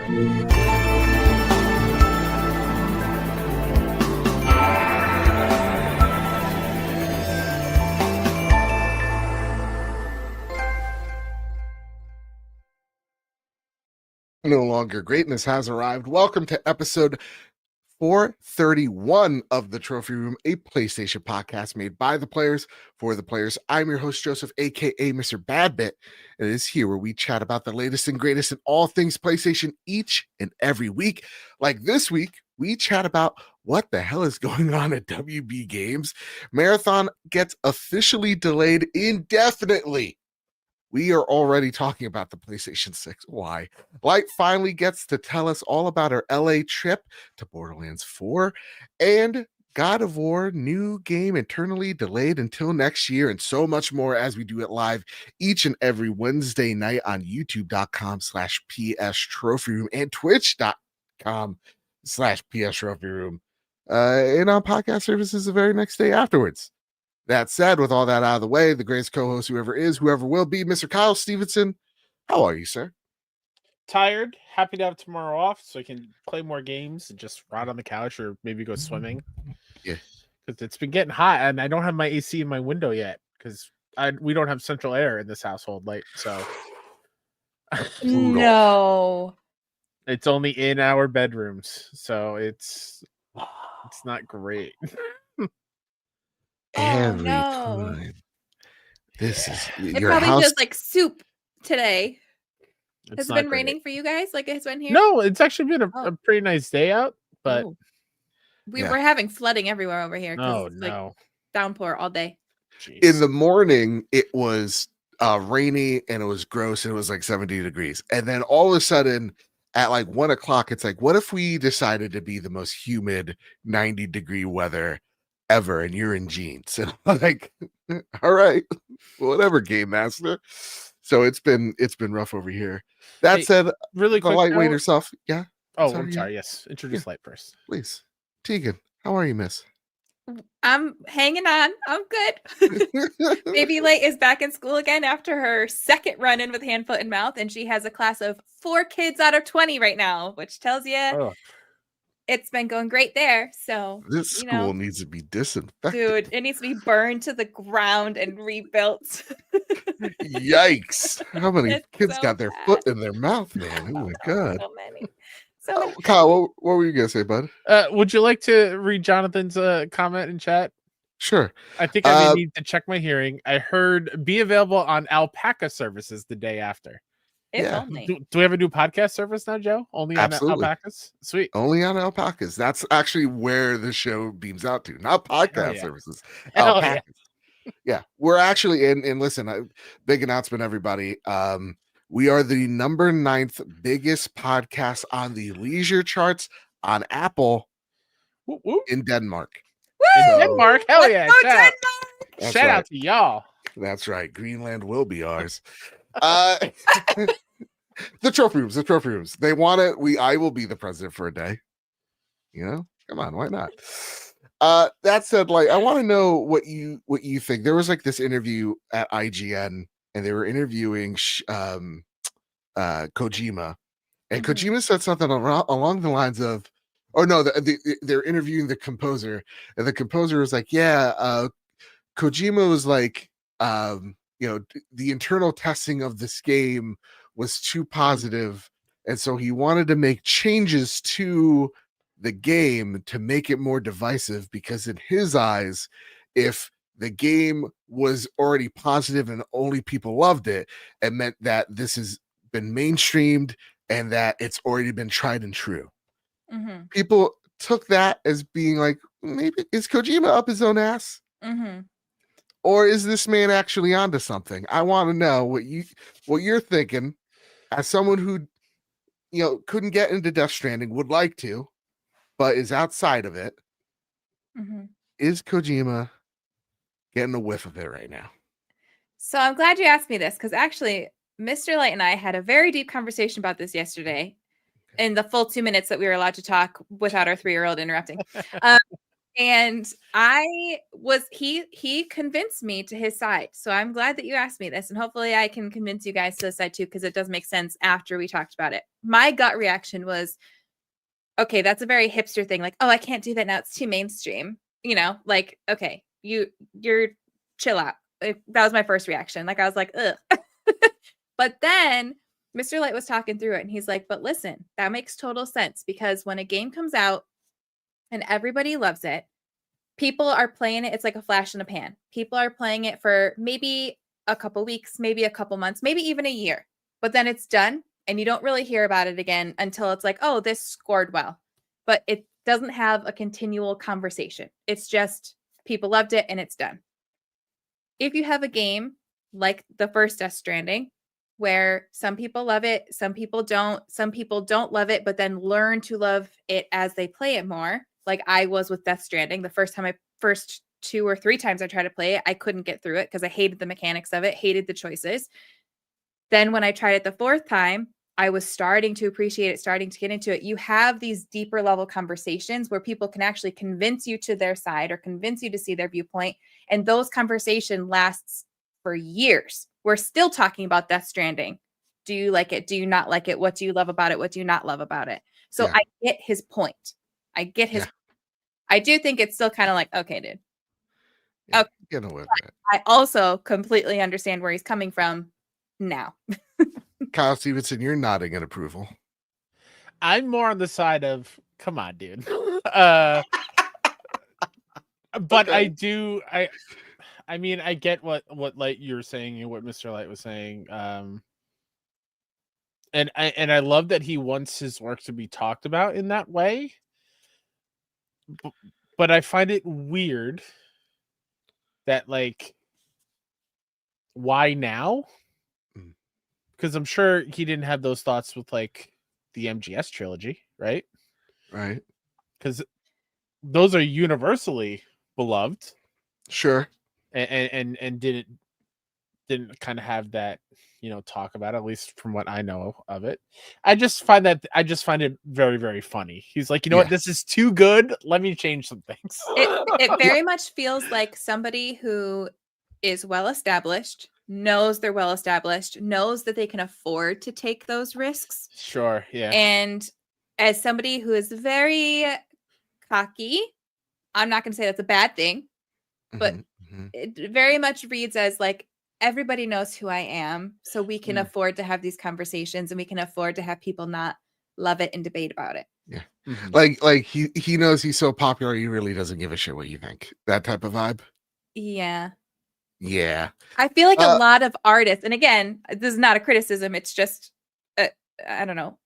No longer greatness has arrived. Welcome to episode 431 of the Trophy Room, a PlayStation podcast made by the players for the players. I'm your host, Joseph, aka Mr. Badbit, and it is here where we chat about the latest and greatest in all things PlayStation each and every week. Like this week, we chat about what the hell is going on at WB Games. Marathon gets officially delayed indefinitely. We are already talking about the PlayStation 6. Why? Light finally gets to tell us all about our LA trip to Borderlands 4 and God of War new game eternally delayed until next year, and so much more as we do it live each and every Wednesday night on youtube.com/PS Trophy Room and twitch.com/PS Trophy Room. And on podcast services the very next day afterwards. That said, with all that out of the way, the greatest co-host, whoever is, whoever will be, Mr. Kyle Stevenson. How are you, sir? Tired. Happy to have tomorrow off so I can play more games and just rot on the couch or maybe go swimming. Yeah. Because it's been getting hot and I don't have my AC in my window yet because we don't have central air in this household. So no. It's only in our bedrooms. So it's not great. Every time. This is it your probably house. feels like soup today. Has it been raining for you guys like it's been here? No, it's actually been a pretty nice day out, but we were having flooding everywhere over here. Oh no. Like downpour all day. Jeez. In the morning it was rainy and it was gross and it was like 70 degrees. And then all of a sudden at like 1 o'clock, it's like, what if we decided to be the most humid 90-degree weather ever and you're in jeans? And I'm like, all right, whatever, game master. So it's been rough over here. That said, really quick, lightweight herself. Yeah. I'm sorry. Yes. Introduce Light first. Please. Teegan, how are you, miss? I'm hanging on. I'm good. Baby Light is back in school again after her second run-in with hand, foot, and mouth, and she has a class of 4 kids out of 20 right now, which tells you it's been going great there. So this school needs to be disinfected. Dude, it needs to be burned to the ground and rebuilt. Yikes. How many kids got their foot in their mouth, man? Oh my God. So many. Kyle, what were you going to say, bud? Would you like to read Jonathan's comment in chat? Sure. I think I may need to check my hearing. I heard be available on alpaca services the day after. Only. Do we have a new podcast service now, Joe? Only on alpacas? Sweet. Only on alpacas. That's actually where the show beams out to, not podcast services. Alpacas. Yeah, we're actually and listen, big announcement, everybody. We are the number 9th biggest podcast on the leisure charts on Apple in Denmark. In Denmark? Hell yeah. Shout out to y'all. That's right. Greenland will be ours. The trophy rooms. They want it. I will be the president for a day. Come on, why not? That said, like, I want to know what you think. There was like this interview at IGN, and they were interviewing Kojima, and Kojima said something along the lines of, they're interviewing the composer, and the composer was like, Kojima was like, the internal testing of this game was too positive, and so he wanted to make changes to the game to make it more divisive, because in his eyes, if the game was already positive and only people loved it, it meant that this has been mainstreamed and that it's already been tried and true. Mm-hmm. People took that as being like, maybe is Kojima up his own ass? Mm-hmm. Or is this man actually onto something? I want to know what you're thinking as someone who, couldn't get into Death Stranding, would like to, but is outside of it. Mm-hmm. Is Kojima getting a whiff of it right now? So I'm glad you asked me this, because actually Mr. Light and I had a very deep conversation about this yesterday in the full 2 minutes that we were allowed to talk without our 3-year-old interrupting. And he convinced me to his side. So I'm glad that you asked me this, and hopefully I can convince you guys to the side too, because it does make sense after we talked about it my gut reaction was, okay, that's a very hipster thing. Like, oh, I can't do that now. It's too mainstream. You know, like, okay, you're chill out. That was my first reaction. Like, I was like, ugh. But then Mr. Light was talking through it and he's like, but listen, that makes total sense because when a game comes out and everybody loves it, people are playing it. It's like a flash in a pan. People are playing it for maybe a couple weeks, maybe a couple months, maybe even a year. But then it's done and you don't really hear about it again until it's like, oh, this scored well. But it doesn't have a continual conversation. It's just people loved it and it's done. If you have a game like the first Death Stranding, where some people love it, some people don't love it, but then learn to love it as they play it more, like I was with Death Stranding. The first 2 or 3 times I tried to play it, I couldn't get through it because I hated the mechanics of it, hated the choices. Then when I tried it the 4th time, I was starting to appreciate it, starting to get into it. You have these deeper level conversations where people can actually convince you to their side or convince you to see their viewpoint. And those conversations lasts for years. We're still talking about Death Stranding. Do you like it? Do you not like it? What do you love about it? What do you not love about it? So I get his point. I get his. I do think it's still kind of like, okay, dude. Yeah, okay. Get away with it. I also completely understand where he's coming from now. Kyle Stevenson, you're nodding in approval. I'm more on the side of, come on, dude. But Okay. I mean, I get what Light you're saying and what Mr. Light was saying. And I love that he wants his work to be talked about in that way. But I find it weird that, like, why now? Because I'm sure he didn't have those thoughts with, like, the MGS trilogy, right? Right. Because those are universally beloved. Sure. And didn't kind of have that, talk about it, at least from what I know of it. I just find it very, very funny. He's like, you know what, this is too good. Let me change some things. It very much feels like somebody who is well established, knows they're well established, knows that they can afford to take those risks. Sure, yeah. And as somebody who is very cocky, I'm not going to say that's a bad thing, but it very much reads as like, everybody knows who I am, so we can afford to have these conversations and we can afford to have people not love it and debate about it. Yeah. Like he knows he's so popular, he really doesn't give a shit what you think. That type of vibe. Yeah. Yeah. I feel like a lot of artists, and again, this is not a criticism, it's just, I don't know,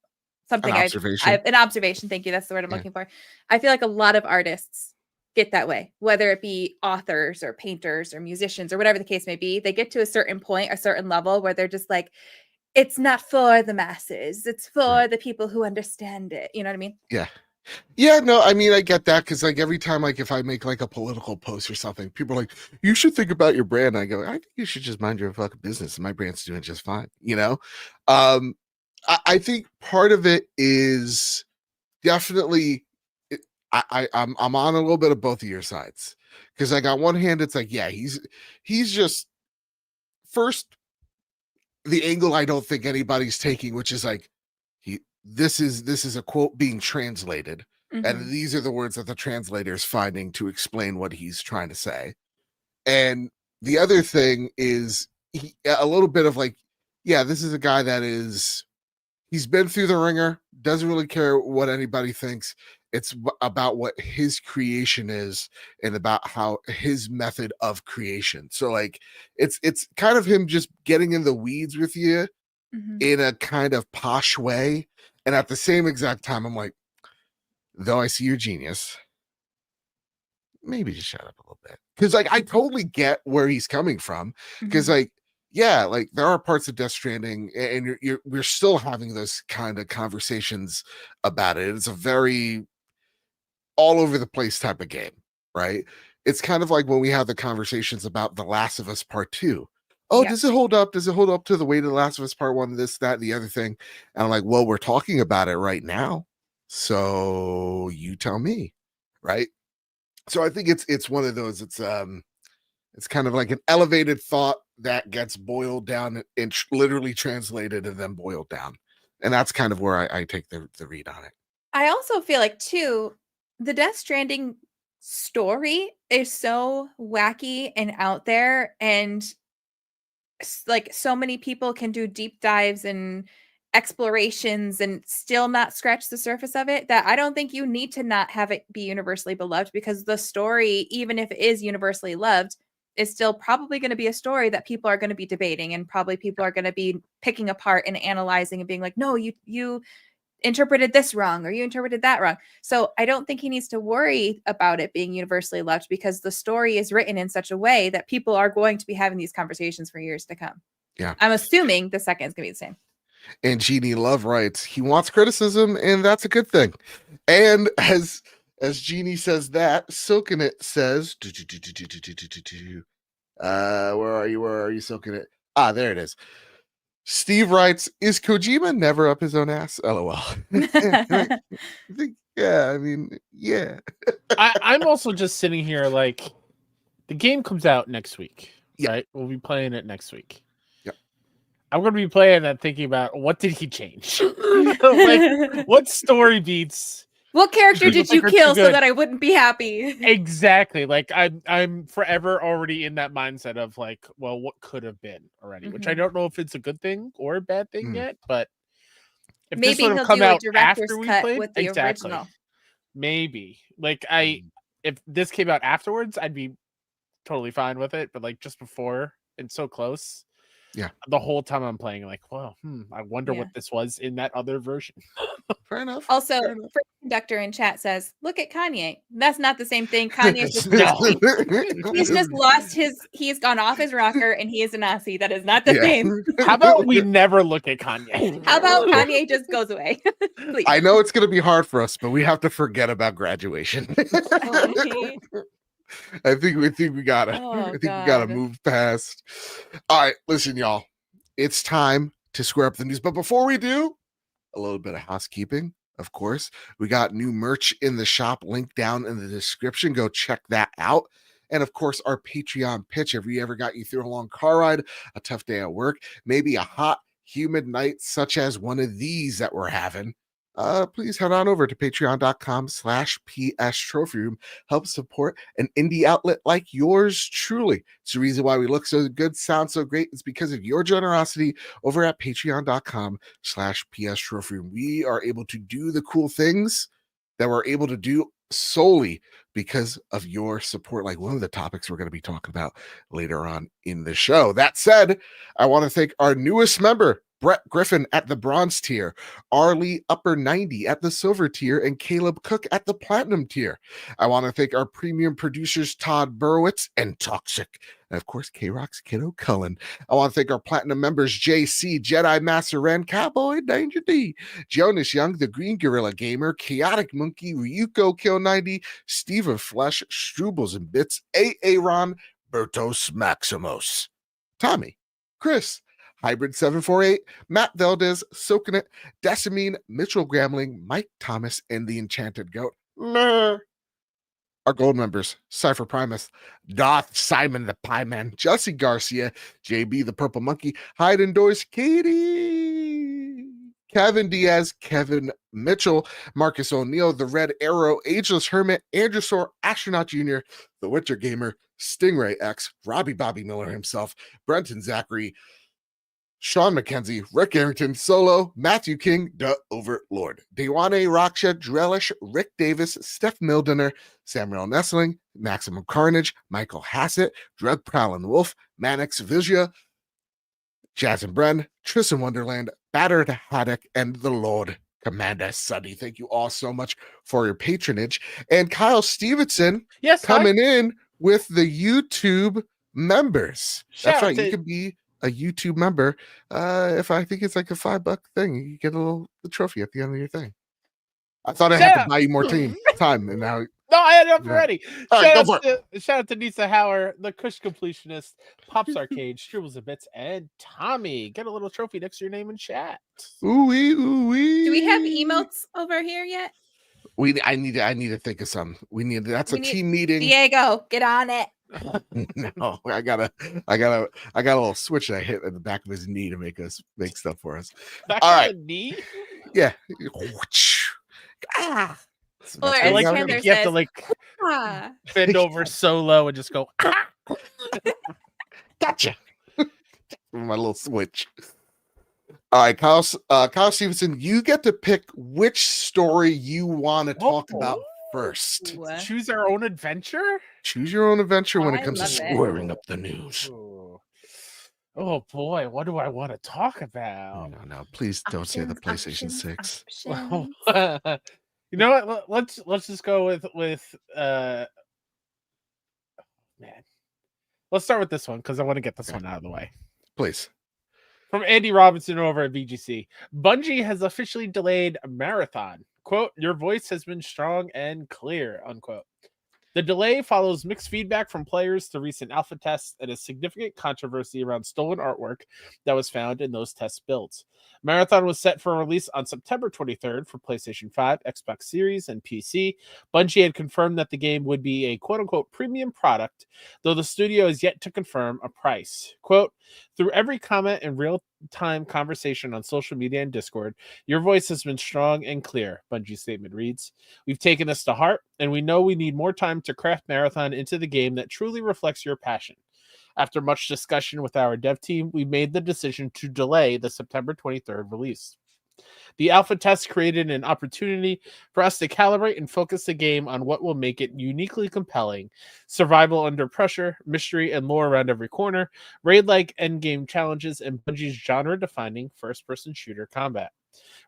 something an observation. an observation. Thank you. That's the word I'm looking for. I feel like a lot of artists get that way, whether it be authors or painters or musicians or whatever the case may be. They get to a certain point, a certain level where they're just like, it's not for the masses. It's for the people who understand it. You know what I mean? Yeah. Yeah, no, I mean, I get that because, like, every time, like, if I make, like, a political post or something, people are like, you should think about your brand. I go, I think you should just mind your fucking business. And my brand's doing just fine, you know? I think part of it is definitely, I'm on a little bit of both of your sides. Because, like, on one hand, it's like, yeah, he's just, first, the angle I don't think anybody's taking, which is like, this is a quote being translated, and these are the words that the translator is finding to explain what he's trying to say. And the other thing is a little bit of like, yeah, this is a guy that he's been through the ringer, doesn't really care what anybody thinks. It's about what his creation is and about how his method of creation. So like it's kind of him just getting in the weeds with you in a kind of posh way. And at the same exact time, I'm like, though I see your genius, maybe just shut up a little bit. Because like I totally get where he's coming from. Because like, yeah, like there are parts of Death Stranding, and we're still having those kind of conversations about it. It's a very all over the place type of game, right? It's kind of like when we have the conversations about The Last of Us Part 2. Oh, does it hold up? Does it hold up to the weight of The Last of Us Part 1, this, that, the other thing? And I'm like, well, we're talking about it right now. So you tell me, right? So I think it's one of those, it's kind of like an elevated thought that gets boiled down and literally translated and then boiled down. And that's kind of where I take the read on it. I also feel like, too, the Death Stranding story is so wacky and out there, and like so many people can do deep dives and explorations and still not scratch the surface of it, that I don't think you need to not have it be universally beloved, because the story, even if it is universally loved, is still probably going to be a story that people are going to be debating, and probably people are going to be picking apart and analyzing and being like, no, you interpreted this wrong, or you interpreted that wrong. So I don't think he needs to worry about it being universally loved, because the story is written in such a way that people are going to be having these conversations for years to come. Yeah. I'm assuming the second is going to be the same. And Jeannie Love writes, he wants criticism, and that's a good thing. And as Jeannie says that, Silkin It says, where are you, Silkin It? Ah, there it is. Steve writes, is Kojima never up his own ass? LOL. Yeah, I mean, yeah. I'm also just sitting here like, the game comes out next week, right? We'll be playing it next week. Yep. I'm going to be playing that thinking about, what did he change? Like, what story beats? What character did you kill so that I wouldn't be happy? Exactly. Like I'm forever already in that mindset of like, well, what could have been already, which I don't know if it's a good thing or a bad thing yet, but if maybe this would he'll have come do a out director's after we cut played, with the original. Maybe. Like if this came out afterwards, I'd be totally fine with it, but like just before and so close. Yeah. The whole time I'm playing, like, well, I wonder what this was in that other version. Fair enough. Also, Fred Conductor in chat says, look at Kanye. That's not the same thing. Kanye's just he's just lost he's gone off his rocker and he is a Nazi. That is not the same. How about we never look at Kanye? How about Kanye just goes away? Please. I know it's going to be hard for us, but we have to forget about graduation. I think we gotta. We gotta move past. All right, listen, y'all. It's time to square up the news, but before we do, a little bit of housekeeping. Of course, we got new merch in the shop. Link down in the description. Go check that out. And of course, our Patreon pitch. If we ever got you through a long car ride, a tough day at work, maybe a hot, humid night such as one of these that we're having, please head on over to patreon.com/PS Trophy Room. Help support an indie outlet like yours truly. It's the reason why we look so good, sound so great. It's because of your generosity over at patreon.com/PS Trophy Room. We are able to do the cool things that we're able to do solely because of your support, like one of the topics we're going to be talking about later on in the show. That said, I want to thank our newest member, Brett Griffin at the bronze tier, Arlie Upper 90 at the silver tier, and Caleb Cook at the platinum tier. I want to thank our premium producers, Todd Burwitz and Toxic, and of course, K-Rock's Kiddo Cullen. I want to thank our platinum members, JC, Jedi Master Ren, Cowboy, Danger D, Jonas Young, the Green Gorilla Gamer, Chaotic Monkey, Ryuko Kill 90, Steven Flesh, Strubles and Bits, Aaron, Bertos Maximos, Tommy, Chris, Hybrid 748, Matt Valdez, Soaking It, Decimine, Mitchell Gramling, Mike Thomas, and the Enchanted Goat. Our gold members, Cypher Primus, Doth, Simon the Pie Man, Jesse Garcia, JB the Purple Monkey, Hyde Endorse, Katie, Kevin Diaz, Kevin Mitchell, Marcus O'Neill, the Red Arrow, Ageless Hermit, Androsaur, Astronaut Jr., the Winter Gamer, Stingray X, Robbie Bobby Miller himself, Brenton Zachary, Sean McKenzie, Rick Arrington, Solo, Matthew King, the Overlord, Dewane Raksha, Drellish, Rick Davis, Steph Mildener, Samuel Nestling, Maximum Carnage, Michael Hassett, Drug Prowlin Wolf, Manix Vizia, Jazz and Bren, Tristan Wonderland, Battered Haddock, and the Lord Commander Sunny. Thank you all so much for your patronage. And Kyle Stevenson coming in with the YouTube members. That's right. You can be a YouTube member. If I think it's like a $5 thing, you get the trophy at the end of your thing. I thought I had to buy you more time, and now I had it up already. Shout out to Nisa Hauer, the Kush Completionist, Pops Arcade, Strubles and Bits, and Tommy. Get a little trophy next to your name in chat. Ooh-wee, ooh-wee. Do we have emotes over here yet? I need to think of some. That's a team meeting. Diego, get on it. No, I got a little switch that I hit at the back of his knee to make stuff for us. Back All of right. the knee? Yeah. Ah. So Or that's I what as like gotta Chandler do. if you have to says, like ah. bend over so low and just go. Gotcha. My little switch. All right, Kyle Stevenson, you get to pick which story you want to talk about first. Ooh. Choose our own adventure? Choose your own adventure when it I comes to love it. squaring up the news. Oh boy, what do I want to talk about? No, please don't say the PlayStation Options, 6. options. You know what? Let's just go with man. Let's start with this one because I want to get this one out of the way. Please. From Andy Robinson over at VGC. Bungie has officially delayed a marathon. Quote, your voice has been strong and clear, unquote. The delay follows mixed feedback from players to recent alpha tests and a significant controversy around stolen artwork that was found in those test builds. Marathon was set for release on September 23rd for PlayStation 5, Xbox Series, and PC. Bungie had confirmed that the game would be a quote-unquote premium product, though the studio is yet to confirm a price. Quote, through every comment and real-time conversation on social media and Discord, your voice has been strong and clear, Bungie's statement reads. We've taken this to heart, and we know we need more time to craft Marathon into the game that truly reflects your passion. After much discussion with our dev team, we made the decision to delay the September 23rd release. The alpha test created an opportunity for us to calibrate and focus the game on what will make it uniquely compelling. Survival under pressure, mystery and lore around every corner, raid-like endgame challenges, and Bungie's genre-defining first-person shooter combat.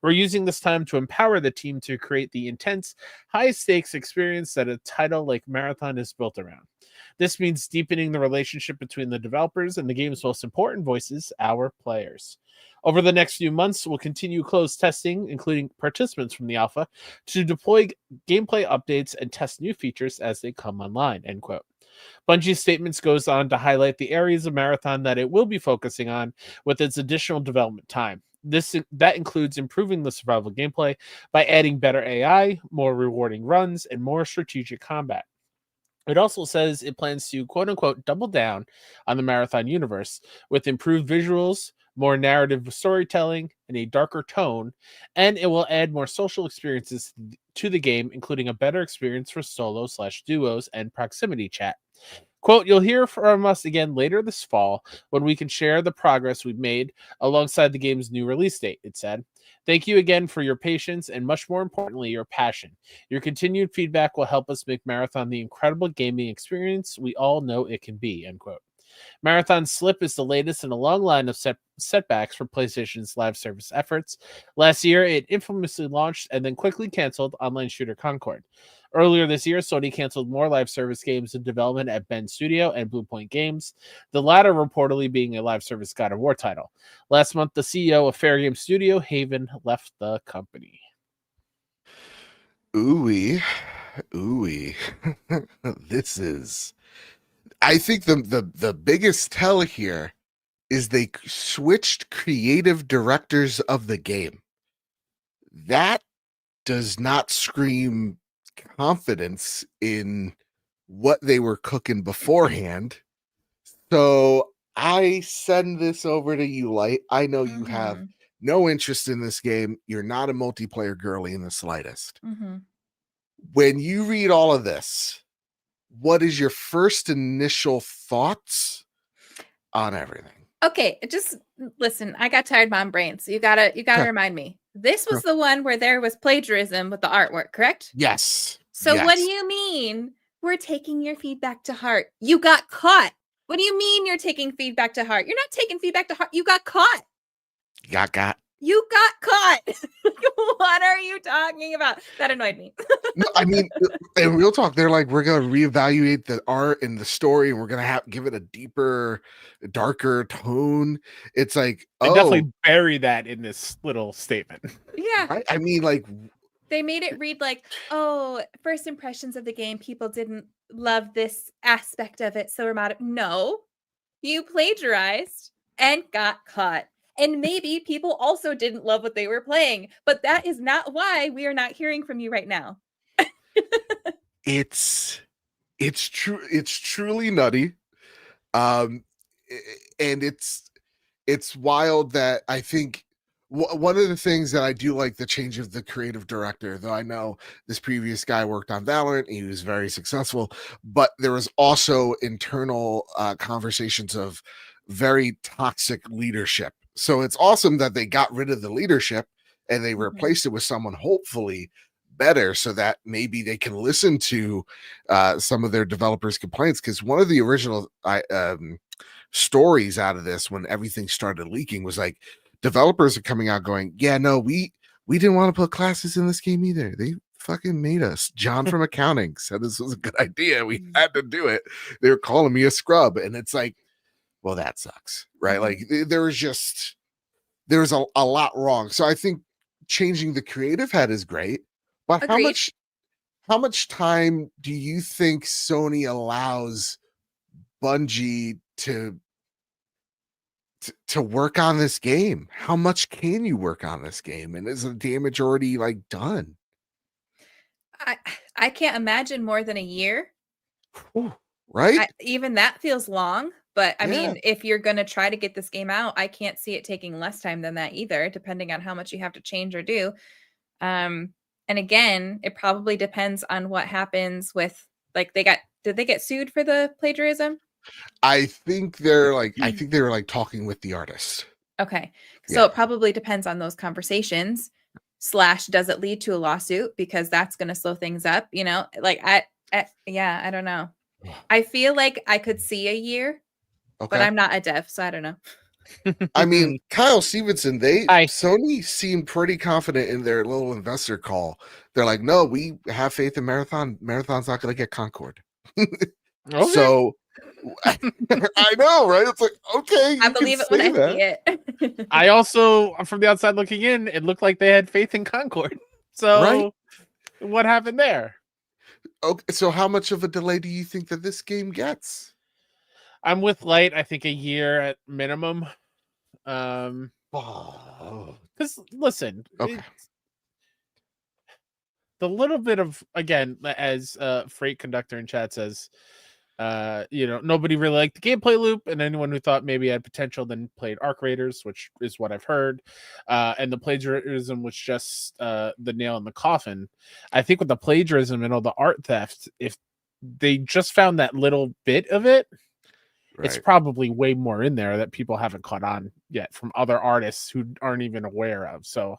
We're using this time to empower the team to create the intense, high-stakes experience that a title like Marathon is built around. This means deepening the relationship between the developers and the game's most important voices, our players. Over the next few months, we'll continue closed testing, including participants from the alpha, to deploy gameplay updates and test new features as they come online, end quote. Bungie's statements goes on to highlight the areas of Marathon that it will be focusing on with its additional development time. That includes improving the survival gameplay by adding better AI, more rewarding runs, and more strategic combat. It also says it plans to quote-unquote double down on the Marathon universe with improved visuals, more narrative storytelling, and a darker tone, and it will add more social experiences to the game, including a better experience for solo/duos and proximity chat. Quote, you'll hear from us again later this fall when we can share the progress we've made alongside the game's new release date, it said. Thank you again for your patience and, much more importantly, your passion. Your continued feedback will help us make Marathon the incredible gaming experience we all know it can be, end quote. Marathon's slip is the latest in a long line of setbacks for PlayStation's live service efforts. Last year, it infamously launched and then quickly canceled online shooter Concord. Earlier this year, Sony canceled more live service games in development at Bend Studio and Bluepoint Games, the latter reportedly being a live service God of War title. Last month, the CEO of Fair Game Studio, Haven, left the company. Ooh-wee. This is... I think the biggest tell here is they switched creative directors of the game. That does not scream confidence in what they were cooking beforehand. So I send this over to you, Light. I know you have no interest in this game. You're not a multiplayer girly in the slightest. When you read all of this, what is your first initial thoughts on everything? Okay, just listen. I got tired mom brain, so you gotta remind me. This was the one where there was plagiarism with the artwork, correct? Yes. So what do you mean we're taking your feedback to heart? You got caught. What do you mean you're taking feedback to heart? You're not taking feedback to heart. You got caught. Got. You got caught. What are you talking about? That annoyed me. No, I mean, in real talk, they're like, we're going to reevaluate the art and the story, and we're going to give it a deeper, darker tone. It's like, they definitely bury that in this little statement. Yeah. I mean, like, they made it read like, oh, first impressions of the game, people didn't love this aspect of it, so we're mad. No, you plagiarized and got caught. And maybe people also didn't love what they were playing, but that is not why we are not hearing from you right now. it's It's true. It's truly nutty. Um, and it's wild that I think one of the things that I do like the change of the creative director, though I know this previous guy worked on Valorant, he was very successful, but there was also internal conversations of very toxic leadership. So it's awesome that they got rid of the leadership and they replaced it with someone hopefully better, so that maybe they can listen to some of their developers' complaints. Because one of the original stories out of this, when everything started leaking, was like developers are coming out going, yeah, no, we didn't want to put classes in this game either. They fucking made us. John from accounting said this was a good idea. We had to do it. They were calling me a scrub. And it's like, well, that sucks, right? Like there's a lot wrong. So I think changing the creative head is great, but Agreed. how much time do you think Sony allows Bungie to work on this game? How much can you work on this game, and is the damage already like done? I can't imagine more than a year. Ooh, right? Even that feels long, but I mean, if you're going to try to get this game out, I can't see it taking less time than that either, depending on how much you have to change or do. And again, it probably depends on what happens with, like, did they get sued for the plagiarism? I think they're like, I think they were like talking with the artist. Okay. So it probably depends on those conversations. / does it lead to a lawsuit? Because that's going to slow things up, you know? Like, I don't know. I feel like I could see a year, but I'm not a dev, so I don't know. I mean, Kyle Stevenson, Sony seemed pretty confident in their little investor call. They're like, no, we have faith in Marathon. Marathon's not going to get Concord. So I know, right? It's like, okay, I believe it when I see it. I also, from the outside looking in, it looked like they had faith in Concord. So what happened there? Okay, so how much of a delay do you think that this game gets? I'm with Light. I think a year at minimum. Because listen, the little bit of, again, as Freight Conductor in chat says, nobody really liked the gameplay loop, and anyone who thought maybe it had potential then played Arc Raiders, which is what I've heard. And the plagiarism was just the nail in the coffin. I think with the plagiarism and all the art theft, if they just found that little bit of it, it's probably way more in there that people haven't caught on yet from other artists who aren't even aware of. So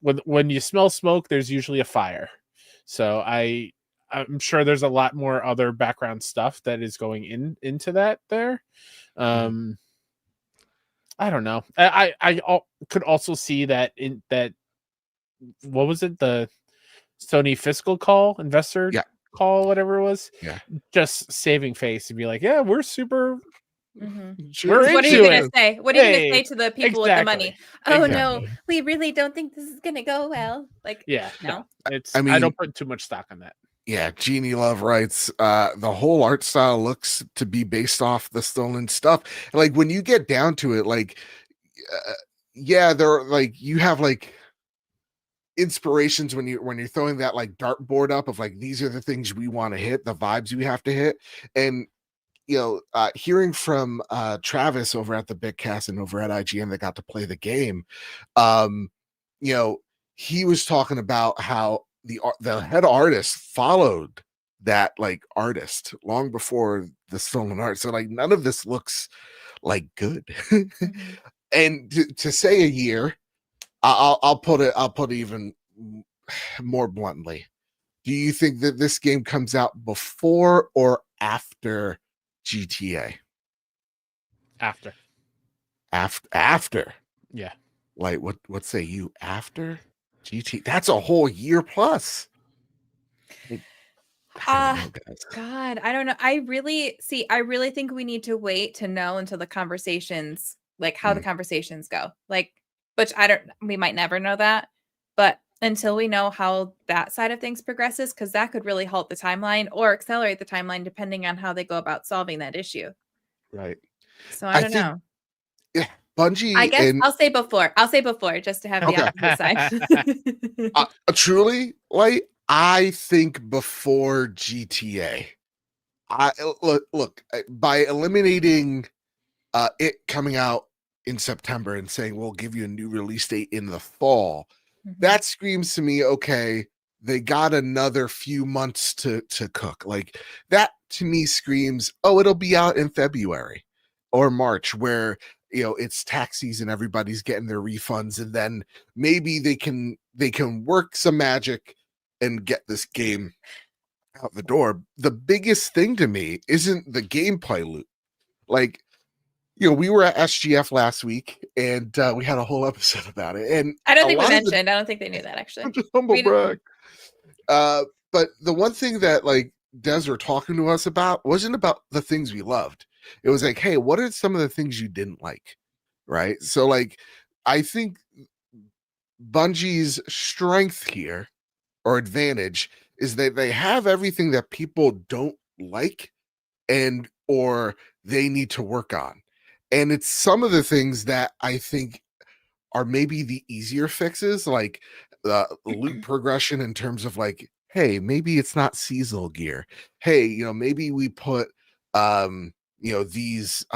when you smell smoke, there's usually a fire. So I'm sure there's a lot more other background stuff that is going into that there. I don't know. I could also see that in that, what was it? The Sony fiscal call, investor call, whatever it was. Yeah. Just saving face and be like, yeah, we're super. We're what are you going to say? What are you going to say to the people with the money? Oh, no, we really don't think this is going to go well. Like, no. I don't put too much stock on that. Yeah, Jeannie Love writes, the whole art style looks to be based off the stolen stuff. Like, when you get down to it, like, they're like, you have like inspirations when you're throwing that like dartboard up of like, these are the things we want to hit, the vibes we have to hit. And hearing from Travis over at the Bitcast and over at IGN that got to play the game, he was talking about how the head artist followed that like artist long before the stolen art. So like none of this looks like good. And to say a year, I'll put it even more bluntly. Do you think that this game comes out before or after GTA? After. Yeah. Like what say you, after GT? That's a whole year plus. God, I don't know. I really think we need to wait to know until the conversations, like how the conversations go. Like, which we might never know that, but until we know how that side of things progresses, because that could really halt the timeline or accelerate the timeline depending on how they go about solving that issue. Right. So I don't know. Yeah. Bungie, I guess I'll say before just to have the opposite side. Truly, like, I think before GTA. Look, by eliminating it coming out in September and saying we'll give you a new release date in the fall, that screams to me, okay, they got another few months to cook. Like that to me screams, oh, it'll be out in February or March, where it's tax season, everybody's getting their refunds, and then maybe they can work some magic and get this game out the door. The biggest thing to me isn't the gameplay loop. Like, we were at SGF last week, and we had a whole episode about it. And I don't think we mentioned. I don't think they knew that, actually. Just humble brag. But the one thing that like Des were talking to us about wasn't about the things we loved. It was like, hey, what are some of the things you didn't like? Right. So like, I think Bungie's strength here or advantage is that they have everything that people don't like and or they need to work on. And it's some of the things that I think are maybe the easier fixes, like the loot progression in terms of like, hey, maybe it's not seasonal gear. Hey, maybe we put these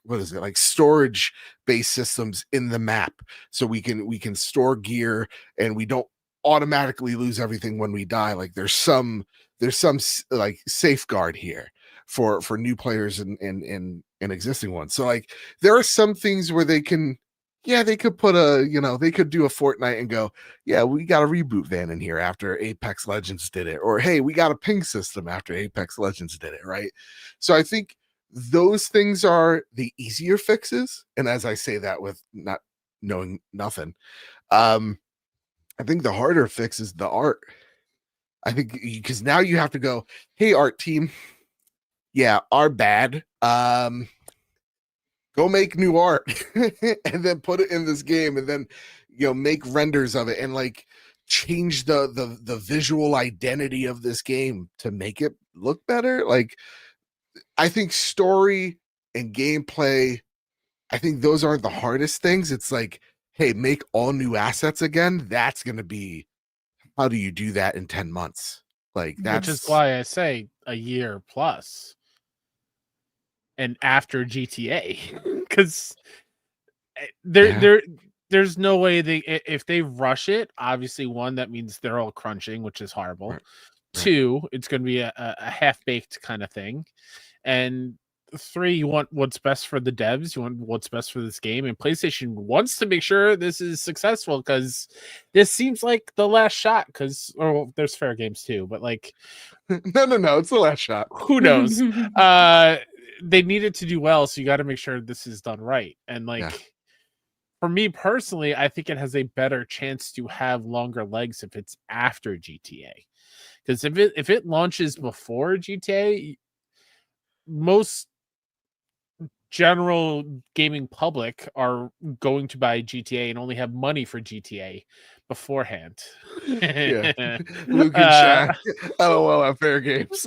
what is it, like storage based systems in the map so we can store gear and we don't automatically lose everything when we die. Like there's some like safeguard here for new players and existing ones. So like there are some things where they could put they could do a Fortnite and go, yeah, we got a reboot van in here after Apex Legends did it, or hey, we got a ping system after Apex Legends did it, right? So I think those things are the easier fixes, and as I say that with not knowing nothing, I think the harder fix is the art. I think because now you have to go, hey, art team, yeah, our bad. Go make new art and then put it in this game, and then make renders of it and like change the visual identity of this game to make it look better. Like I think story and gameplay, I think those aren't the hardest things. It's like, hey, make all new assets again. That's gonna be, how do you do that in 10 months? Like that's which is why I say a year plus. And after GTA, because there's no way if they rush it, obviously one, that means they're all crunching, which is horrible. Right. Two, it's going to be a half-baked kind of thing. And three, you want what's best for the devs, you want what's best for this game, and PlayStation wants to make sure this is successful because this seems like the last shot. Because there's fair games too, but like no, it's the last shot. Who knows? They need it to do well, so you got to make sure this is done right. And like for me personally, I think it has a better chance to have longer legs if it's after GTA. Because if it launches before GTA, most general gaming public are going to buy GTA and only have money for GTA beforehand. Yeah. Luke and Shaq. LOL at Fair Games.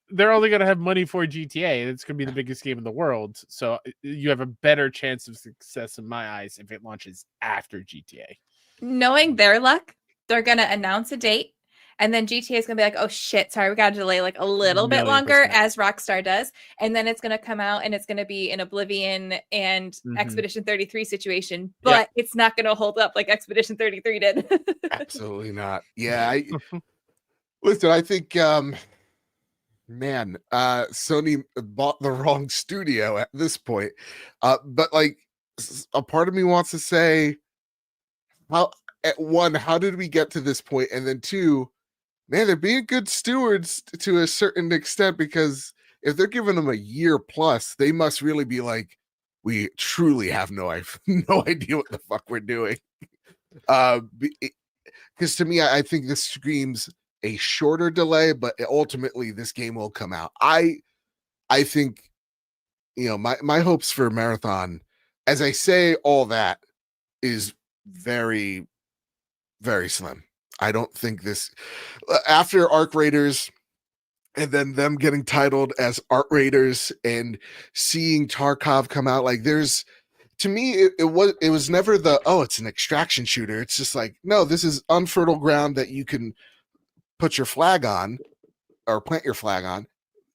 They're only going to have money for GTA, and it's going to be the biggest game in the world. So you have a better chance of success in my eyes if it launches after GTA. Knowing their luck, they're going to announce a date, and then GTA is going to be like, oh shit, sorry, we got to delay like a little bit longer, as Rockstar does. And then it's going to come out and it's going to be an Oblivion and Expedition 33 situation, but it's not going to hold up like Expedition 33 did. Absolutely not. Yeah. Listen, I think, Sony bought the wrong studio at this point. But like a part of me wants to say, how did we get to this point? And then two, man, they're being good stewards to a certain extent, because if they're giving them a year plus, they must really be like, we truly have no idea what the fuck we're doing. Because to me, I think this screams a shorter delay, but ultimately this game will come out. I think, my hopes for Marathon, as I say all that, is very, very slim. I don't think this, after Arc Raiders and then them getting titled as Art Raiders and seeing Tarkov come out, like to me, it was never it's an extraction shooter. It's just like, no, this is unfertile ground that you can put your flag on or plant your flag on.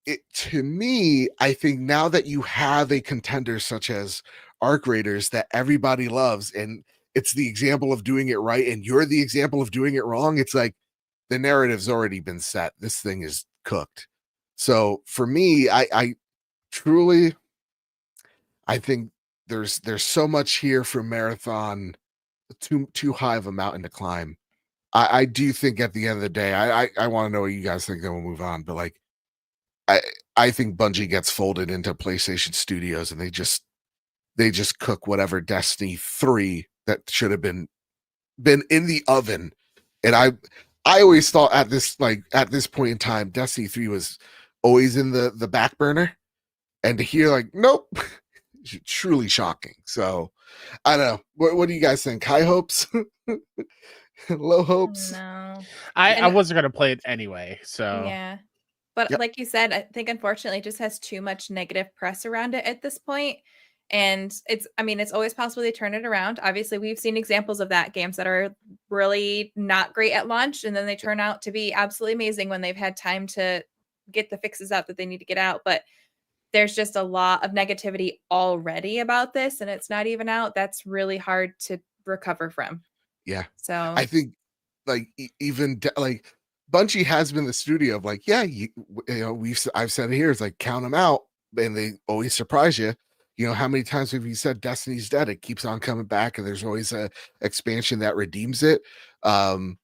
It, to me, I think now that you have a contender such as Arc Raiders that everybody loves, and it's the example of doing it right, and you're the example of doing it wrong, it's like the narrative's already been set. This thing is cooked. So for me, I truly, I think there's so much here for Marathon, too high of a mountain to climb. I do think at the end of the day, I want to know what you guys think, then we'll move on. But like, I think Bungie gets folded into PlayStation Studios, and they just cook whatever Destiny 3 that should have been in the oven. And I always thought at this point in time, Destiny 3 was always in the back burner, and to hear like, nope, truly shocking. So I don't know. What do you guys think? High hopes? Low hopes? No. I wasn't gonna play it anyway, so Yeah. But Yep. like you said, I think unfortunately it just has too much negative press around it at this point. And it's always possible they turn it around. Obviously, we've seen examples of that, games that are really not great at launch, and then they turn out to be absolutely amazing when they've had time to get the fixes out that they need to get out. But there's just a lot of negativity already about this, and it's not even out. That's really hard to recover from. Yeah. So I think like like Bungie has been the studio of like, yeah, you know, I've said it here, it's like count them out, and they always surprise you. You know, how many times have you said Destiny's dead? It keeps on coming back, and there's always a expansion that redeems it. And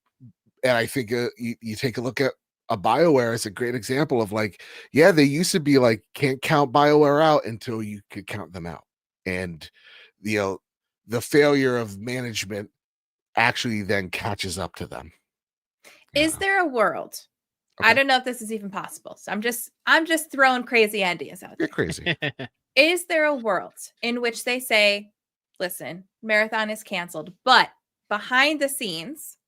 I think you take a look at a BioWare as a great example of like, yeah, they used to be like, can't count BioWare out until you could count them out. And, you know, the failure of management actually then catches up to them. is there a world? Okay. I don't know if this is even possible. So I'm just throwing crazy ideas out You're there. crazy. Is there a world in which they say, listen, Marathon is canceled, but behind the scenes,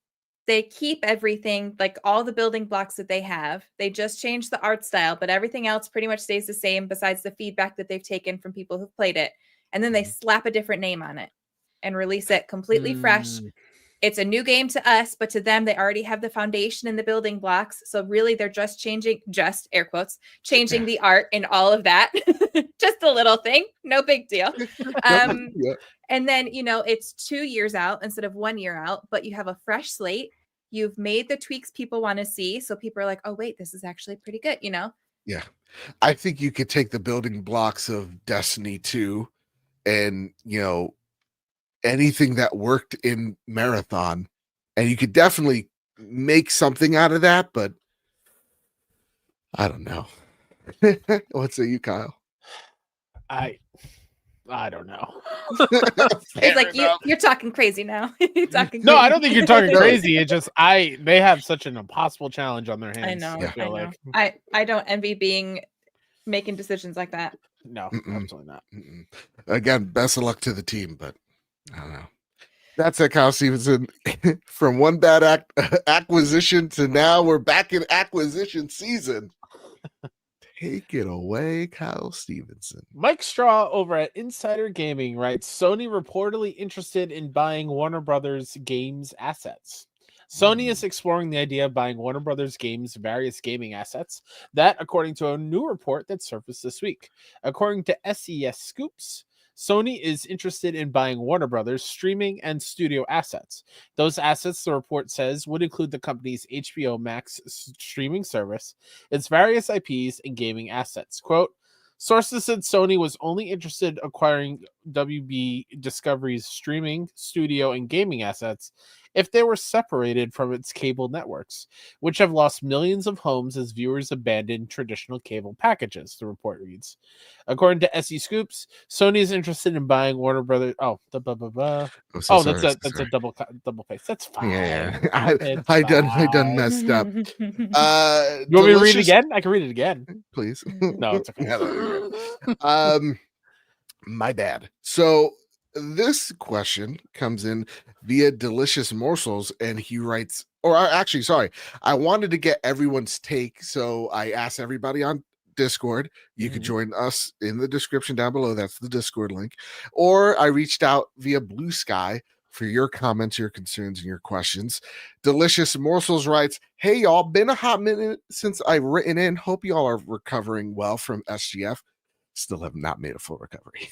they keep everything, like all the building blocks that they have. They just change the art style, but everything else pretty much stays the same besides the feedback that they've taken from people who've played it. And then they slap a different name on it and release it completely fresh. It's a new game to us, but to them, they already have the foundation and the building blocks. So really, they're just changing, just air quotes, changing the art and all of that. Just a little thing, no big deal. Yeah. And then, you know, it's 2 years out instead of 1 year out, but you have a fresh slate. You've made the tweaks people want to see. So people are like, oh, wait, this is actually pretty good, you know? Yeah. I think you could take the building blocks of Destiny 2 and, you know, anything that worked in Marathon, and you could definitely make something out of that, but I don't know. What say you, Kyle? I don't know. It's like you're talking crazy now. You're talking No, crazy. I don't think you're talking crazy. It's just they have such an impossible challenge on their hands. I know. Yeah. feel I know. like. I don't envy making decisions like that. No, Mm-mm. absolutely not. Again, best of luck to the team, but I don't know. That's it, Kyle Stevenson. From one bad acquisition to now we're back in acquisition season. Take it away, Kyle Stevenson. Mike Straw over at Insider Gaming writes, Sony reportedly interested in buying Warner Brothers Games assets. Sony is exploring the idea of buying Warner Brothers Games' various gaming assets. That, according to a new report that surfaced this week. According to SES Scoops, Sony is interested in buying Warner Brothers streaming and studio assets. Those assets, the report says, would include the company's HBO Max streaming service, its various IPs, and gaming assets. Quote, sources said Sony was only interested in acquiring WB Discovery's streaming, studio, and gaming assets if they were separated from its cable networks, which have lost millions of homes as viewers abandon traditional cable packages, the report reads. According to SE Scoops, Sony is interested in buying Warner Brothers. That's a double paste. That's fine. Yeah. It's I done fine. messed up. You want me to read it again? I can read it again. Please. No, it's okay. Yeah, no, you're good. My bad. So this question comes in via Delicious Morsels, and he writes, I wanted to get everyone's take, so I asked everybody on Discord. You could join us in the description down below. That's the Discord link. Or I reached out via Blue Sky for your comments, your concerns, and your questions. Delicious Morsels writes, "Hey y'all, been a hot minute since I've written in. Hope y'all are recovering well from SGF. Still have not made a full recovery."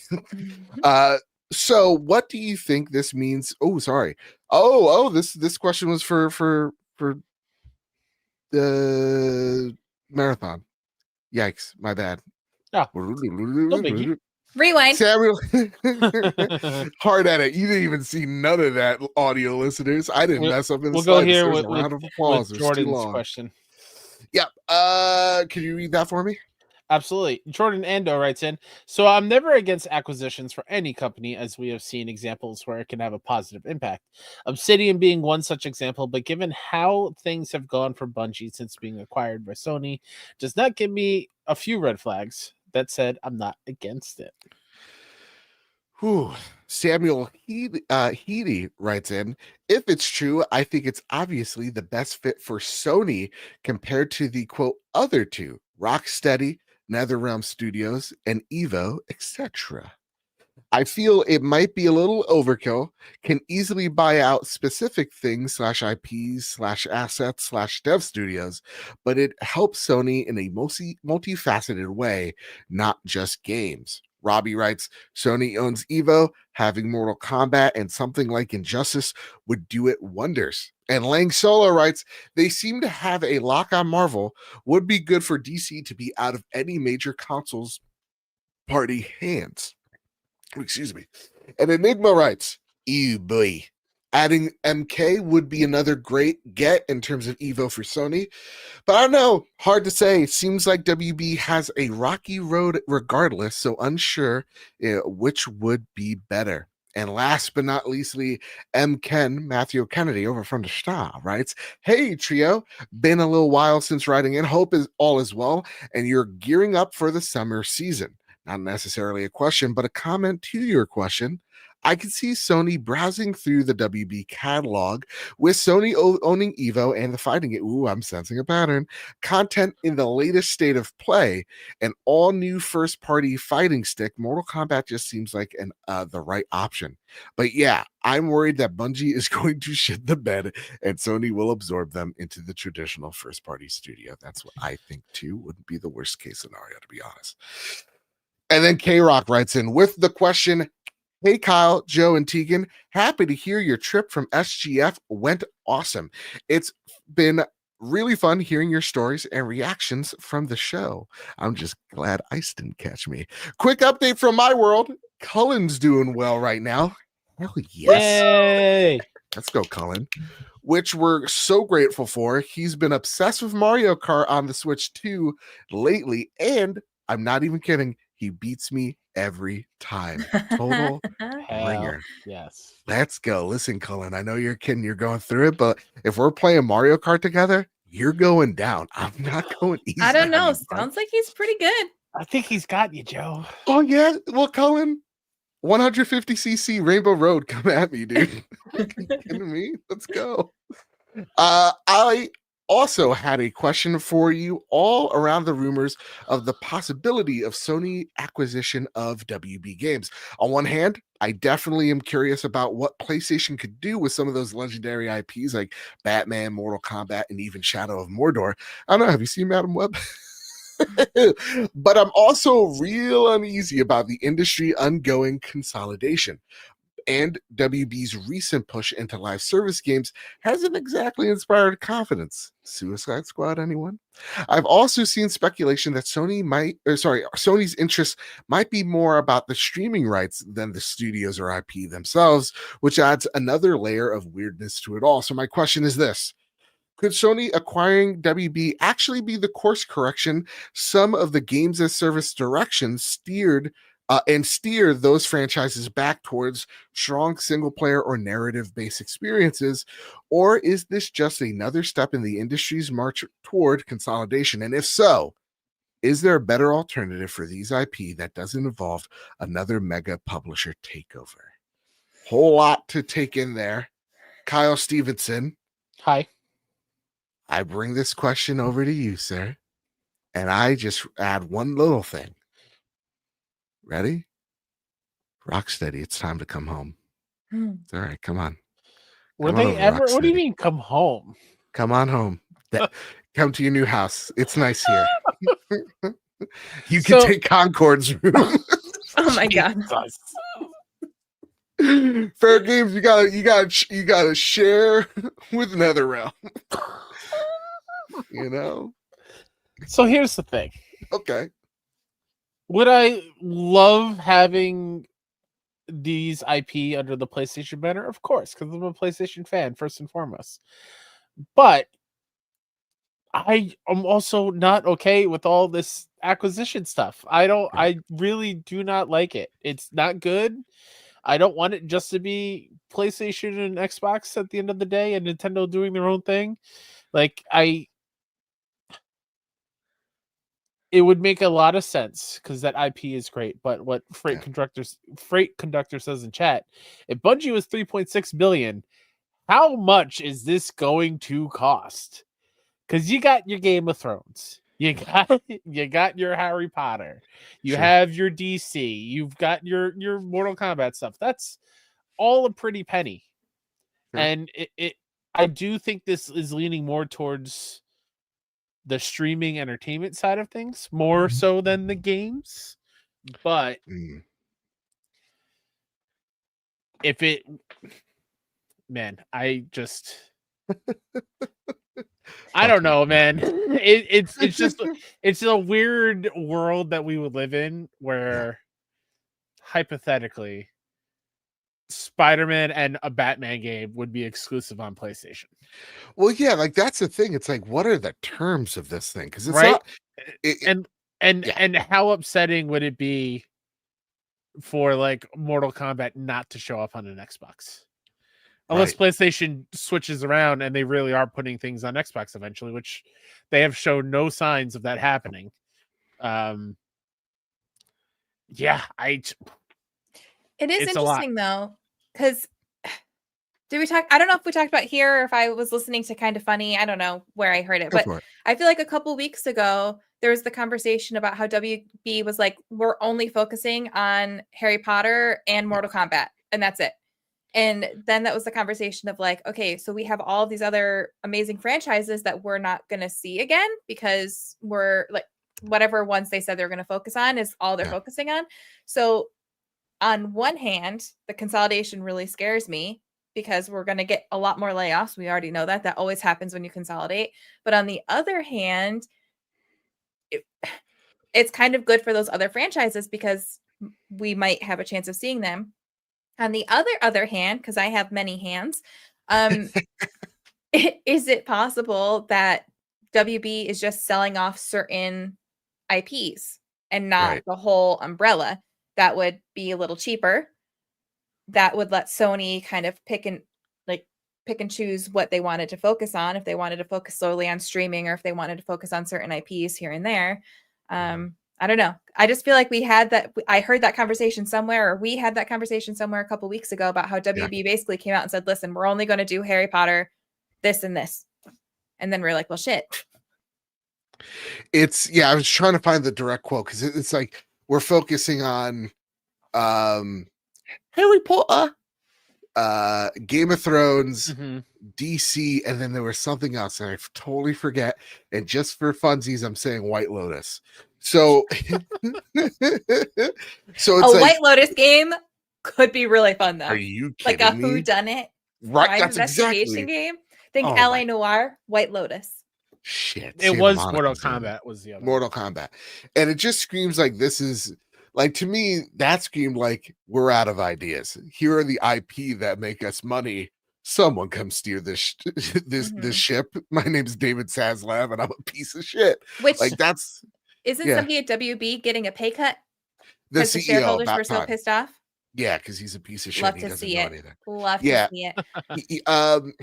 So what do you think this means? Oh, sorry. This question was for the marathon. Yikes, my bad. Oh, no biggie. Rewind. Samuel, hard at it. You didn't even see none of that, audio listeners. I didn't mess up in the We'll go slightest. here There's with, a round of applause. with It was too Jordan's long. question. Yep. Can you read that for me? Absolutely. Jordan Ando writes in, so I'm never against acquisitions for any company, as we have seen examples where it can have a positive impact. Obsidian being one such example, but given how things have gone for Bungie since being acquired by Sony, does not give me a few red flags. That said, I'm not against it. Whew. Samuel Heedy writes in, if it's true, I think it's obviously the best fit for Sony compared to the quote other two, Rocksteady, NetherRealm Studios, and Evo, etc. I feel it might be a little overkill, can easily buy out specific things /IPs /assets /dev studios, but it helps Sony in a multifaceted way, not just games. Robbie writes, Sony owns Evo, having Mortal Kombat and something like Injustice would do it wonders. And Lang Solo writes, they seem to have a lock on Marvel, would be good for DC to be out of any major consoles party hands. Excuse me. And Enigma writes, ew boy. Adding MK would be another great get in terms of Evo for Sony. But I don't know. Hard to say. Seems like WB has a rocky road regardless, so unsure which would be better. And last but not leastly, Matthew Kennedy over from the Star writes, hey, trio, been a little while since writing in. Hope is all is well, and you're gearing up for the summer season. Not necessarily a question, but a comment to your question. I can see Sony browsing through the WB catalog with Sony owning Evo and the fighting it. Ooh, I'm sensing a pattern. Content in the latest state of play, an all new first party fighting stick. Mortal Kombat just seems like the right option. But yeah, I'm worried that Bungie is going to shit the bed and Sony will absorb them into the traditional first party studio. That's what I think too. Wouldn't be the worst case scenario, to be honest. And then K-Rock writes in with the question, hey, Kyle, Joe, and Teegan, happy to hear your trip from SGF went awesome. It's been really fun hearing your stories and reactions from the show. I'm just glad ice didn't catch me. Quick update from my world. Cullen's doing well right now. Hell yes. Yay! Let's go, Cullen. Which we're so grateful for. He's been obsessed with Mario Kart on the Switch 2 lately, and I'm not even kidding. He beats me every time. Total ringer. Yes. Let's go. Listen, Cullen, I know you're kidding. You're going through it, but if we're playing Mario Kart together, you're going down. I'm not going easy. I don't know. Sounds like he's pretty good. I think he's got you, Joe. Oh, yeah. Well, Cullen, 150cc Rainbow Road. Come at me, dude. Kidding me? Let's go. I also had a question for you all around the rumors of the possibility of Sony acquisition of WB Games. On one hand, I definitely am curious about what PlayStation could do with some of those legendary IPs like Batman, Mortal Kombat, and even Shadow of Mordor. I don't know. Have you seen Madam Web? But I'm also real uneasy about the industry ongoing consolidation. And WB's recent push into live service games hasn't exactly inspired confidence. Suicide Squad, anyone? I've also seen speculation that Sony's interest might be more about the streaming rights than the studios or IP themselves, which adds another layer of weirdness to it all. So my question is this. Could Sony acquiring WB actually be the course correction some of the games as service directions steer those franchises back towards strong single player or narrative based experiences? Or is this just another step in the industry's march toward consolidation? And if so, is there a better alternative for these IP that doesn't involve another mega publisher takeover? Whole lot to take in there. Kyle Stevenson. Hi. I bring this question over to you, sir. And I just add one little thing. Ready? Rocksteady, it's time to come home. It's all right. Come on. Were Come on they over, ever? What do you Rocksteady. mean, come home? Come on home. Come to your new house. It's nice here. You can So- take Concord's room. Oh my god. Jesus. Fair games. You gotta share with NetherRealm. You know. So here's the thing. Okay. Would I love having these IP under the PlayStation banner? Of course, because I'm a PlayStation fan, first and foremost. But I am also not okay with all this acquisition stuff. I really do not like it. It's not good. I don't want it just to be PlayStation and Xbox at the end of the day and Nintendo doing their own thing. It would make a lot of sense because that IP is great. But what Freight Conductor says in chat, if Bungie was 3.6 billion, how much is this going to cost? Because you got your Game of Thrones, you got your Harry Potter, you have your DC, you've got your Mortal Kombat stuff. That's all a pretty penny. And I do think this is leaning more towards the streaming entertainment side of things more so than the games. But if it, man, I don't know, man. It's just it's a weird world that we would live in where hypothetically Spider-Man and a Batman game would be exclusive on PlayStation. Well, yeah, like that's the thing. It's like, what are the terms of this thing? Because it's right. not. And how upsetting would it be for like Mortal Kombat not to show up on an Xbox? Unless PlayStation switches around and they really are putting things on Xbox eventually, which they have shown no signs of that happening. It is interesting though, because did we talk? I don't know if we talked about here or if I was listening to Kind of Funny. I don't know where I heard it, but I feel like a couple weeks ago there was the conversation about how WB was like, we're only focusing on Harry Potter and Mortal Kombat, and that's it. And then that was the conversation of like, okay, so we have all these other amazing franchises that we're not going to see again because we're like, whatever ones they said they're going to focus on is all they're focusing on. So on one hand, the consolidation really scares me because we're going to get a lot more layoffs. We already know that. That always happens when you consolidate. But on the other hand, it's kind of good for those other franchises because we might have a chance of seeing them. On the other hand, because I have many hands, is it possible that WB is just selling off certain IPs and not the whole umbrella? That would be a little cheaper. That would let Sony kind of pick and choose what they wanted to focus on, if they wanted to focus solely on streaming or if they wanted to focus on certain IPs here and there. I don't know. I just feel like we had that. I heard that conversation somewhere, or we had that conversation somewhere a couple weeks ago about how WB basically came out and said, listen, we're only going to do Harry Potter, this and this. And then we're like, well, shit. I was trying to find the direct quote because it's like we're focusing on Harry Potter, Game of Thrones, DC, and then there was something else, and I totally forget. And just for funsies, I'm saying White Lotus. So, it's White Lotus game could be really fun though. Are you kidding like a me? whodunit, right? That's investigation game. Think LA Noire, White Lotus. Shit, it was Mortal Kombat. Was the other Mortal Kombat, and it just screams like this is like, to me, that screamed like we're out of ideas. Here are the IP that make us money. Someone come steer this ship. My name's David Zaslav, and I'm a piece of shit. Which like that's. Isn't somebody at WB getting a pay cut? The CEO, shareholders were so pissed off. Yeah, because he's a piece of shit. Love he to doesn't see know it. anything. Love to see it.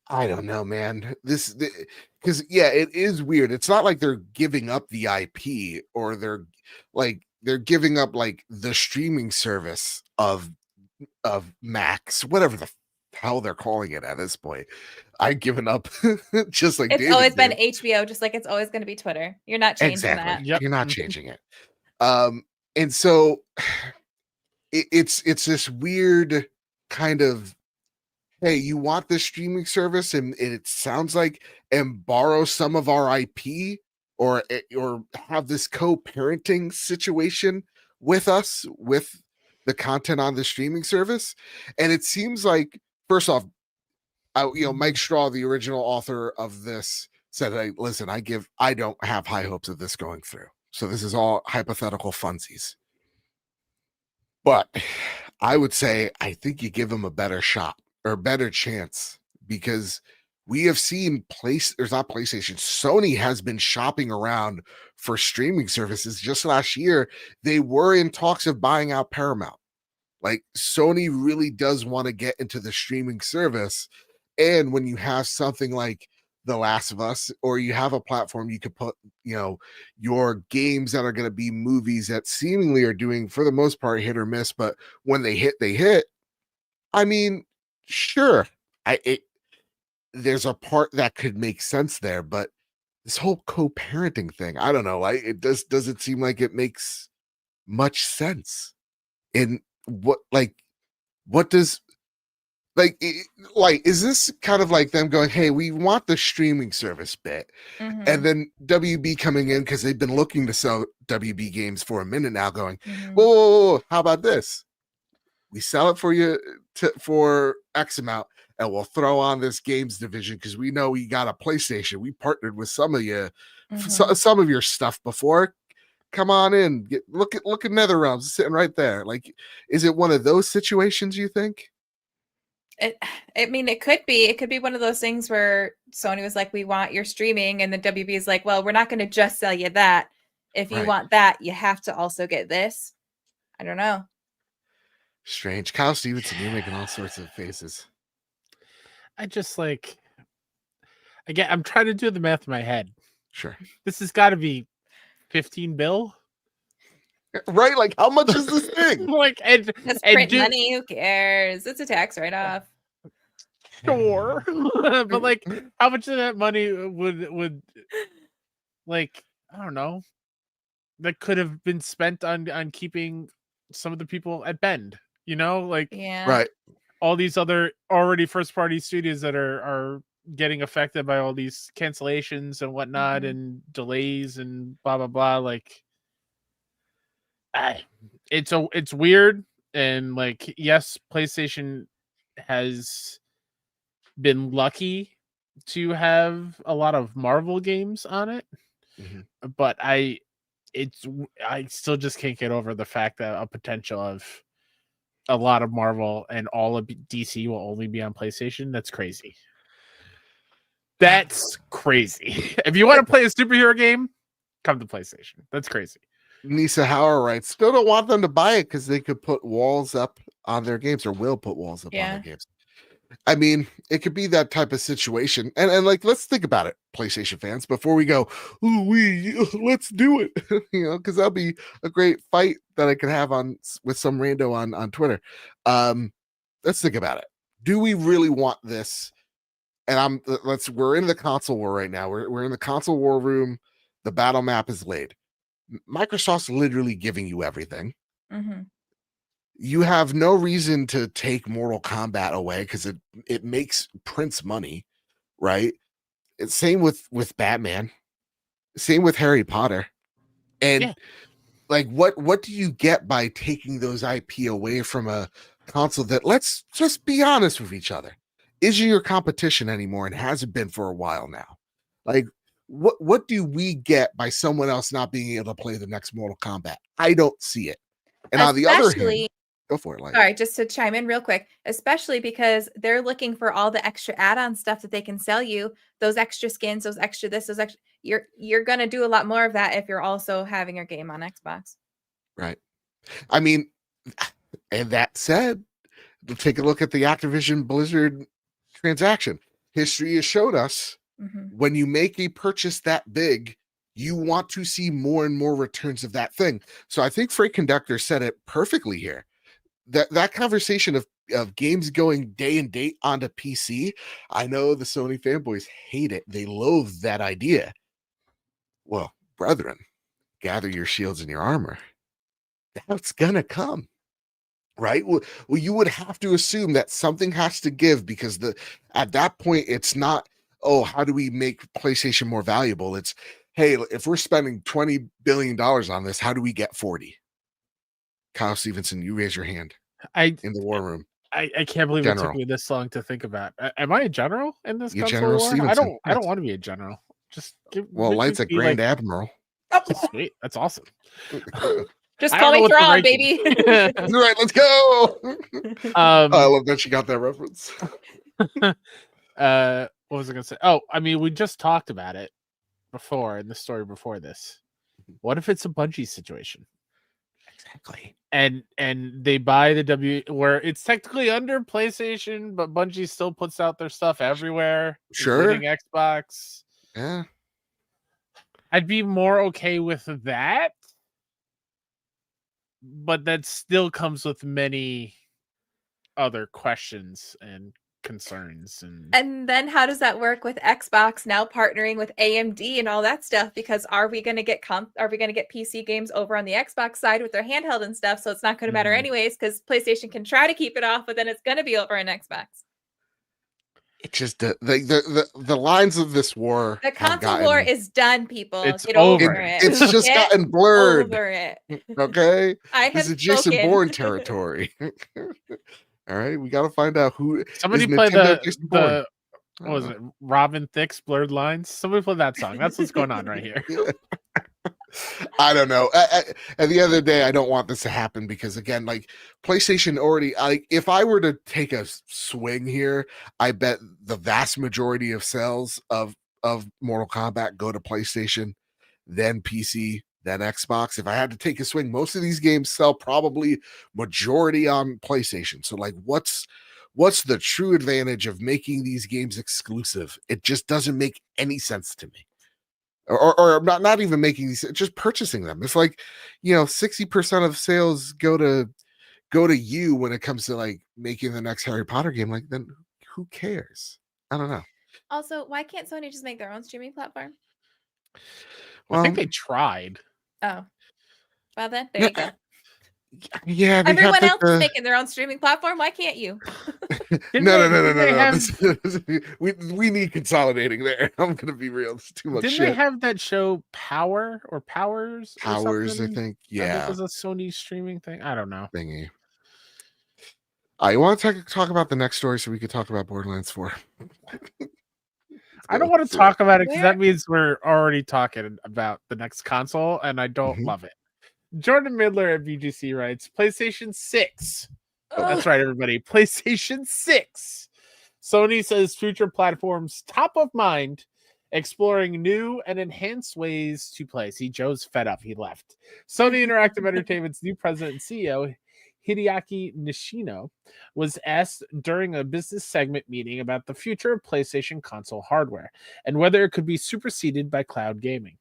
I don't know, man. Because it is weird. It's not like they're giving up the IP or they're giving up like the streaming service of Max, whatever the hell they're calling it at this point. I've given up. Just like it's always been HBO, just like it's always going to be Twitter. You're not changing that. Yep. You're not changing it. And so it's this weird kind of, hey, you want this streaming service, and it sounds like, and borrow some of our IP, or have this co-parenting situation with us, with the content on the streaming service. And it seems like, first off, Mike Straw, the original author of this, said, hey, listen, I don't have high hopes of this going through. So this is all hypothetical funsies. But I would say, I think you give them a better shot or a better chance, because we have seen Sony has been shopping around for streaming services. Just last year, they were in talks of buying out Paramount. Like, Sony really does want to get into the streaming service. And when you have something like The Last of Us, or you have a platform you could put, your games that are going to be movies that seemingly are doing, for the most part, hit or miss, but when they hit, they hit. I mean, sure, there's a part that could make sense there, but this whole co-parenting thing, I don't know. It doesn't seem like it makes much sense. In what does, is this kind of like them going, hey, we want the streaming service bit, and then WB coming in, because they've been looking to sell WB games for a minute now, going, whoa, how about this? We sell it for you for X amount, and we'll throw on this games division because we know we got a PlayStation. We partnered with some of you, some of your stuff before. Come on in. Look at NetherRealms sitting right there. Like, is it one of those situations, you think? It could be. It could be one of those things where Sony was like, we want your streaming, and the WB is like, well, we're not going to just sell you that. If you want that, you have to also get this. I don't know. Strange. Kyle Stevenson, you're making all sorts of faces. I just again, I'm trying to do the math in my head. Sure. This has got to be $15 billion. Right? Like, how much is this thing? That's print money. Who cares? It's a tax write-off. Sure. But how much of that money would I don't know, that could have been spent on keeping some of the people at Bend, yeah, right. All these other already first party studios that are getting affected by all these cancellations and whatnot, and delays and blah blah blah. It's weird, and yes, PlayStation has been lucky to have a lot of Marvel games on it, but I still just can't get over the fact that a potential of a lot of Marvel and all of DC will only be on PlayStation. That's crazy. That's crazy. If you want to play a superhero game, come to PlayStation. That's crazy. Nisa Hauer writes, still don't want them to buy it because they could put walls up on their games, or will put walls up on their games. I mean, it could be that type of situation. And let's think about it, PlayStation fans, before we go, let's do it. Because that'll be a great fight that I could have with some rando on Twitter. Let's think about it. Do we really want this? And we're in the console war right now. We're in the console war room. The battle map is laid. Microsoft's literally giving you everything. You have no reason to take Mortal Kombat away because it makes Prince money, right? It's same with Batman, same with Harry Potter. And what do you get by taking those IP away from a console that, let's just be honest with each other, isn't your competition anymore and hasn't been for a while now? What do we get by someone else not being able to play the next Mortal Kombat? I don't see it. And on the other hand, go for it. Sorry, just to chime in real quick, especially because they're looking for all the extra add-on stuff that they can sell you, those extra skins, those extra this, those extra. You're gonna do a lot more of that if you're also having your game on Xbox. Right. I mean, and that said, take a look at the Activision Blizzard transaction. History has showed us when you make a purchase that big, you want to see more and more returns of that thing. So I think Freight Conductor said it perfectly here. That conversation of games going day and date onto PC, I know the Sony fanboys hate it. They loathe that idea. Well, brethren, gather your shields and your armor. That's gonna come. right? Well, you would have to assume that something has to give, because at that point it's not, oh, how do we make PlayStation more valuable? It's, hey, if we're spending $20 billion on this, how do we get 40? Kyle Stevenson, you raise your hand in the war room. I can't believe it took General. me this long to think about. Am I a general in this You console General war? Stevenson. I don't want to be a general. Just Light's a be Grand like, Admiral. sweet. That's awesome. Just I call don't know me what the Thrawn, ranking- baby. All right, let's go. I love that she got that reference. What was I gonna say? Oh, I mean, we just talked about it before in the story before this. What if it's a Bungie situation? Exactly. And they buy the where it's technically under PlayStation, but Bungie still puts out their stuff everywhere, Sure. including Xbox. Yeah. I'd be more okay with that, but that still comes with many other questions and concerns. And then how does that work with Xbox now partnering with AMD and all that stuff? Because are we going to get PC games over on the Xbox side with their handheld and stuff? So it's not going to matter anyways, because PlayStation can try to keep it off, but then it's going to be over on Xbox. It just the lines of this war. The console war is done, people. It's Get over. over it. It's just gotten blurred. Over it. Okay, this is Jason Bourne territory. All right, we got to find out who. Somebody play the what was it? Robin Thicke's Blurred Lines. Somebody play that song. That's what's going on right here. Yeah. I don't know. At the end of the day, I don't want this to happen, because again, like PlayStation already, if I were to take a swing here, I bet the vast majority of sales of Mortal Kombat go to PlayStation, then PC, then Xbox. If I had to take a swing, most of these games sell probably majority on PlayStation. So like, what's the true advantage of making these games exclusive? It just doesn't make any sense to me. Or not even making these, just purchasing them. It's like, 60% of sales go to you when it comes to like making the next Harry Potter game. Like, then who cares? I don't know. Also, why can't Sony just make their own streaming platform? Well, I think they tried. Oh, well then, there you go. Yeah, everyone else is making their own streaming platform. Why can't you? No. We need consolidating there. I'm gonna be real. It's too much. Didn't shit. they have that show Power or Powers? Powers, I think. Yeah, it was a Sony streaming thing. I don't know. Thingy. You want to talk about the next story so we could talk about Borderlands 4? I don't want to talk about it because that means we're already talking about the next console, and I don't love it. Jordan Midler at VGC writes, PlayStation 6. Oh, that's right, everybody. PlayStation 6. Sony says future platforms top of mind, exploring new and enhanced ways to play. See, Joe's fed up. He left. Sony Interactive Entertainment's new president and CEO, Hideaki Nishino, was asked during a business segment meeting about the future of PlayStation console hardware and whether it could be superseded by cloud gaming.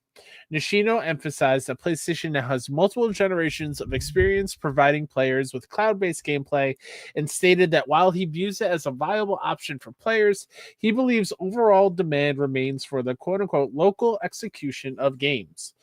Nishino emphasized that PlayStation now has multiple generations of experience providing players with cloud-based gameplay, and stated that while he views it as a viable option for players, he believes overall demand remains for the quote-unquote local execution of games.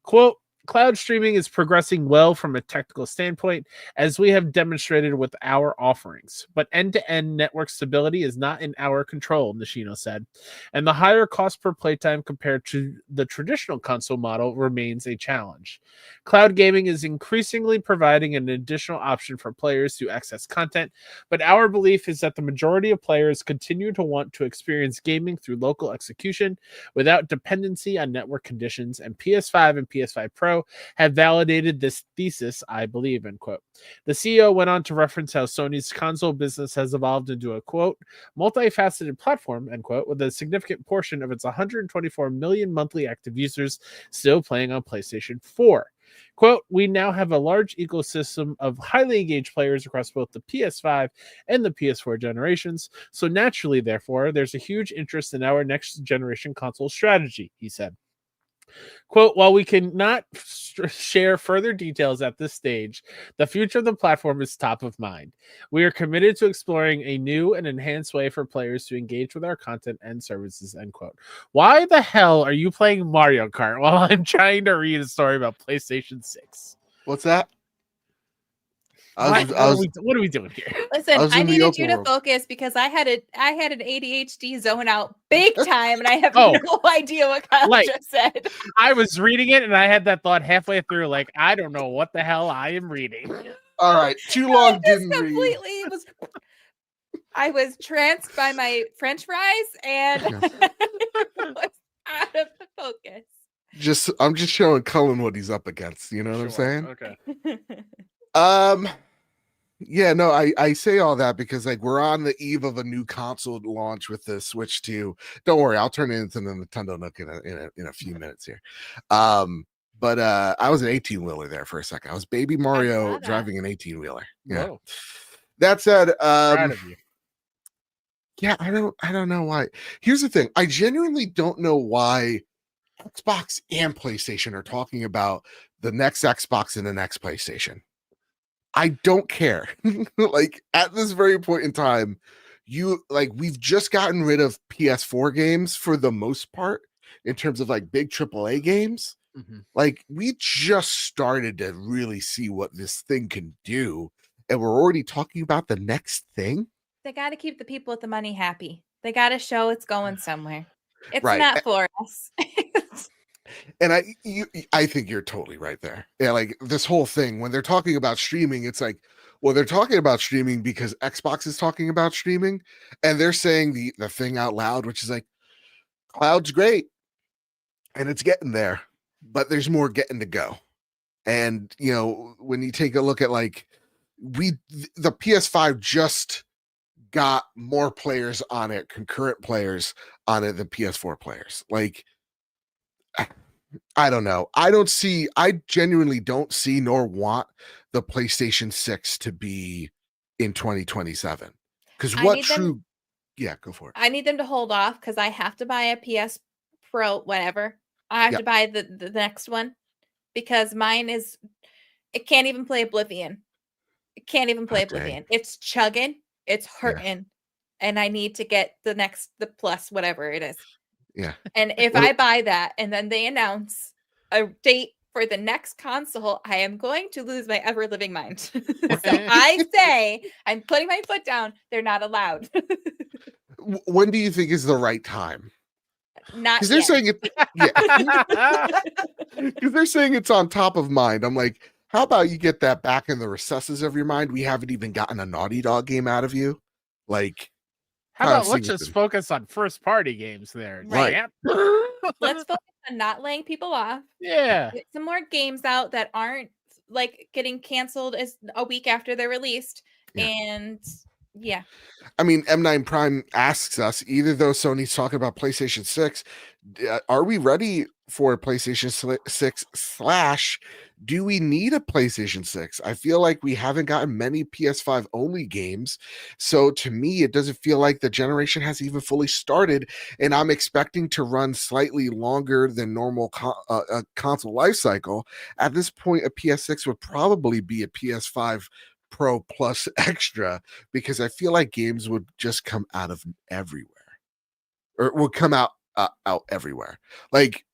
Quote, cloud streaming is progressing well from a technical standpoint, as we have demonstrated with our offerings, but end-to-end network stability is not in our control, Nishino said, and the higher cost per playtime compared to the traditional console model remains a challenge. Cloud gaming is increasingly providing an additional option for players to access content, but our belief is that the majority of players continue to want to experience gaming through local execution without dependency on network conditions, and PS5 and PS5 Pro have validated this thesis, I believe, end quote. The CEO went on to reference how Sony's console business has evolved into a, quote, multifaceted platform, end quote, with a significant portion of its 124 million monthly active users still playing on PlayStation 4. Quote, we now have a large ecosystem of highly engaged players across both the PS5 and the PS4 generations, so naturally, therefore, there's a huge interest in our next generation console strategy, he said. Quote, while we cannot share further details at this stage, the future of the platform is top of mind. We are committed to exploring a new and enhanced way for players to engage with our content and services, end quote. Why the hell are you playing Mario Kart while I'm trying to read a story about PlayStation 6? What's that? What are we doing here? Listen, I in the needed you open to world. focus because I had an ADHD zone out big time, and I have Oh. no idea what Kyle Like- just said. I was reading it and I had that thought halfway through, like, I don't know what the hell I am reading. All right, too I long just didn't read. completely was. I was tranced by my French fries and was out of the focus. I'm just showing Cullen what he's up against. You know what I'm Sure, saying? Okay. Yeah, no, I say all that because like we're on the eve of a new console launch with the Switch 2. Don't worry, I'll turn it into the Nintendo Nook in a few minutes here. But I was an 18-wheeler there for a second. I was Baby Mario that. driving an 18-wheeler. Yeah. Whoa. That said, Proud of you. yeah, I don't know why. Here's the thing. I genuinely don't know why Xbox and PlayStation are talking about the next Xbox and the next PlayStation. I don't care. Like at this very point in time, we've just gotten rid of PS4 games for the most part in terms of like big AAA games. Mhm. Like we just started to really see what this thing can do, and we're already talking about the next thing. They got to keep the people with the money happy. They got to show it's going somewhere. It's Right. not for us. And I think you're totally right there. Yeah, like this whole thing when they're talking about streaming, it's like, well, they're talking about streaming because Xbox is talking about streaming, and they're saying the thing out loud, which is like, cloud's great, and it's getting there, but there's more getting to go. And you know, when you take a look at like the PS5 just got more players on it, concurrent players on it than PS4 players. Like, I don't know. I genuinely don't see nor want the PlayStation 6 to be in 2027. Because yeah, go for it. I need them to hold off because I have to buy a PS Pro, whatever. I have to buy the next one because mine it can't even play Oblivion. It can't even play Oblivion. It's chugging, it's hurting, and I need to get the plus, whatever it is. Yeah. And if I buy that and then they announce a date for the next console, I am going to lose my ever living mind. So I say, I'm putting my foot down. They're not allowed. When do you think is the right time? Not Because they're yet. saying it, yeah. Because they're saying it's on top of mind. I'm like, how about you get that back in the recesses of your mind? We haven't even gotten a Naughty Dog game out of you. Like, How about let's just focus on first party games there. Right. champ? Let's focus on not laying people off. Yeah. Get some more games out that aren't like getting canceled as a week after they're released. Yeah. And yeah. I mean, M9 Prime asks us, either though Sony's talking about PlayStation 6, are we ready for a PlayStation 6 / do we need a PlayStation 6? I feel like we haven't gotten many PS5 only games. So to me, it doesn't feel like the generation has even fully started. And I'm expecting to run slightly longer than normal console life cycle. At this point, a PS6 would probably be a PS5 Pro Plus Extra, because I feel like games would just come out of everywhere, or would come out everywhere. Like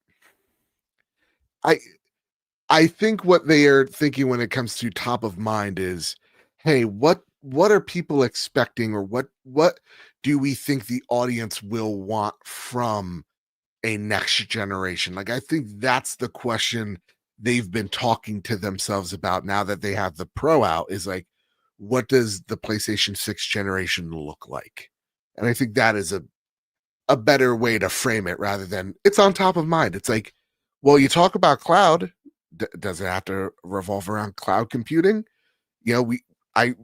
I think what they are thinking when it comes to top of mind is, hey, what are people expecting, or what do we think the audience will want from a next generation? Like, I think that's the question they've been talking to themselves about now that they have the Pro out, is like, what does the PlayStation 6 generation look like? And I think that is a better way to frame it, rather than it's on top of mind. It's like, well, you talk about cloud, does it have to revolve around cloud computing? You know, I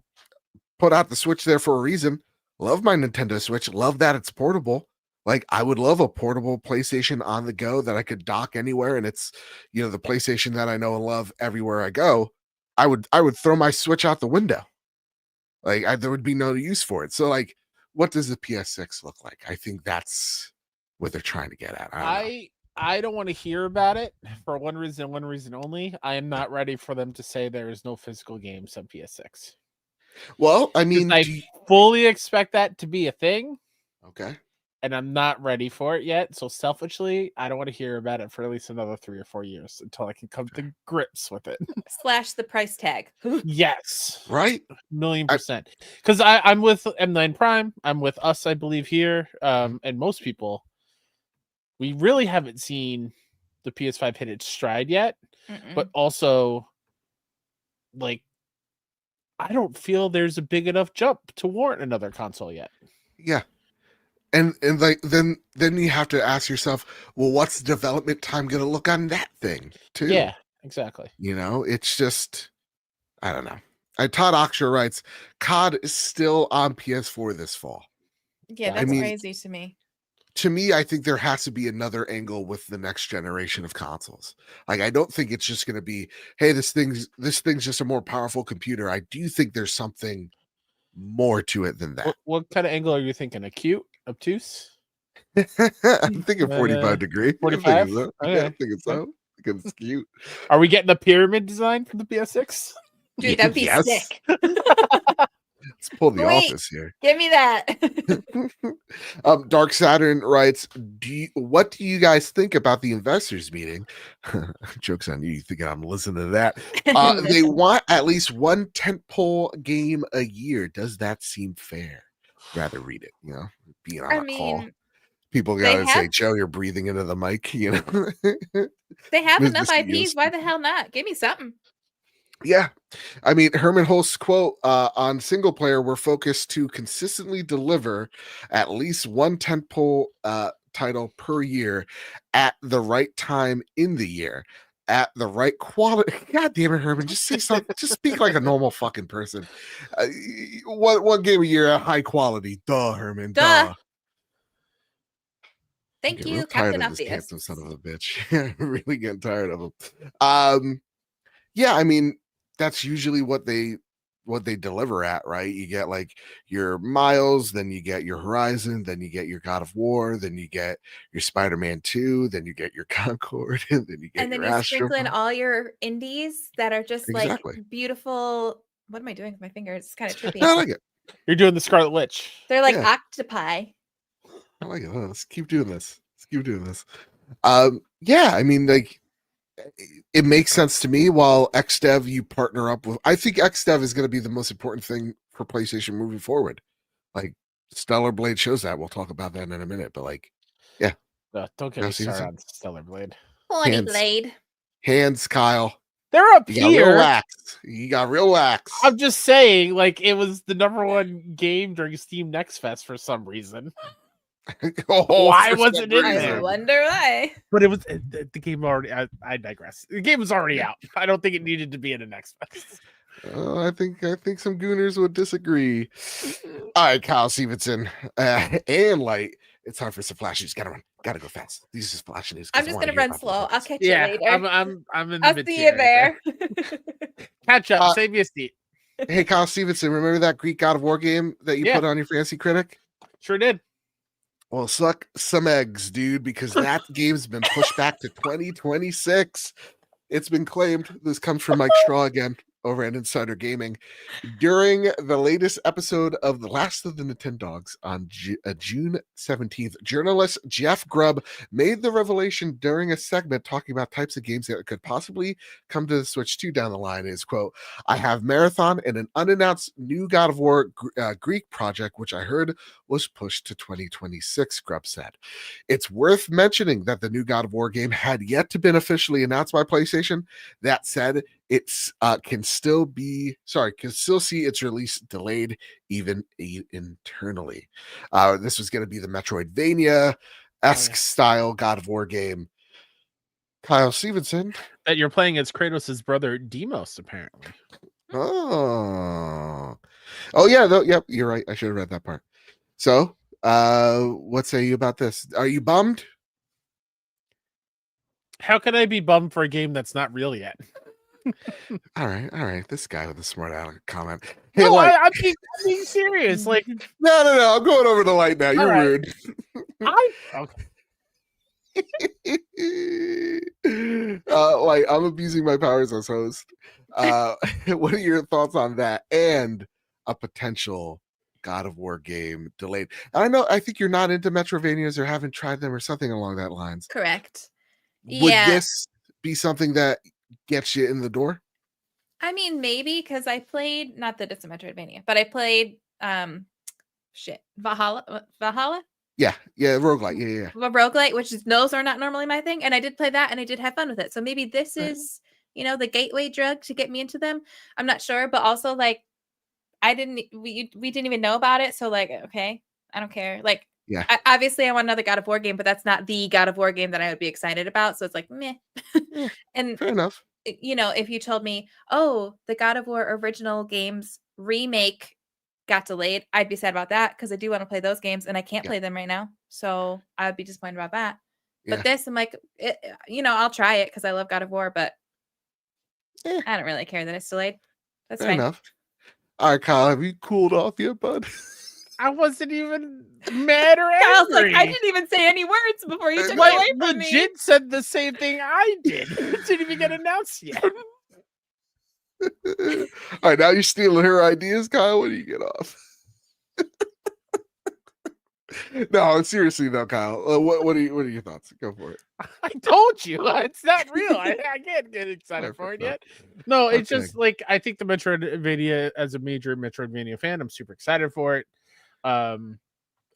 put out the Switch there for a reason. Love my Nintendo Switch, love that it's portable. Like, I would love a portable PlayStation on the go that I could dock anywhere, and it's, you know, the PlayStation that I know and love everywhere I go. I would throw my Switch out the window. Like, there would be no use for it. So, like, what does the PS6 look like? I think that's what they're trying to get at. I don't want to hear about it for one reason only. I am not ready for them to say there is no physical games on PS6. Well, I mean, I fully expect that to be a thing. Okay. and I'm not ready for it yet. So selfishly, I don't want to hear about it for at least another 3 or 4 years until I can come to grips with it. Slash the price tag. Yes, Right? 1,000,000%. Because I'm with M9 Prime. I'm with us, I believe here, and most people. We really haven't seen the PS5 hit its stride yet, but also, like, I don't feel there's a big enough jump to warrant another console yet. Yeah. And like then you have to ask yourself, well, what's the development time going to look on that thing too? Yeah, exactly. You know, it's just, I don't know. Todd Oxher writes, COD is still on PS4 this fall. Yeah, that's crazy to me. To me, I think there has to be another angle with the next generation of consoles. Like, I don't think it's just going to be, hey, this thing's just a more powerful computer. I do think there's something more to it than that. What kind of angle are you thinking? Acute? Obtuse? I'm thinking 45 degree. 45? I'm thinking so. Because it's cute. Are we getting a pyramid design from the PS6? Dude, that'd be sick. Let's pull the office here. Give me that. Dark Saturn writes, what do you guys think about the investors meeting? Joke's on you. You think I'm listening to that? They want at least one tentpole game a year. Does that seem fair? Rather read it, you know, being on a call. People gotta say, Joe, you're breathing into the mic, you know. They have enough IPs. Why the hell not? Give me something. Yeah. I mean, Herman Hulst's quote on single player, we're focused to consistently deliver at least one tentpole title per year at the right time in the year, at the right quality. God damn it, Herman. Just say something. Just speak like a normal fucking person. One game a year at high quality. Duh, Herman. Duh. Thank you, Captain Obvious. Handsome son of a bitch. I'm really getting tired of him. Yeah, I mean, that's usually what they deliver at, right? You get like your Miles, then you get your Horizon, then you get your God of War, then you get your Spider-Man 2, then you get your Concord, and then you get and then your you sprinkle in all your indies that are just like beautiful. What am I doing with my fingers? It's kind of trippy. I like it. You're doing the Scarlet Witch. They're like octopi. I like it. Let's keep doing this. Yeah, I mean, like, it makes sense to me. While XDev, you partner up with, I think XDev is going to be the most important thing for PlayStation moving forward. Like, Stellar Blade shows that. We'll talk about that in a minute. But like, yeah, don't get me started on Stellar Blade. Pony Blade. Hands, Kyle. They're up here. You got real wax. I'm just saying, like, it was the #1 game during Steam Next Fest for some reason. Why wasn't it there? I wonder why. But it was the game already. I digress. The game was already out. I don't think it needed to be in the Next Fest. I think some gooners would disagree. All right, Kyle Stevenson and Light. It's time for some flash news. Gotta run. Gotta go fast. These is flash news. I'm just gonna run slow. I'll catch you later. I'm in the I'll see you there. Catch up. Save me a seat. Hey, Kyle Stevenson, remember that Greek God of War game that you put on your Fancy Critic? Sure did. Well, suck some eggs, dude, because that game's been pushed back to 2026. It's been claimed. This comes from Mike Straw again over at Insider Gaming. During the latest episode of The Last of the Nintendogs on June 17th, journalist Jeff Grubb made the revelation during a segment talking about types of games that could possibly come to the Switch 2 down the line. Is, quote, I have Marathon and an unannounced new God of War Greek project, which I heard was pushed to 2026, Grubb said. It's worth mentioning that the new God of War game had yet to been officially announced by PlayStation. That said, it's can still see its release delayed even internally. This was going to be the Metroidvania-esque style God of War game. Kyle Stevenson. That you're playing as Kratos' brother Deimos, apparently. Oh yeah, yep, you're right. I should have read that part. So, what say you about this? Are you bummed? How can I be bummed for a game that's not real yet? All right. This guy with a smart aleck comment. Hey, no, I'm being serious. Like, no. I'm going over the Light now. You're rude. Like, I'm abusing my powers as host. What are your thoughts on that and a potential God of War game delayed. I think you're not into Metrovanias or haven't tried them or something along that lines. Correct. Would Yeah. this be something that gets you in the door? I mean, maybe because I played, not that it's a Metroidvania, but I played Valhalla. Yeah, roguelike. Yeah. A roguelite, which is those are not normally my thing. And I did play that and I did have fun with it. So maybe this is, the gateway drug to get me into them. I'm not sure, but also like we didn't even know about it. So like, okay, I don't care. Like, yeah, obviously I want another God of War game, but that's not the God of War game that I would be excited about. So it's like, meh. And fair enough. If you told me, oh, the God of War original games remake got delayed, I'd be sad about that because I do want to play those games and I can't play them right now. So I would be disappointed about that. But this, I'm like, I'll try it because I love God of War, but I don't really care that it's delayed. That's fair fine. enough. All right, Kyle, have you cooled off yet, bud? I wasn't even mad or angry. Kyle's like, I didn't even say any words before you took it away from me. Legit said the same thing I did. It didn't even get announced yet. All right, now you're stealing her ideas, Kyle. When do you get off? No, seriously though, Kyle. What are your thoughts? Go for it. I told you it's not real. I can't get excited for it yet. No, it's just like I think the Metroidvania, as a major Metroidvania fan, I'm super excited for it.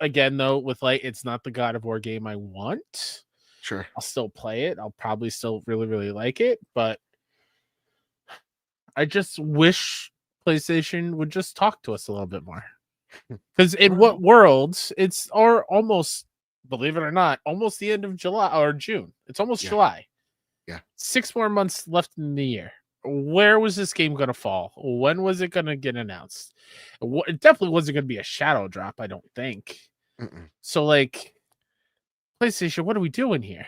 Again, though, with like it's not the God of War game I want. Sure, I'll still play it. I'll probably still really, really like it, but I just wish PlayStation would just talk to us a little bit more. Because in what worlds it's almost, believe it or not, almost the end of July or June. It's almost July. Yeah. 6 more months left in the year. Where was this game going to fall? When was it going to get announced? It definitely wasn't going to be a shadow drop, I don't think. Mm-mm. So, like, PlayStation, what are we doing here?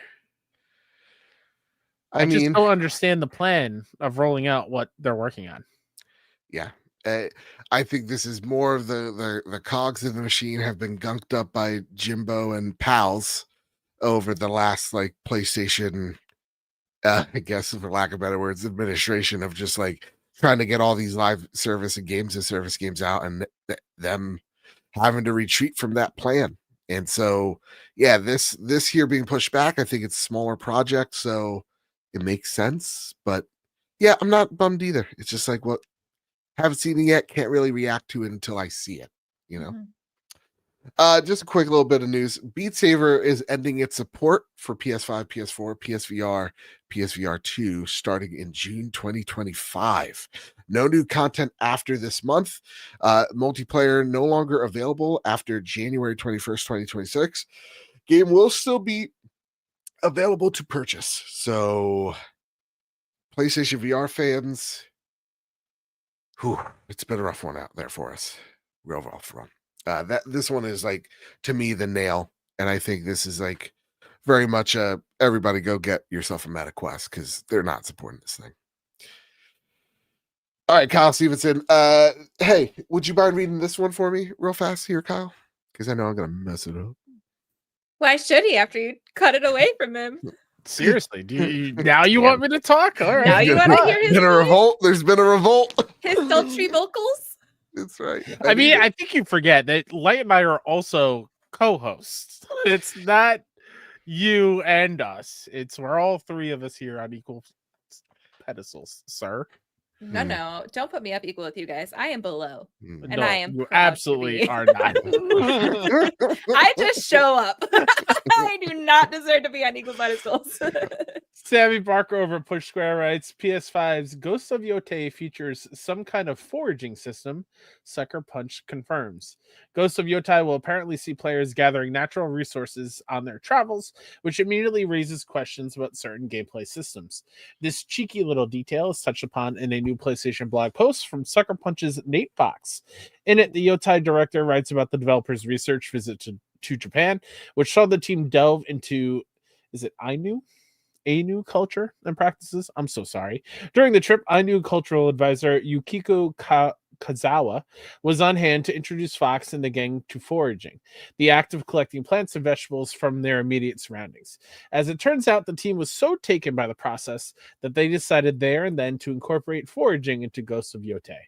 I just don't understand the plan of rolling out what they're working on. Yeah. I think this is more of the cogs of the machine have been gunked up by Jimbo and pals over the last like PlayStation, I guess for lack of better words, administration of just like trying to get all these live service and games and service games out and them having to retreat from that plan. And so, yeah, this here being pushed back, I think it's a smaller project, so it makes sense. But yeah, I'm not bummed either. It's just like haven't seen it yet, can't really react to it until I see it, Just a quick little bit of news. Beat Saber is ending its support for PS5, PS4, PSVR, PSVR 2 starting in June 2025. No new content after this month. Multiplayer no longer available after January 21st, 2026. Game will still be available to purchase. So PlayStation VR fans, it's been a rough one out there for us. Real rough run. This one is like, to me, the nail. And I think this is like very much everybody go get yourself a Meta Quest because they're not supporting this thing. All right, Kyle Stevenson. Hey, would you mind reading this one for me real fast here, Kyle? Because I know I'm going to mess it up. Why should he after you cut it away from him? Seriously, now you want me to talk? All right. Now you want to hear his revolt. There's been a revolt. His sultry vocals. That's right. I think you forget that Light and I are also co-hosts. It's not you and us. We're all three of us here on equal pedestals, sir. No, don't put me up equal with you guys. I am below, and no, I am. You absolutely are not. I just show up. I do not deserve to be on equal pedestals. Sammy Barker over at Push Square writes, PS5's Ghost of Yotei features some kind of foraging system. Sucker Punch confirms. Ghost of Yotei will apparently see players gathering natural resources on their travels, which immediately raises questions about certain gameplay systems. This cheeky little detail is touched upon in a new PlayStation blog post from Sucker Punch's Nate Fox. In it, the Yotei director writes about the developer's research visit to Japan, which saw the team delve into, is it Ainu culture and practices? I'm so sorry. During the trip, Ainu cultural advisor Yukiko Kazawa was on hand to introduce Fox and the gang to foraging, the act of collecting plants and vegetables from their immediate surroundings. As it turns out, the team was so taken by the process that they decided there and then to incorporate foraging into Ghosts of Yotei.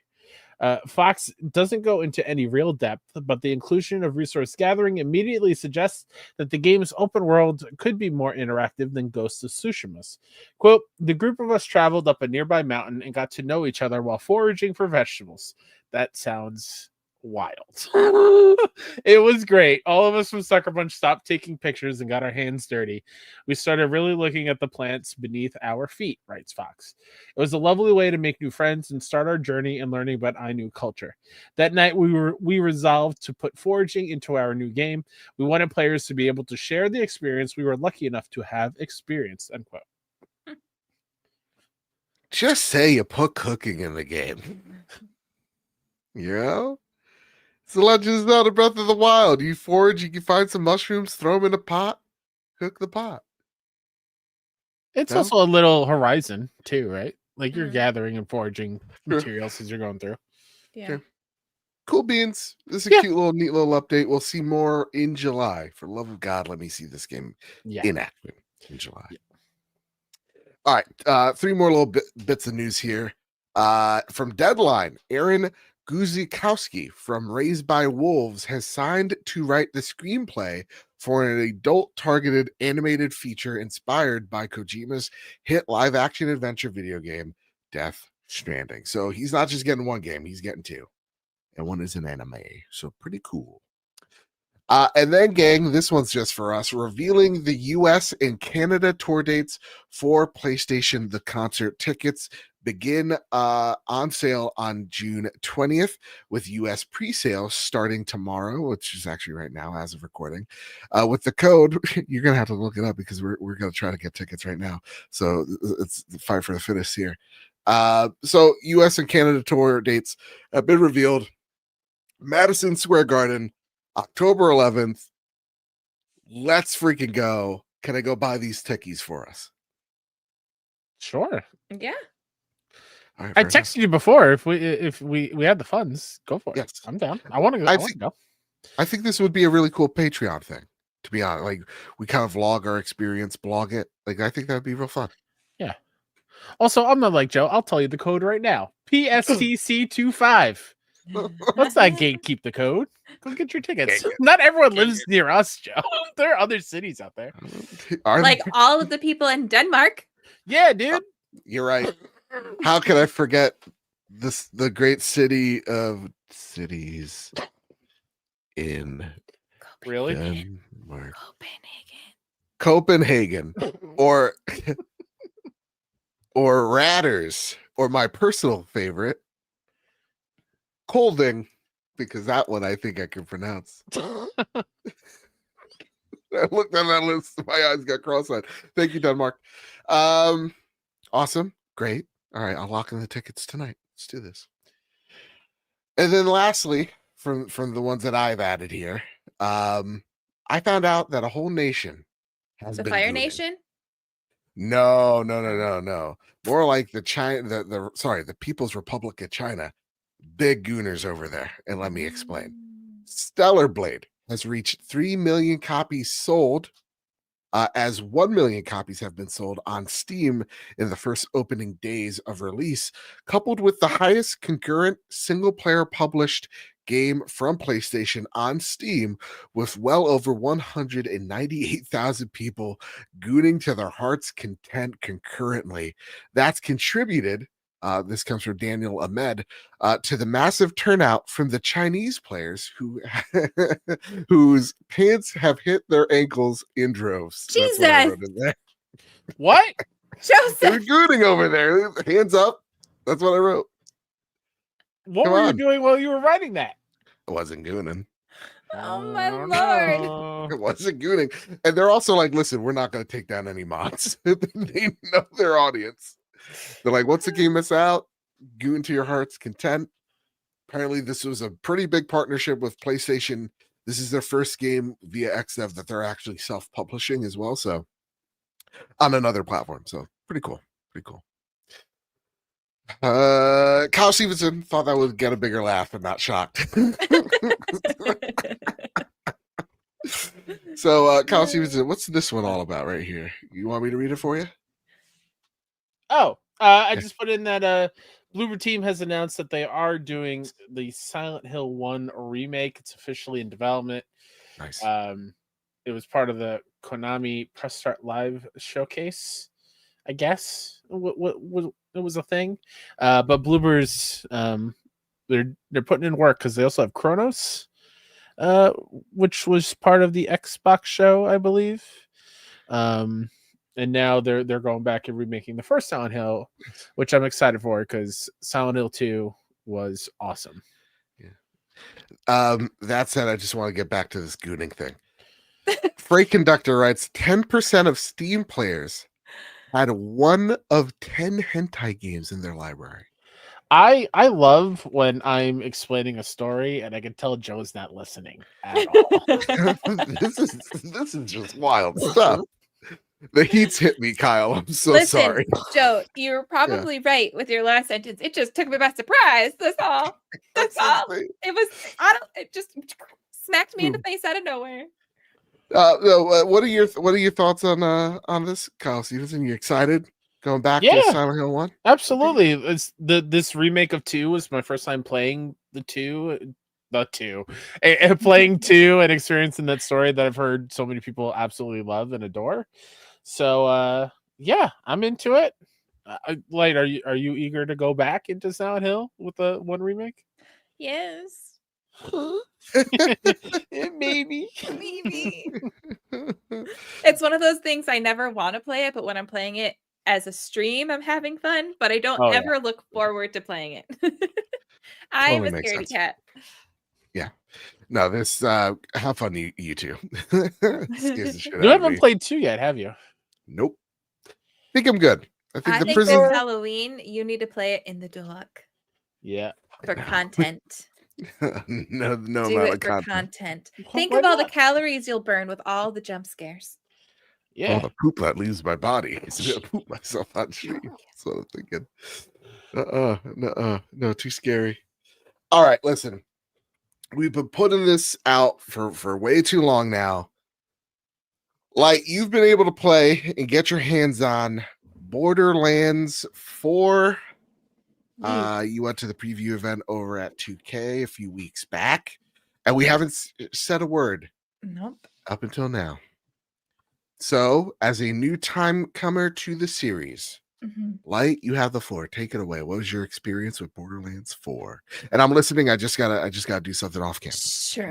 Fox doesn't go into any real depth, but the inclusion of resource gathering immediately suggests that the game's open world could be more interactive than Ghost of Tsushima's. Quote, the group of us traveled up a nearby mountain and got to know each other while foraging for vegetables. That sounds wild. It was great. All of us from Sucker Punch stopped taking pictures and got our hands dirty. We started really looking at the plants beneath our feet, writes Fox. It was a lovely way to make new friends and start our journey in learning about Ainu culture. That night we resolved to put foraging into our new game. We wanted players to be able to share the experience we were lucky enough to have experienced, unquote. Just say you put cooking in the game. You know? It's the Legend of Zelda Breath of the Wild. You forage, you can find some mushrooms, throw them in a pot, cook the pot. It's No? also a little Horizon, too, right? Like you're Mm. gathering and foraging True. materials as you're going through. Yeah. Sure. Cool beans. This is a Yeah. cute little, neat little update. We'll see more in July. For the love of God, let me see this game Yeah. in action in July. Yeah. All right. 3 more little bits of news here. From Deadline, Aaron Guzikowski from Raised by Wolves has signed to write the screenplay for an adult-targeted animated feature inspired by Kojima's hit live-action adventure video game, Death Stranding. So he's not just getting one game, he's getting 2. And one is an anime. So pretty cool. And then, gang, this one's just for us, revealing the US and Canada tour dates for PlayStation The Concert. Tickets begin on sale on June 20th, with US pre-sale starting tomorrow, which is actually right now as of recording. With the code, you're going to have to look it up because we're going to try to get tickets right now. So it's the fight for the fittest here. So US and Canada tour dates have been revealed. Madison Square Garden, October 11th. Let's freaking go. Can I go buy these tickies for us? Sure. Yeah. All right, I fair enough. texted you before. If we had the funds, go for it. Yes. I'm down. I want to go. I I want to go. I think this would be a really cool Patreon thing, to be honest. Like, we kind of vlog our experience, blog it. Like, I think that would be real fun. Yeah. Also, I'm not like Joe. I'll tell you the code right now. PSTC25. Let's not gatekeep the code. Go get your tickets. Dang it. Not everyone lives near us, Joe. There are other cities out there. Like all of the people in Denmark. Yeah, dude. You're right. How can I forget the great city of cities in Really? Denmark? Copenhagen. Copenhagen, or Ratters, or my personal favorite, Kolding, because that one I think I can pronounce. I looked at that list, my eyes got cross-eyed. Thank you, Denmark. Awesome, great. All right, I'll lock in the tickets tonight. Let's do this. And then lastly, from the ones that I've added here, I found out that a whole nation has The been Fire gooning. Nation? No. More like the People's Republic of China. Big gooners over there. And let me explain. Stellar Blade has reached 3 million copies sold, as 1 million copies have been sold on Steam in the first opening days of release, coupled with the highest concurrent single-player published game from PlayStation on Steam, with well over 198,000 people gooning to their heart's content concurrently. That's contributed, this comes from Daniel Ahmed, to the massive turnout from the Chinese players whose pants have hit their ankles in droves. That's what I Jesus. wrote in there. What? They're Joseph. gooning over there. Hands up. That's what I wrote. What Come were you on. doing while you were writing that? I wasn't gooning. Oh my lord. no. It wasn't gooning. And they're also like, listen, we're not going to take down any mods. They know their audience. They're like, what's the game that's out? Goon to your heart's content. Apparently, this was a pretty big partnership with PlayStation. This is their first game via XDev that they're actually self-publishing as well. So, on another platform. So, pretty cool. Pretty cool. Kyle Stevenson thought that would get a bigger laugh and not shocked. So, Kyle Stevenson, what's this one all about right here? You want me to read it for you? Oh, I Yeah. just put in that Bloober Team has announced that they are doing the Silent Hill 1 remake. It's officially in development. Nice. It was part of the Konami Press Start Live showcase, I guess. It was a thing. But Bloober's they're putting in work because they also have Chronos, which was part of the Xbox show, I believe. And now they're going back and remaking the first Silent Hill, which I'm excited for because Silent Hill 2 was awesome. That said, I just want to get back to this gooning thing. Freight Conductor writes 10% of Steam players had 1 of 10 hentai games in their library. I love when I'm explaining a story and I can tell Joe's not listening at all. This is just wild stuff. The heat's hit me, Kyle. I'm so Listen, sorry. Joe, you're probably right with your last sentence. It just took me by surprise. That's all. That's all. It was. It just smacked me in the face out of nowhere. What are your thoughts on this, Kyle Stevenson? You excited going back to Silent Hill 1? Absolutely. It's this remake of 2 was my first time playing the 2. And playing 2 and experiencing that story that I've heard so many people absolutely love and adore. So yeah, I'm into it. Light, are you eager to go back into Silent Hill with the 1 remake? Yes. Maybe. It's one of those things I never want to play it, but when I'm playing it as a stream, I'm having fun, but I don't ever look forward to playing it. I'm a scaredy cat. Yeah. No, this have fun, you two. You haven't played 2 yet, have you? Nope. I think I'm good. I think this Halloween, you need to play it in the dark. Yeah. For content. no Do it for content. Think of all the calories you'll burn with all the jump scares. Yeah. All the poop that leaves my body. I'm gonna poop myself on stream. That's what I'm thinking. No, too scary. All right, listen. We've been putting this out for way too long now. Like, you've been able to play and get your hands on Borderlands 4. You went to the preview event over at 2K a few weeks back, and we haven't said a word. Nope. Up until now. So, as a new time comer to the series, Light, you have the floor. Take it away. What was your experience with Borderlands 4? And I'm listening. I just gotta do something off camera. Sure.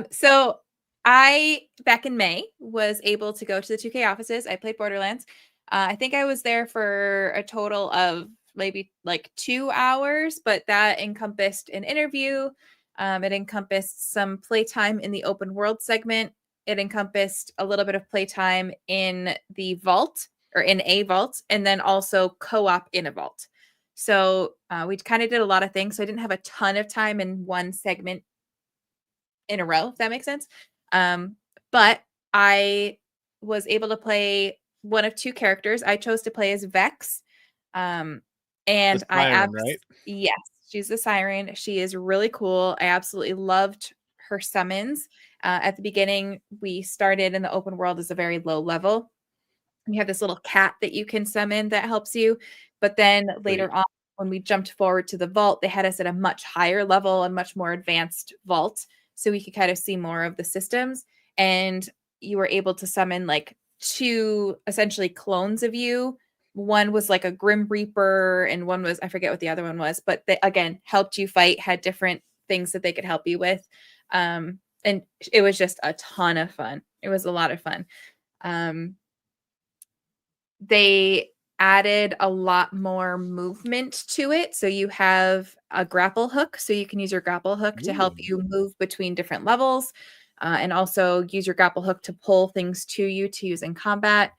So I, back in May, was able to go to the 2K offices. I played Borderlands. I think I was there for a total of maybe like 2 hours, but that encompassed an interview. It encompassed some playtime in the open world segment. It encompassed a little bit of playtime in the vault or in a vault, and then also co-op in a vault. So we kind of did a lot of things. So I didn't have a ton of time in one segment in a row, if that makes sense. But I was able to play one of 2 characters. I chose to play as Vex. And right? Yes, she's the Siren. She is really cool. I absolutely loved her summons. At the beginning, we started in the open world as a very low level. You have this little cat that you can summon that helps you. But then later on, when we jumped forward to the vault, they had us at a much higher level, a much more advanced vault. So we could kind of see more of the systems. And you were able to summon like 2 essentially clones of you. One was like a Grim Reaper, and one was, I forget what the other one was, but they, again, helped you fight, had different things that they could help you with. And it was just a ton of fun. It was a lot of fun. They added a lot more movement to it. So you have a grapple hook. So you can use your grapple hook to help you move between different levels, and also use your grapple hook to pull things to you to use in combat.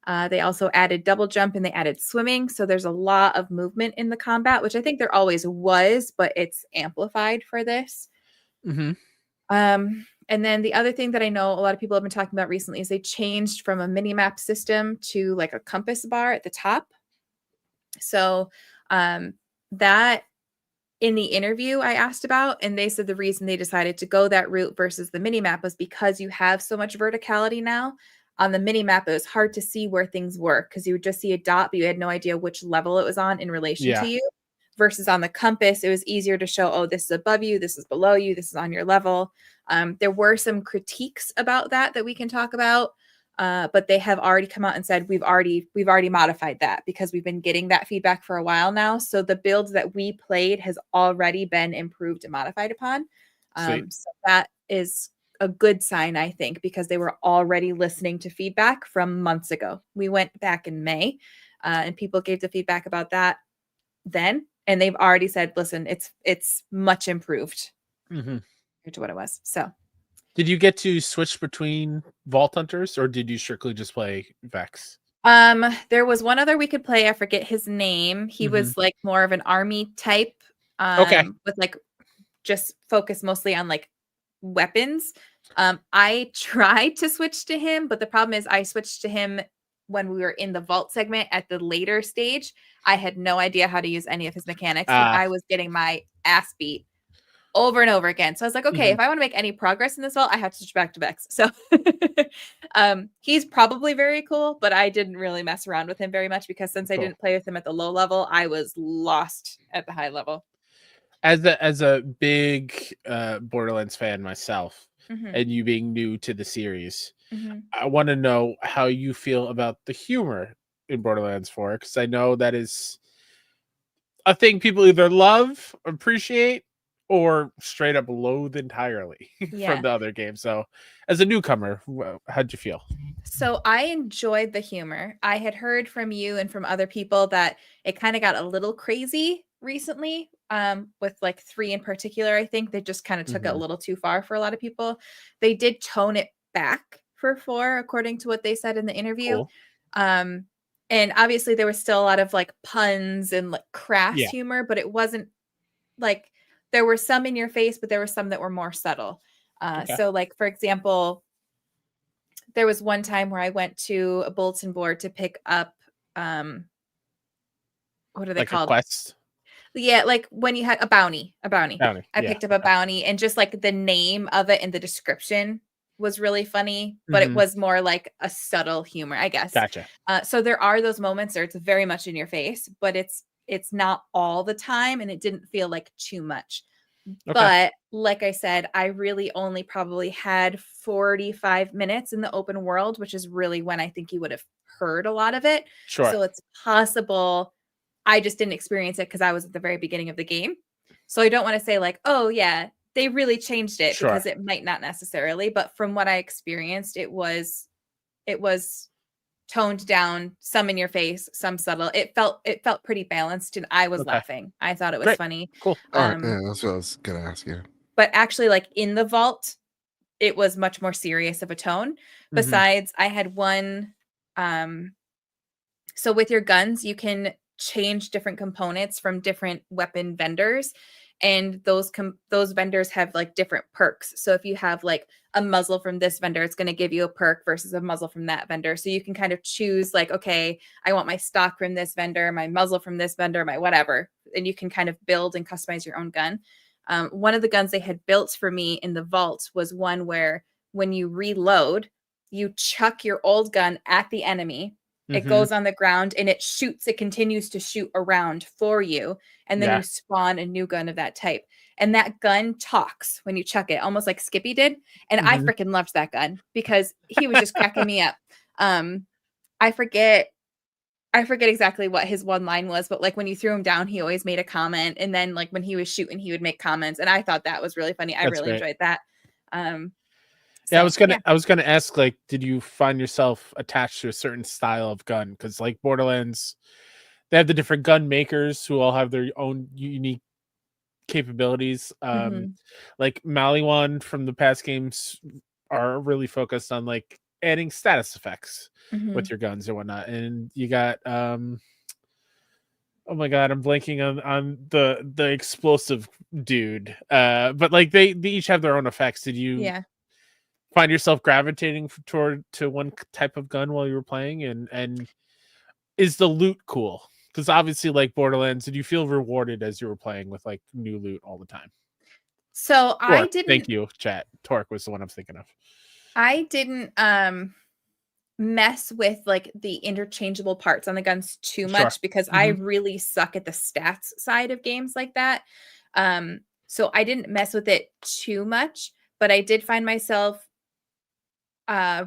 They also added double jump, and they added swimming. So there's a lot of movement in the combat, which I think there always was, but it's amplified for this. And then the other thing that I know a lot of people have been talking about recently is they changed from a mini map system to like a compass bar at the top. So that in the interview I asked about, and they said the reason they decided to go that route versus the mini map was because you have so much verticality now. on the mini map, it was hard to see where things were because you would just see a dot, but you had no idea which level it was on in relation to you. Versus on the compass, it was easier to show, oh, this is above you, this is below you, this is on your level. There were some critiques about that we can talk about, but they have already come out and said we've already modified that because we've been getting that feedback for a while now. So the build that we played has already been improved and modified upon. So that is a good sign, I think, because they were already listening to feedback from months ago. We went back in May, and people gave the feedback about that then, and they've already said, listen, it's much improved compared to what it was. So did you get to switch between Vault Hunters, or did you strictly just play Vex? There was one other we could play. I forget his name. He was like more of an army type, with like just focus mostly on like weapons. I tried to switch to him, but the problem is I switched to him when we were in the vault segment at the later stage. I had no idea how to use any of his mechanics, and I was getting my ass beat over and over again. So I was like, okay, if I want to make any progress in this vault, I have to switch back to Vex. So he's probably very cool, but I didn't really mess around with him very much because since I didn't play with him at the low level, I was lost at the high level. As a big Borderlands fan myself, and you being new to the series, I want to know how you feel about the humor in Borderlands 4, because I know that is a thing people either love, appreciate, or straight up loathe entirely from the other game. So as a newcomer, how'd you feel? So I enjoyed the humor. I had heard from you and from other people that it kind of got a little crazy recently, with like 3 in particular. I think they just kind of took it a little too far for a lot of people. They did tone it back for 4, according to what they said in the interview. Cool. And obviously there was still a lot of like puns and like crass humor, but it wasn't like, there were some in your face, but there were some that were more subtle. So like, for example, there was one time where I went to a bulletin board to pick up, what are they called? A quest? Yeah, like when you had a bounty. I picked up a bounty, and just like the name of it and the description was really funny, but it was more like a subtle humor, I guess. Gotcha. So there are those moments where it's very much in your face, but it's not all the time, and it didn't feel like too much. But like I said, I really only probably had 45 minutes in the open world, which is really when I think you would have heard a lot of it. Sure. So it's possible I just didn't experience it because I was at the very beginning of the game. So I don't want to say like, oh yeah, they really changed it, because it might not necessarily. But from what I experienced, it was toned down, some in your face, some subtle. It felt pretty balanced, and I was laughing. I thought it was funny. Cool. All right, that's what I was gonna ask you. But actually, like in the vault, it was much more serious of a tone. Besides, I had one. So with your guns, you can change different components from different weapon vendors, and those vendors have like different perks. So if you have like a muzzle from this vendor, it's going to give you a perk versus a muzzle from that vendor. So you can kind of choose like, okay, I want my stock from this vendor, my muzzle from this vendor, my whatever, and you can kind of build and customize your own gun. One of the guns they had built for me in the vault was one where when you reload, you chuck your old gun at the enemy. It goes on the ground and it continues to shoot around for you. And then you spawn a new gun of that type. And that gun talks when you chuck it, almost like Skippy did. And I freaking loved that gun because he was just cracking me up. I forget exactly what his one line was, but like when you threw him down, he always made a comment. And then like when he was shooting, he would make comments. And I thought that was really funny. I really enjoyed that. So, I was gonna ask, like, did you find yourself attached to a certain style of gun? Because like Borderlands, they have the different gun makers who all have their own unique capabilities. Like Maliwan from the past games are really focused on like adding status effects with your guns and whatnot. And you got oh my god, I'm blanking on the explosive dude. But like they each have their own effects. Did you find yourself gravitating to one type of gun while you were playing? And is the loot cool? Because obviously, like Borderlands, did you feel rewarded as you were playing with like new loot all the time? So I didn't. Thank you, chat. Torque was the one I'm thinking of. I didn't mess with like the interchangeable parts on the guns too Sure. much because I really suck at the stats side of games like that. So I didn't mess with it too much, but I did find myself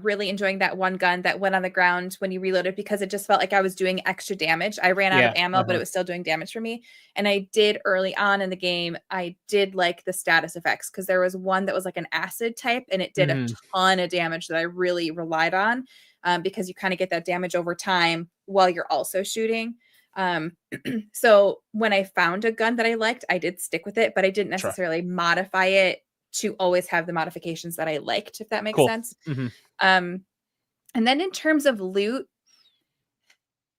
really enjoying that one gun that went on the ground when you reloaded because it just felt like I was doing extra damage. I ran out of ammo, but it was still doing damage for me. And I did early on in the game, I did like the status effects because there was one that was like an acid type and it did a ton of damage that I really relied on because you kind of get that damage over time while you're also shooting. So when I found a gun that I liked, I did stick with it, but I didn't necessarily modify it to always have the modifications that I liked, if that makes sense. And then in terms of loot,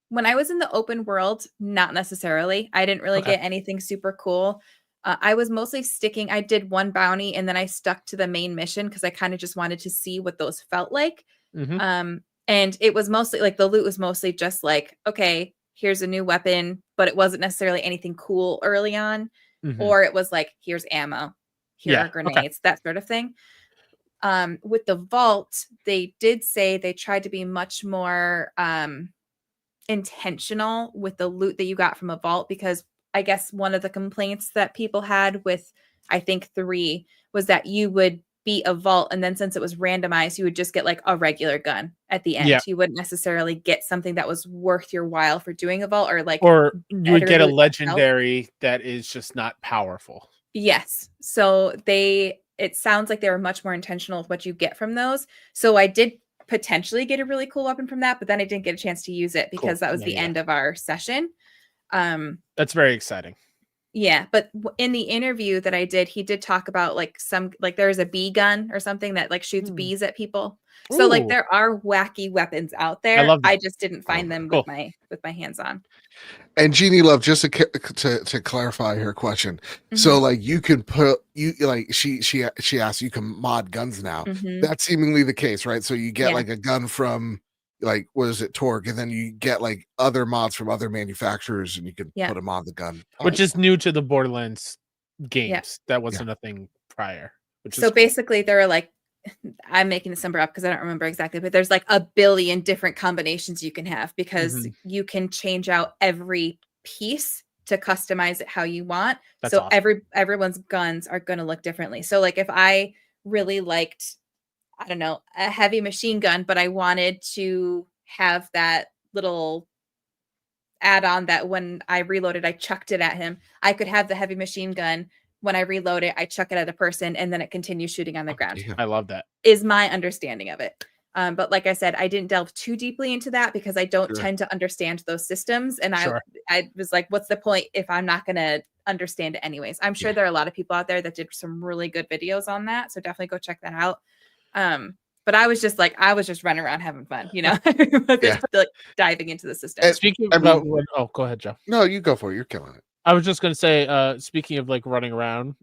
when I was in the open world, not necessarily. I didn't really get anything super cool. I was mostly sticking. I did one bounty and then I stuck to the main mission because I kind of just wanted to see what those felt like. And it was mostly like the loot was mostly just like, okay, here's a new weapon, but it wasn't necessarily anything cool early on. Or it was like, here's ammo. Here are grenades, that sort of thing. With the vault, they did say they tried to be much more intentional with the loot that you got from a vault, because I guess one of the complaints that people had with, I think 3, was that you would beat a vault and then since it was randomized, you would just get like a regular gun at the end. You wouldn't necessarily get something that was worth your while for doing a vault, or you would get a legendary that is just not powerful. Yes. So it sounds like they were much more intentional with what you get from those. So I did potentially get a really cool weapon from that, but then I didn't get a chance to use it because that was the end of our session. That's very exciting. Yeah. But in the interview that I did, he did talk about like there's a bee gun or something that like shoots bees at people. So like there are wacky weapons out there. I just didn't find them with my hands on. And Jeannie Love, just to clarify her question, so like you can put she asked you can mod guns now. That's seemingly the case, right? So you get like a gun from like what is it, Torque, and then you get like other mods from other manufacturers, and you can put them on the gun, which is new to the Borderlands games. That wasn't a thing prior. So basically, there are like, I'm making this number up because I don't remember exactly, but there's like 1 billion different combinations you can have because you can change out every piece to customize it how you want. That's awesome. Everyone's guns are going to look differently. So like if I really liked, I don't know, a heavy machine gun, but I wanted to have that little add-on that when I reloaded, I chucked it at him. I could have the heavy machine gun. When I reload it, I chuck it at a person and then it continues shooting on the ground. I love that. Is my understanding of it. But like I said, I didn't delve too deeply into that because I don't tend to understand those systems. And I was like, what's the point if I'm not going to understand it anyways? I'm sure there are a lot of people out there that did some really good videos on that. So definitely go check that out. But I was just running around having fun, you know, like diving into the system. And speaking about, go ahead, Joe. No, you go for it. You're killing it. I was just going to say, speaking of like running around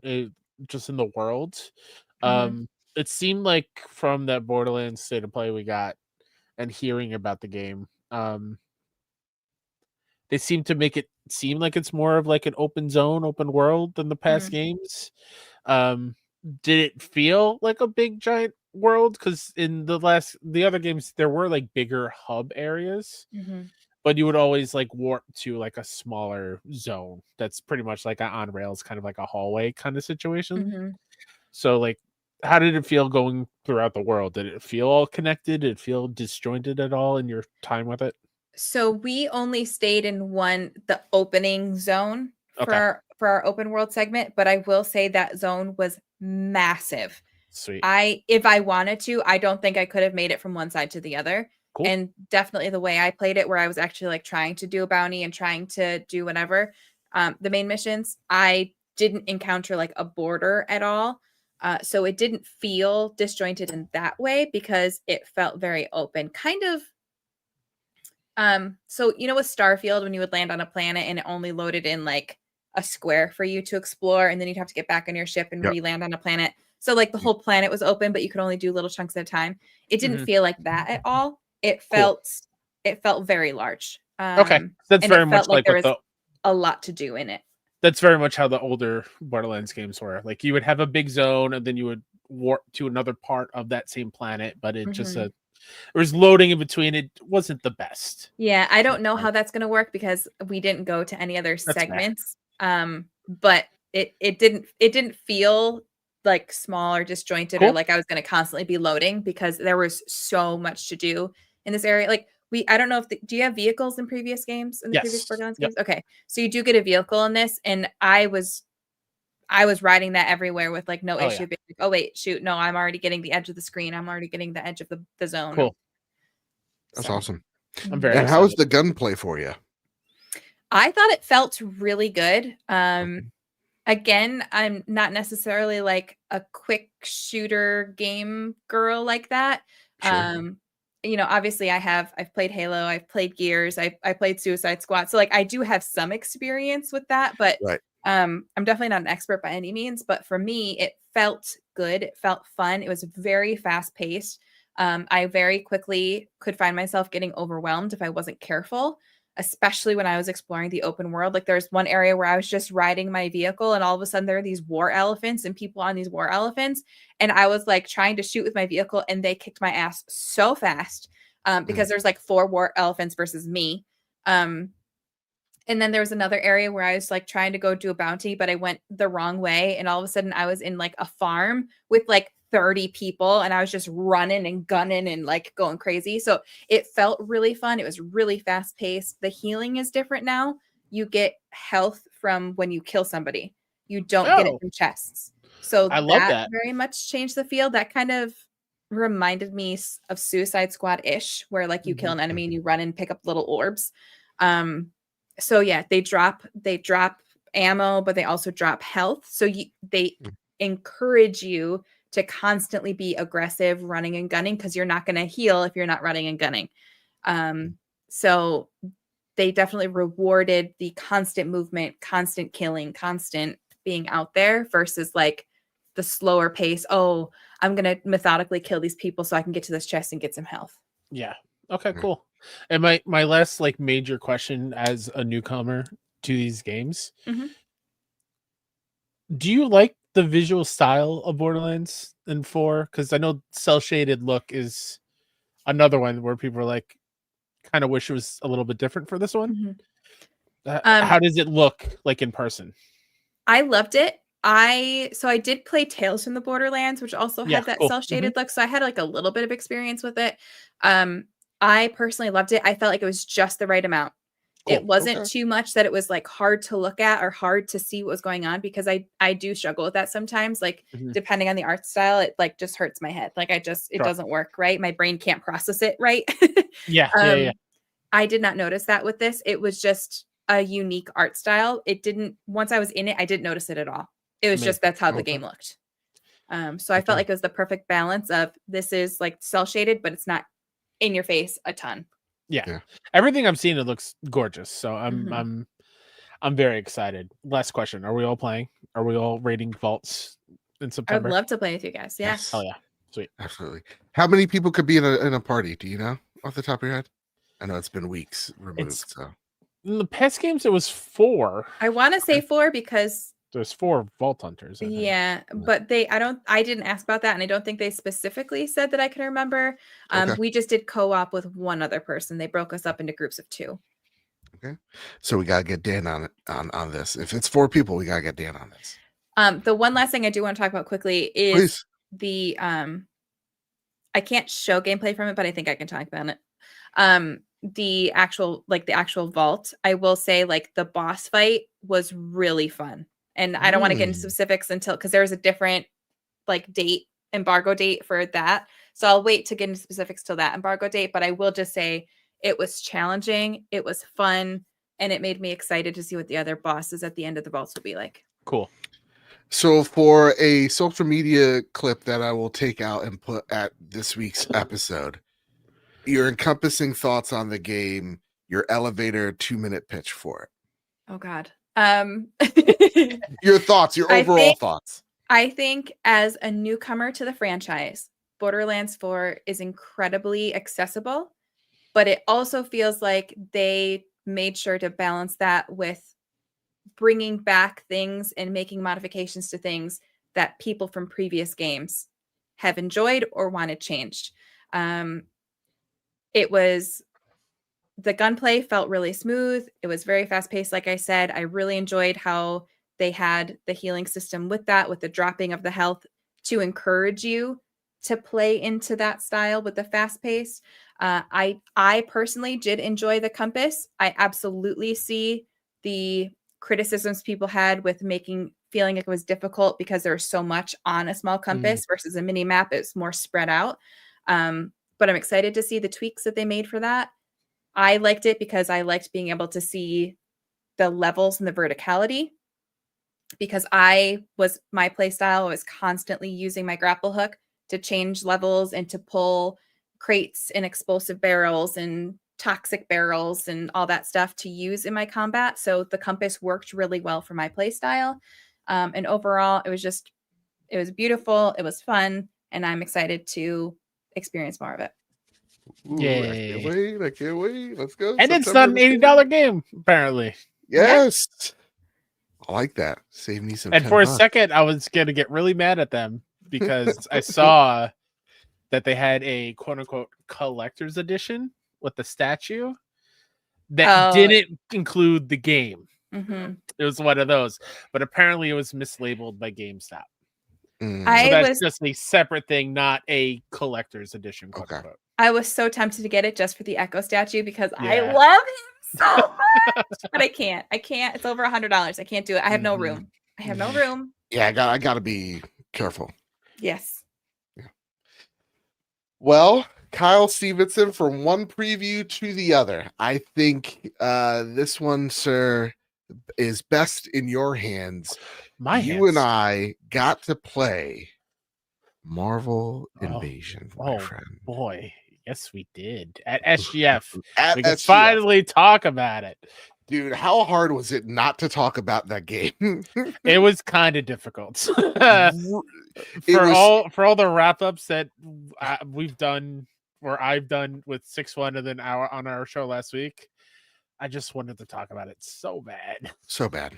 just in the world, it seemed like from that Borderlands State of Play we got and hearing about the game, they seem to make it seem like it's more of like an open zone, open world than the past games. Did it feel like a big giant world? Because in the other games, there were like bigger hub areas. But you would always like warp to like a smaller zone that's pretty much like on rails, kind of like a hallway kind of situation. So like, how did it feel going throughout the world? Did it feel all connected? Did it feel disjointed at all in your time with it? So we only stayed in the opening zone for our open world segment, but I will say that zone was massive. Sweet. If I wanted to, I don't think I could have made it from one side to the other. Cool. And definitely the way I played it, where I was actually like trying to do a bounty and trying to do whatever, the main missions, I didn't encounter like a border at all. So it didn't feel disjointed in that way because it felt very open, kind of. So, you know, with Starfield, when you would land on a planet and it only loaded in like a square for you to explore, and then you'd have to get back on your ship and re-land on a planet. So like the whole planet was open, but you could only do little chunks at a time. It didn't feel like that at all. It felt very large. That's very much like there was a lot to do in it. That's very much how the older Borderlands games were. Like you would have a big zone and then you would warp to another part of that same planet, but it just There was loading in between. It wasn't the best. Yeah, I don't know how that's going to work because we didn't go to any other That's segments. But it didn't feel like small or disjointed or Cool. like I was going to constantly be loading because there was so much to do in this area. Like I don't know if do you have vehicles in previous games, in the previous Yes. Borderlands Yep. games? Okay, so you do get a vehicle in this, and I was riding that everywhere with like no issue. Yeah. Being like, oh wait, shoot, no, I'm already getting the edge of the screen. I'm already getting the edge of the zone. Cool. That's awesome. I'm very And excited. how was the gunplay for you? I thought it felt really good. Again, I'm not necessarily like a quick shooter game girl like that. Sure. You know, obviously I've played Halo, I've played Gears, I played Suicide Squad. So like I do have some experience with that, but Right. I'm definitely not an expert by any means, but for me it felt good. It felt fun. It was very fast paced. I very quickly could find myself getting overwhelmed if I wasn't careful, especially when I was exploring the open world. Like there's one area where I was just riding my vehicle and all of a sudden there are these war elephants and people on these war elephants. And I was like trying to shoot with my vehicle and they kicked my ass so fast because there's like 4 war elephants versus me. And then there was another area where I was like trying to go do a bounty, but I went the wrong way. And all of a sudden I was in like a farm with like 30 people and I was just running and gunning and like going crazy. So it felt really fun. It was really fast paced. The healing is different now. You get health from when you kill somebody. You don't get it from chests. So I love that. very much changed the feel. That kind of reminded me of Suicide Squad-ish, where like you kill an enemy and you run and pick up little orbs. So yeah, they drop ammo, but they also drop health. So they encourage you to constantly be aggressive, running and gunning, because you're not going to heal if you're not running and gunning. So they definitely rewarded the constant movement, constant killing, constant being out there versus like the slower pace. Oh, I'm going to methodically kill these people so I can get to this chest and get some health. Yeah. Okay, cool. And my last like major question as a newcomer to these games. Do you like the visual style of Borderlands and 4? Because I know cell shaded look is another one where people are like, kind of wish it was a little bit different for this one. How does it look like in person? I loved it. I did play Tales from the Borderlands, which also had that cell shaded look. So I had like a little bit of experience with it. I personally loved it. I felt like it was just the right amount. Cool. It wasn't too much that it was like hard to look at or hard to see what was going on, because I do struggle with that sometimes. Like depending on the art style, it like just hurts my head. Like it doesn't work right. My brain can't process it right. Yeah. I did not notice that with this. It was just a unique art style. It didn't, once I was in it, I didn't notice it at all. It was just, that's how the game looked. So I felt like it was the perfect balance of, this is like cell shaded, but it's not in your face a ton. Yeah. Everything I'm seeing, it looks gorgeous. So I'm very excited. Last question. Are we all playing? Are we all raiding vaults in September? I would love to play with you guys. Yeah. Oh yeah. Sweet. Absolutely. How many people could be in a party? Do you know off the top of your head? I know it's been weeks removed. So in the past games, it was 4. I want to say 4 because there's 4 vault hunters. Yeah, but I didn't ask about that, and I don't think they specifically said that I can remember. We just did co-op with one other person. They broke us up into groups of 2. Okay, so we gotta get Dan on it on this. If it's 4 people, we gotta get Dan on this. The one last thing I do want to talk about quickly is the I can't show gameplay from it, but I think I can talk about it. The actual vault, I will say, like, the boss fight was really fun. And I don't want to get into specifics because there's a different like embargo date for that. So I'll wait to get into specifics till that embargo date. But I will just say it was challenging. It was fun. And it made me excited to see what the other bosses at the end of the vaults will be like. Cool. So for a social media clip that I will take out and put at this week's episode, your encompassing thoughts on the game, your elevator 2-minute pitch for it. Oh God. Your thoughts, your overall thoughts. I think as a newcomer to the franchise, Borderlands 4 is incredibly accessible, but it also feels like they made sure to balance that with bringing back things and making modifications to things that people from previous games have enjoyed or wanted changed. The gunplay felt really smooth. It was very fast paced. Like I said, I really enjoyed how they had the healing system with the dropping of the health to encourage you to play into that style with the fast pace. I personally did enjoy the compass. I absolutely see the criticisms people had with feeling like it was difficult because there was so much on a small compass versus a mini map. It's more spread out. But I'm excited to see the tweaks that they made for that. I liked it because I liked being able to see the levels and the verticality, because my play style was constantly using my grapple hook to change levels and to pull crates and explosive barrels and toxic barrels and all that stuff to use in my combat. So the compass worked really well for my play style. And overall, it was beautiful. It was fun. And I'm excited to experience more of it. Ooh, Yay. I can't wait. Let's go. And it's not an $80 game, apparently. Yes. Yeah. I like that. Save me some. And for a second, I was going to get really mad at them because I saw that they had a quote unquote collector's edition with the statue that didn't include the game. Mm-hmm. It was one of those, but apparently it was mislabeled by GameStop. So that's just a separate thing, not a collector's edition. Okay. I was so tempted to get it just for the Echo statue because I love him so much, but I can't. It's over $100. I can't do it. I have no room. Yeah, I gotta be careful. Yes. Yeah. Well, Kyle Stevenson, from one preview to the other, I think this one, sir, is best in your hands. You and I got to play Marvel Invasion, my friend. Boy, yes, we did at SGF. We could SGF. finally talk about it, dude. How hard was it not to talk about that game? It was kind of difficult for all the wrap ups that we've done, or I've done with 6-1 and then on our show last week. I just wanted to talk about it so bad.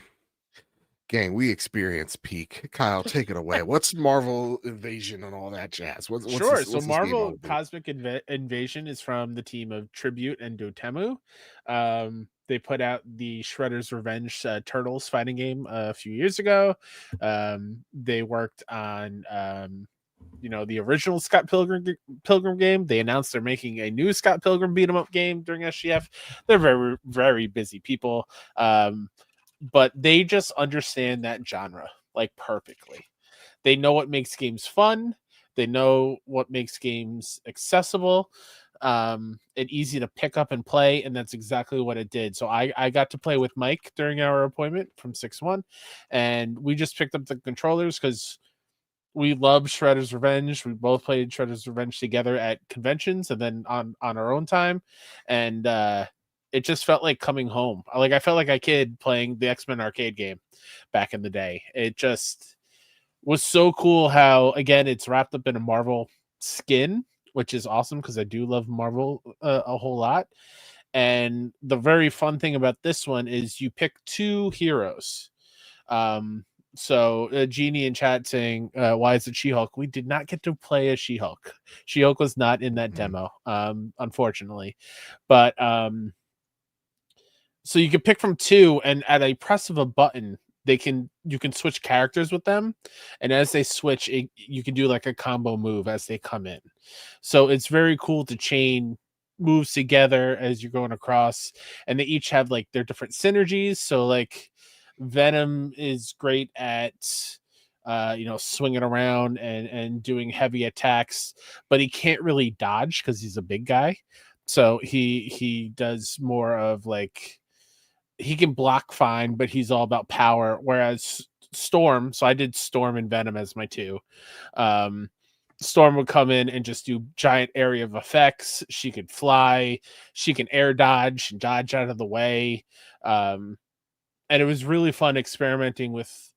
Gang, we experienced peak. Kyle, take it away. What's Marvel Invasion and all that jazz? What's So Marvel Cosmic Invasion is from the team of Tribute and Dotemu. They put out the Shredder's Revenge Turtles fighting game a few years ago. They worked on the original Scott Pilgrim game. They announced they're making a new Scott Pilgrim beat 'em up game during SGF. They're very, very busy people. But they just understand that genre like perfectly. They know what makes games fun. They know what makes games accessible and easy to pick up and play. And that's exactly what it did. So I got to play with Mike during our appointment from 6-1. And we just picked up the controllers because we love Shredder's Revenge. We both played Shredder's Revenge together at conventions and then on our own time. And it just felt like coming home. I felt like a kid playing the X-Men arcade game back in the day. It just was so cool how, again, it's wrapped up in a Marvel skin, which is awesome because I do love Marvel a whole lot. And the very fun thing about this one is you pick 2 heroes. So Jeannie in chat saying, why is it She-Hulk? We did not get to play as She-Hulk. She-Hulk was not in that demo, unfortunately. But so you can pick from 2, and at a press of a button, you can switch characters with them, and as they switch, you can do like a combo move as they come in. So it's very cool to chain moves together as you're going across, and they each have like their different synergies. So like Venom is great at swinging around and doing heavy attacks, but he can't really dodge because he's a big guy. So he does more of like, he can block fine, but he's all about power. Whereas Storm, so I did Storm and Venom as my 2. Storm would come in and just do giant area of effects. She could fly. She can air dodge and dodge out of the way. And it was really fun experimenting with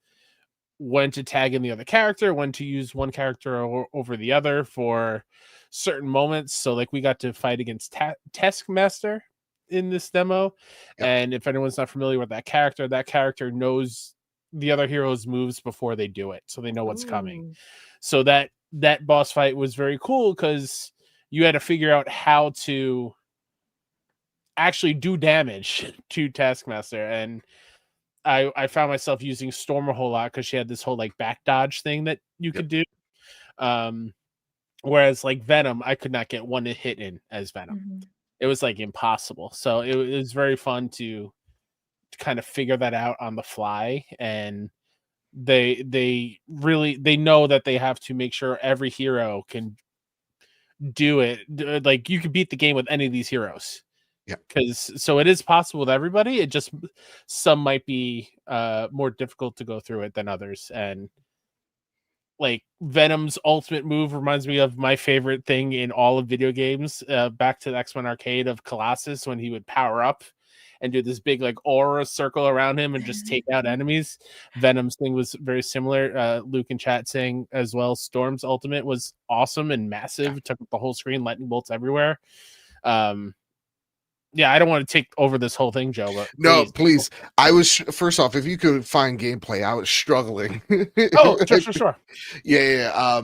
when to tag in the other character, when to use one character over the other for certain moments. So like we got to fight against Taskmaster in this demo. Yep. And if anyone's not familiar with that character knows the other hero's moves before they do it. So they know what's coming. So that boss fight was very cool because you had to figure out how to actually do damage to Taskmaster. And I found myself using Storm a whole lot because she had this whole like back dodge thing that you could do. Whereas like Venom, I could not get one hit in as Venom. Mm-hmm. It was like impossible. So it was very fun to kind of figure that out on the fly. And they know that they have to make sure every hero can do it. Like you could beat the game with any of these heroes. Yeah. Because so it is possible with everybody. It just some might be more difficult to go through it than others. And like Venom's ultimate move reminds me of my favorite thing in all of video games, back to the X-Men arcade of Colossus, when he would power up and do this big like aura circle around him and just take out enemies. Venom's thing was very similar. Luke in chat saying as well, Storm's ultimate was awesome and massive, took up the whole screen, lightning bolts everywhere. Yeah, I don't want to take over this whole thing, Joe, but no, please. I was first off, if you could find gameplay, I was struggling. Oh, sure. Yeah.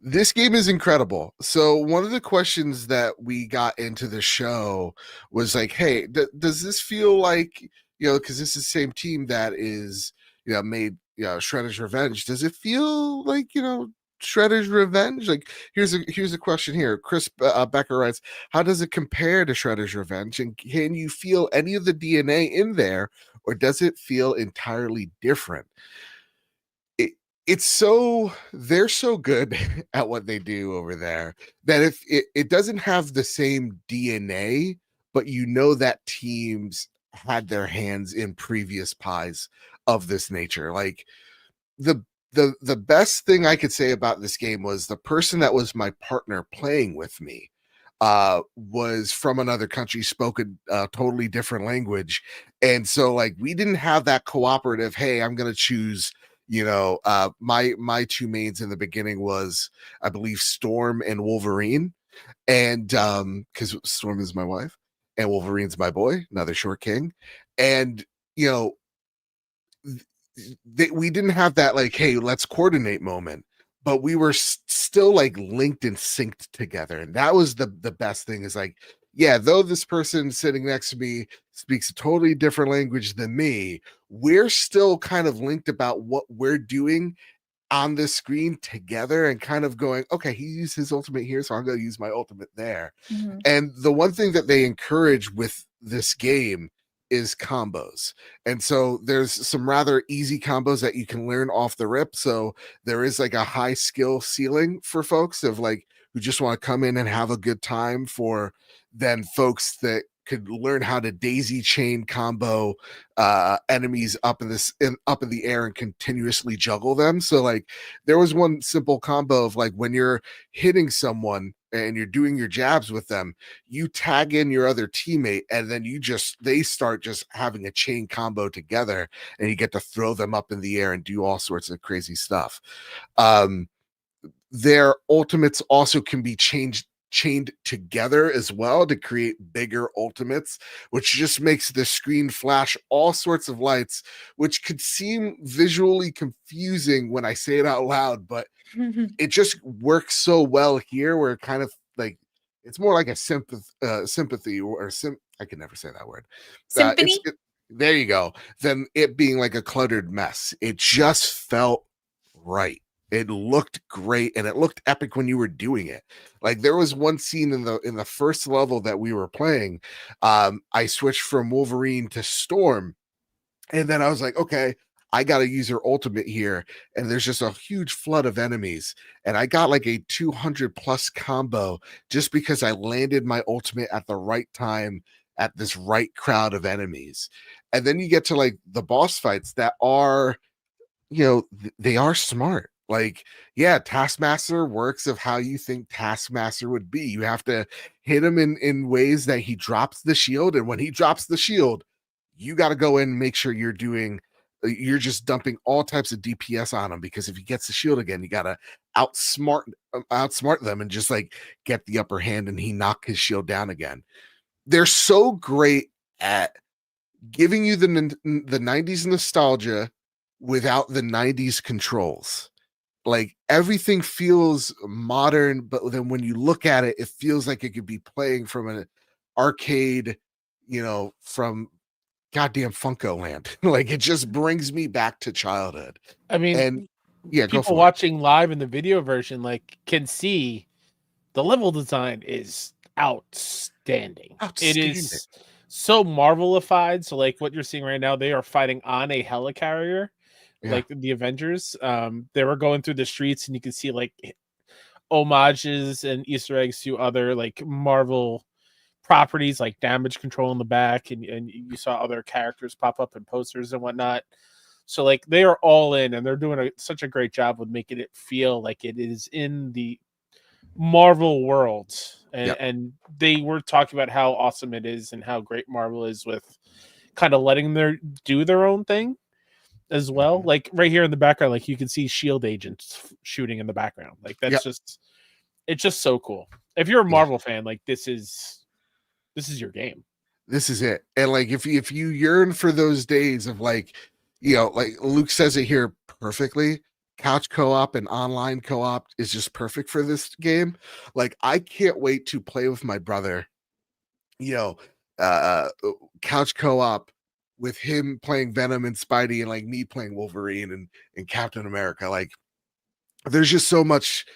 This game is incredible. So one of the questions that we got into the show was like, hey, does this feel like, because this is the same team that is, made Shredder's Revenge. Does it feel like, Shredder's Revenge? Like, here's a question here. Chris Becker writes, how does it compare to Shredder's Revenge? And can you feel any of the DNA in there, or does it feel entirely different? They're so good at what they do over there that if it doesn't have the same DNA, but that teams had their hands in previous pies of this nature. Like the best thing I could say about this game was the person that was my partner playing with me was from another country, spoke a totally different language. And so like we didn't have that cooperative, hey, I'm going to choose, my two mains in the beginning was, I believe, Storm and Wolverine. And because Storm is my wife and Wolverine's my boy, another short king. And, we didn't have that like, hey, let's coordinate moment, but we were still like linked and synced together. And that was the best thing is like, yeah, though this person sitting next to me speaks a totally different language than me, we're still kind of linked about what we're doing on this screen together and kind of going, okay, he used his ultimate here, so I'm going to use my ultimate there. Mm-hmm. And the one thing that they encourage with this game is combos. And so there's some rather easy combos that you can learn off the rip. So there is like a high skill ceiling for folks of like who just want to come in and have a good time, for then folks that could learn how to daisy chain combo enemies up in the air and continuously juggle them. So like there was one simple combo of like when you're hitting someone and you're doing your jabs with them, you tag in your other teammate and then they start just having a chain combo together and you get to throw them up in the air and do all sorts of crazy stuff. Their ultimates also can be chained together as well to create bigger ultimates, which just makes the screen flash all sorts of lights, which could seem visually confusing when I say it out loud, but it just works so well here where it kind of like it's more like a sympathy or I can never say that word. Symphony? There you go. Than it being like a cluttered mess. It just felt right. It looked great and it looked epic when you were doing it. Like there was one scene in the first level that we were playing. I switched from Wolverine to Storm, and then I was like, okay, I got to use her ultimate here. And there's just a huge flood of enemies. And I got like a 200 plus combo just because I landed my ultimate at the right time at this right crowd of enemies. And then you get to like the boss fights that are, they are smart. Like, yeah, Taskmaster works of how you think Taskmaster would be. You have to hit him in ways that he drops the shield. And when he drops the shield, you got to go in and make sure you're just dumping all types of DPS on him, because if he gets the shield again, you got to outsmart them and just like get the upper hand and he knock his shield down again. They're so great at giving you the 90s nostalgia without the 90s controls. like everything feels modern, but then when you look at it, it feels like it could be playing from an arcade, from goddamn Funko Land. Like it just brings me back to childhood. I mean, And yeah, go people for watching live in the video version like can see the level design is outstanding. It is so Marvelified. So like what you're seeing right now, they are fighting on a helicarrier, like the Avengers. They were going through the streets and you can see like homages and Easter eggs to other like Marvel properties like damage control in the back, and you saw other characters pop up in posters and whatnot. So like they are all in, and they're doing such a great job with making it feel like it is in the Marvel world. And they were talking about how awesome it is and how great Marvel is with kind of letting them do their own thing as well. Like right here in the background, like you can see Shield agents shooting in the background. Like that's it's just so cool. If you're a Marvel fan, like this is your game. This is it. And like if you yearn for those days of like, like Luke says it here perfectly, couch co-op and online co-op is just perfect for this game. Like I can't wait to play with my brother, couch co-op with him playing Venom and Spidey and like me playing Wolverine and Captain America. Like there's just so much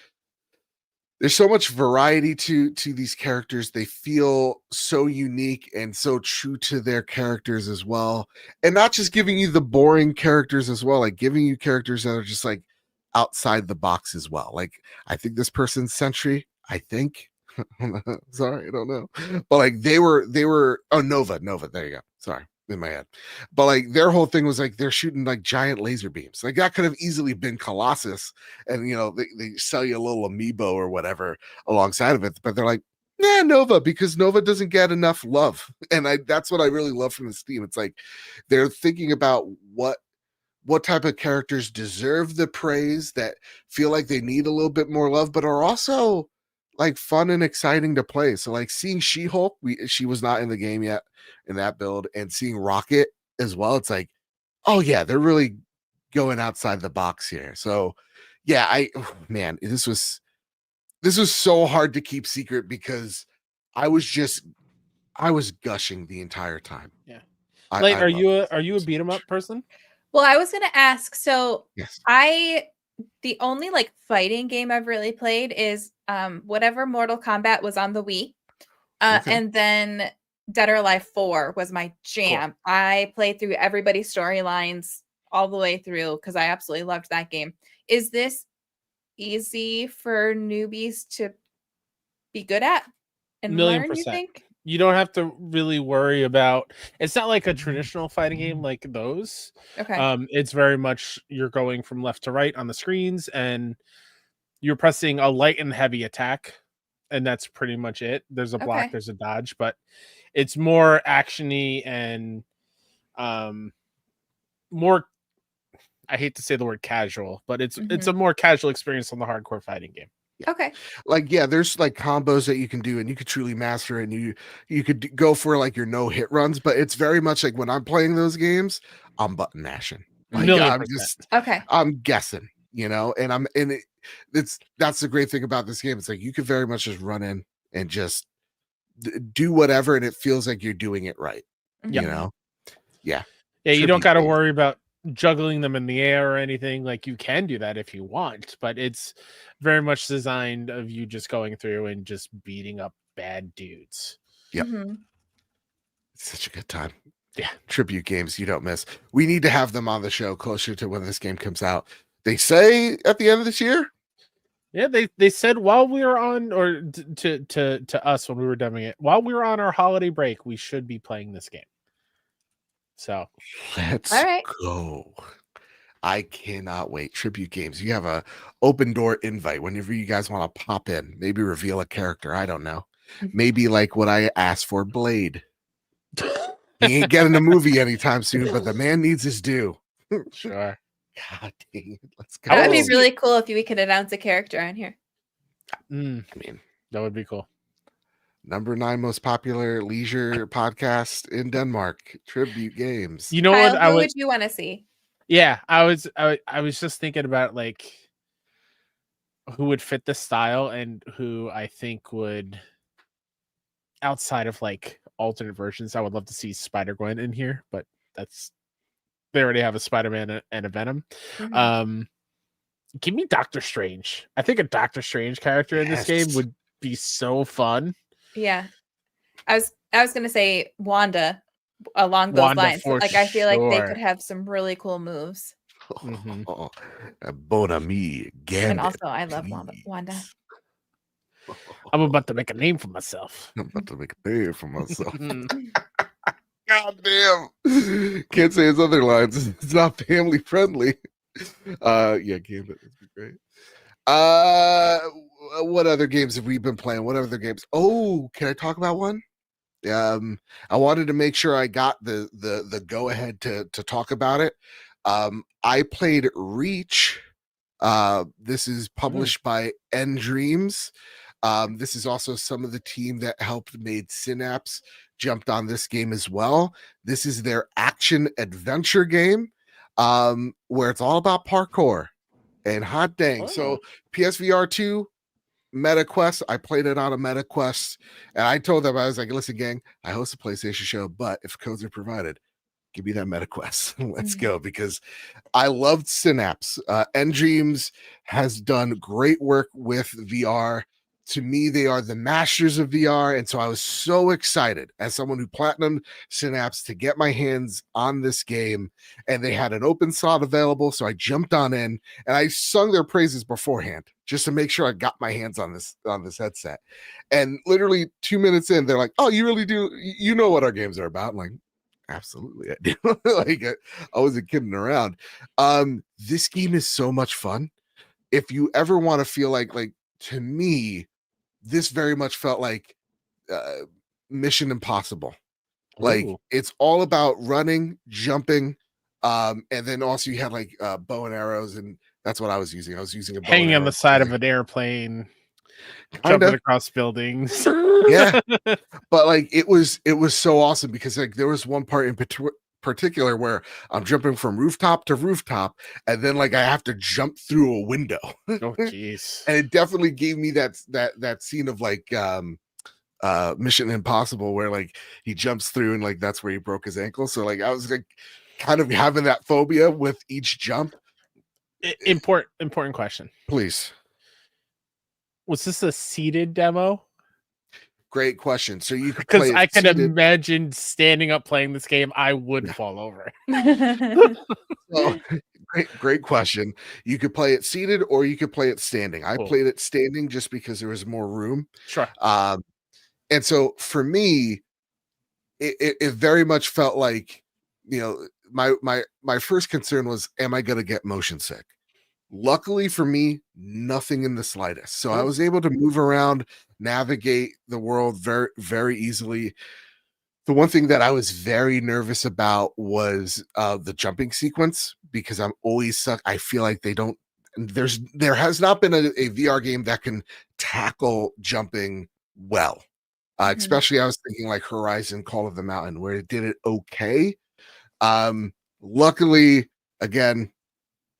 variety to these characters. They feel so unique and so true to their characters as well. And not just giving you the boring characters as well, like giving you characters that are just like outside the box as well. Like I think this person's Sentry, I think. Sorry, I don't know. But like they were Nova, there you go. Sorry, in my head. But like their whole thing was like they're shooting like giant laser beams. Like that could have easily been Colossus, and they sell you a little amiibo or whatever alongside of it. But they're like, nah, Nova, because Nova doesn't get enough love. And that's what I really love from this team. It's like they're thinking about what type of characters deserve the praise, that feel like they need a little bit more love, but are also like fun and exciting to play. So like seeing She-Hulk, she was not in the game yet in that build, and seeing Rocket as well, it's like, oh yeah, they're really going outside the box here. So yeah, this was so hard to keep secret because I was gushing the entire time. Yeah. Are you a beat 'em up person? Well, I was gonna ask. So yes. The only like fighting game I've really played is whatever Mortal Kombat was on the Wii. And then Dead or Alive 4 was my jam. Cool. I played through everybody's storylines all the way through because I absolutely loved that game. Is this easy for newbies to be good at and learn, you think? You don't have to really worry about, it's not like a traditional fighting game like those. Okay. It's very much you're going from left to right on the screens and you're pressing a light and heavy attack, and that's pretty much it. There's a block, there's a dodge, but it's more actiony and more, I hate to say the word casual, but it's a more casual experience on the hardcore fighting game. Okay. Like, yeah, there's like combos that you can do and you could truly master it, and you could go for like your no hit runs, but it's very much like when I'm playing those games, I'm button mashing. Like, I'm guessing, and that's the great thing about this game. It's like you could very much just run in and just do whatever, and it feels like you're doing it right. Yeah. Yeah, you don't got to worry about juggling them in the air or anything. Like you can do that if you want, but it's very much designed of you just going through and just beating up bad dudes. Yep. It's such a good time. Yeah, tribute games you don't miss. We need to have them on the show closer to when this game comes out. They say at the end of this year. Yeah, they said while we were on, or to us when we were demoing it, while we were on our holiday break, we should be playing this game. So let's go. I cannot wait. Tribute games. You have a open door invite whenever you guys want to pop in. Maybe reveal a character. I don't know. Maybe like what I asked for, Blade. He ain't getting a movie anytime soon, but the man needs his due. Sure. God dang it. Let's go. That would be really cool if we could announce a character on here. I mean, that would be cool. Number 9 most popular leisure podcast in Denmark. Tribute games. You know Kyle, what? who would you want to see? Yeah, I was just thinking about like who would fit the style and who I think would, outside of like alternate versions, I would love to see Spider-Gwen in here, but they already have a Spider-Man and a Venom. Mhm. Give me Doctor Strange. I think a Doctor Strange character in this game would be so fun. Yeah. I was gonna say Wanda along those Wanda lines. for Like I feel like they sure. could have some really cool moves. Mhm. Bon ami, Gambit. And also I love Wanda. I'm about to make a name for myself. I'm about to make a name for myself. God damn. Can't say his other lines. It's not family friendly. Yeah, Gambit would be great. What other games have we been playing? What other games? Oh, can I talk about one? I wanted to make sure I got the go ahead to talk about it. I played Reach. This is published by nDreams. This is also some of the team that helped made Synapse jumped on this game as well. This is their action adventure game, where it's all about parkour. And hot dang. So PSVR 2 MetaQuest. I played it on a MetaQuest, and I told them, I was like, listen, gang, I host a PlayStation show, but if codes are provided, give me that MetaQuest. Let's go, because I loved Synapse. nDreams has done great work with VR. To me, they are the masters of VR. And so I was so excited as someone who platinumed Synapse to get my hands on this game. And they had an open slot available. So I jumped on in and I sung their praises beforehand just to make sure I got my hands on this headset. And literally 2 minutes in, they're like, oh, you really do? You know what our games are about? I'm like, absolutely I do. Like I wasn't kidding around. This game is so much fun. If you ever want to feel like to me, this very much felt like Mission Impossible. Like it's all about running, jumping, and then also you had like bow and arrows, and that's what I was using. I was using a bow hanging on the side of an airplane, jumping across buildings. Yeah, but like it was so awesome because like there was one part in particular where I'm jumping from rooftop to rooftop, and then like I have to jump through a window. Oh jeez. And it definitely gave me that scene of like Mission Impossible where like he jumps through and like that's where he broke his ankle. So like I was like kind of having that phobia with each jump. Important question. Please. Was this a seated demo? Great question. So you could because play I can seated. Imagine standing up playing this game, I would fall over. So, great question. You could play it seated or you could play it standing. I played it standing just because there was more room. Sure. And so for me, it very much felt like, you know, my first concern was, am I going to get motion sick? Luckily for me, nothing in the slightest. So I was able to move around, navigate the world very, very easily. The one thing that I was very nervous about was the jumping sequence, because I'm always I feel like there has not been a VR game that can tackle jumping well. Especially I was thinking like Horizon Call of the Mountain, where it did it okay. Luckily, again,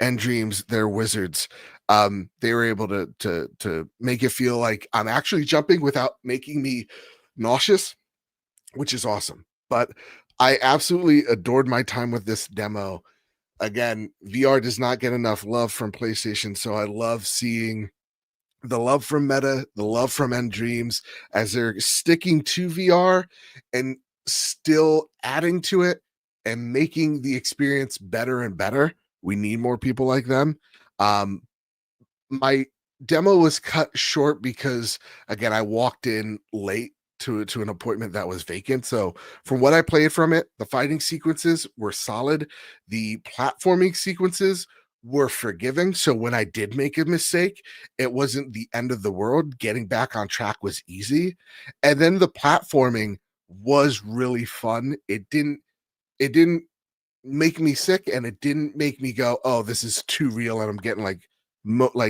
nDreams, they're wizards. They were able to make it feel like I'm actually jumping without making me nauseous, which is awesome. But I absolutely adored my time with this demo. Again, VR does not get enough love from PlayStation, so I love seeing the love from Meta, the love from nDreams, as they're sticking to VR and still adding to it and making the experience better and better. We need more people like them. My demo was cut short because, again, I walked in late to an appointment that was vacant. So from what I played from it, the fighting sequences were solid. The platforming sequences were forgiving. So when I did make a mistake, it wasn't the end of the world. Getting back on track was easy. And then the platforming was really fun. It didn't make me sick, and it didn't make me go, oh, this is too real, and I'm getting like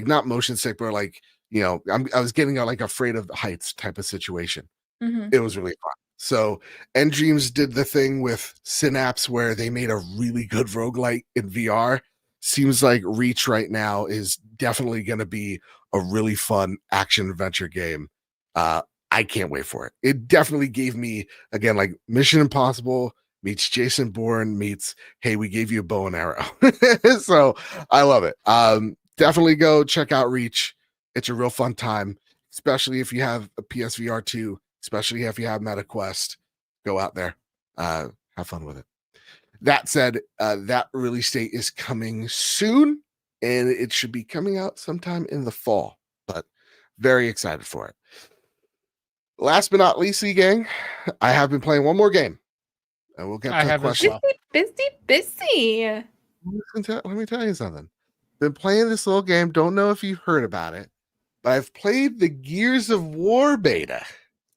not motion sick, but like, you know, I was getting like afraid of the heights type of situation. It was really fun. So nDreams did the thing with Synapse where they made a really good roguelite in VR, seems like Reach right now is definitely going to be a really fun action adventure game. I can't wait for it. It definitely gave me, again, like Mission Impossible meets Jason Bourne meets, hey, we gave you a bow and arrow. So I love it. Definitely go check out Reach. It's a real fun time, especially if you have a PSVR 2, especially if you have MetaQuest. Go out there. Have fun with it. That said, that release date is coming soon, and it should be coming out sometime in the fall, but very excited for it. Last but not least, gang, I have been playing one more game, and we'll get to the question. Busy. Let me tell you something. Been playing this little game. Don't know if you've heard about it, but I've played the Gears of War beta.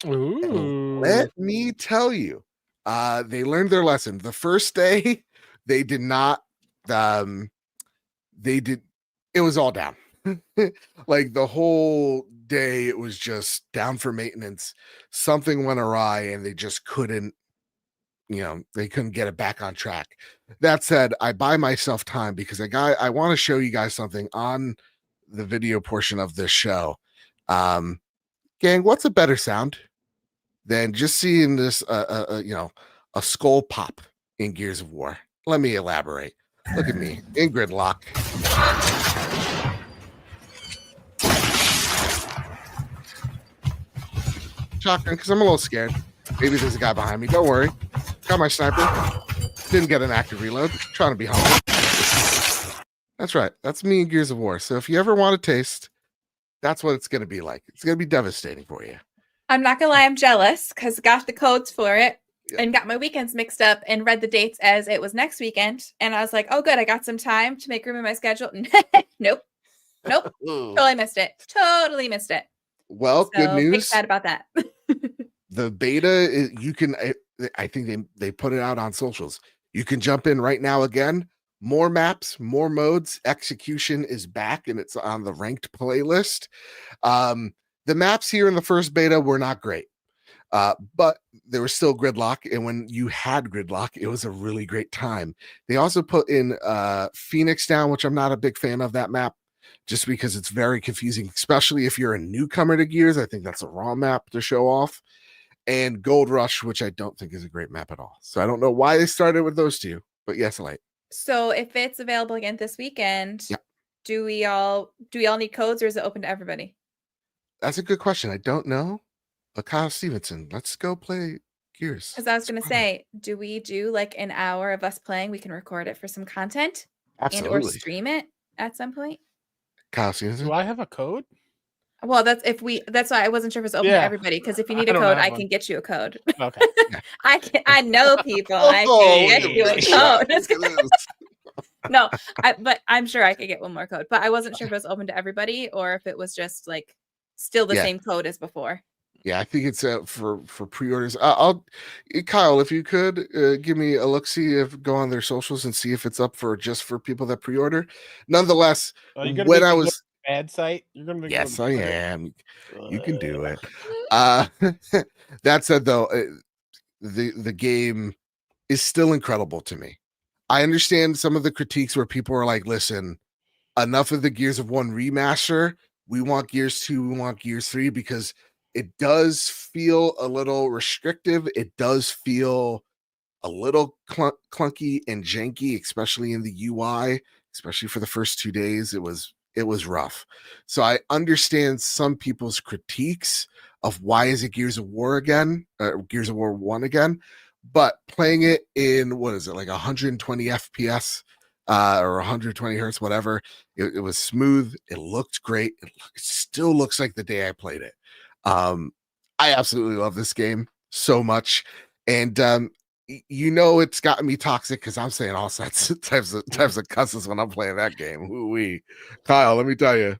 Ooh. Let me tell you, they learned their lesson. The first day, they did not. It was all down. Like the whole day, it was just down for maintenance. Something went awry, and they just couldn't. They couldn't get it back on track. That said, I buy myself time because I want to show you guys something on the video portion of this show. Gang, what's a better sound than just seeing this, a skull pop in Gears of War? Let me elaborate. Look at me in gridlock. Shotgun, because I'm a little scared. Maybe there's a guy behind me. Don't worry. Got my sniper. Didn't get an active reload. Trying to be humble. That's right. That's me in Gears of War. So if you ever want a taste, that's what it's going to be like. It's going to be devastating for you. I'm not gonna lie, I'm jealous because got the codes for it and got my weekends mixed up and read the dates as it was next weekend. And I was like, oh, good, I got some time to make room in my schedule. Nope. Totally missed it. Well, So, good news. big sad about that. The beta, I think they put it out on socials. You can jump in right now again. More maps, more modes. Execution is back, and it's on the ranked playlist. The maps here in the first beta were not great, but there was still gridlock. And when you had gridlock, it was a really great time. They also put in Phoenix Down, which I'm not a big fan of that map, just because it's very confusing, especially if you're a newcomer to Gears. I think that's a wrong map to show off. And Gold Rush, which I don't think is a great map at all. So I don't know why they started with those two, but yes, Light. So if it's available again this weekend, Yep. do we all need codes, or is it open to everybody? That's a good question. I don't know. But Kyle Stevenson, let's go play Gears. Because I was going to say, do we do like an hour of us playing? We can record it for some content. Absolutely. And or stream it at some point. Kyle Stevenson. Do I have a code? Well, that's why I wasn't sure if it's open to everybody. Because if you need a code, I can get you a code. Okay. I know people. I can get you a code. No, but I'm sure I could get one more code. But I wasn't sure if it was open to everybody or if it was just like still the same code as before. Yeah, I think it's for pre-orders. Kyle, if you could give me a look, go on their socials and see if it's up for just for people that pre-order. Nonetheless, when I was bad site, you're gonna yes, I am. You can do it. That said, though, the game is still incredible to me. I understand some of the critiques where people are like, "Listen, enough of the Gears of 1 remaster. We want Gears 2. We want Gears 3 because." It does feel a little restrictive. It does feel a little clunky and janky, especially in the UI, especially for the first 2 days. It was rough. So I understand some people's critiques of why is it Gears of War again, Gears of War 1 again, but playing it in, what is it, like 120 FPS or 120 hertz, whatever. It was smooth. It looked great. It still looks like the day I played it. I absolutely love this game so much, and it's gotten me toxic because I'm saying all types of cusses when I'm playing that game. Ooh-wee. Kyle, let me tell you,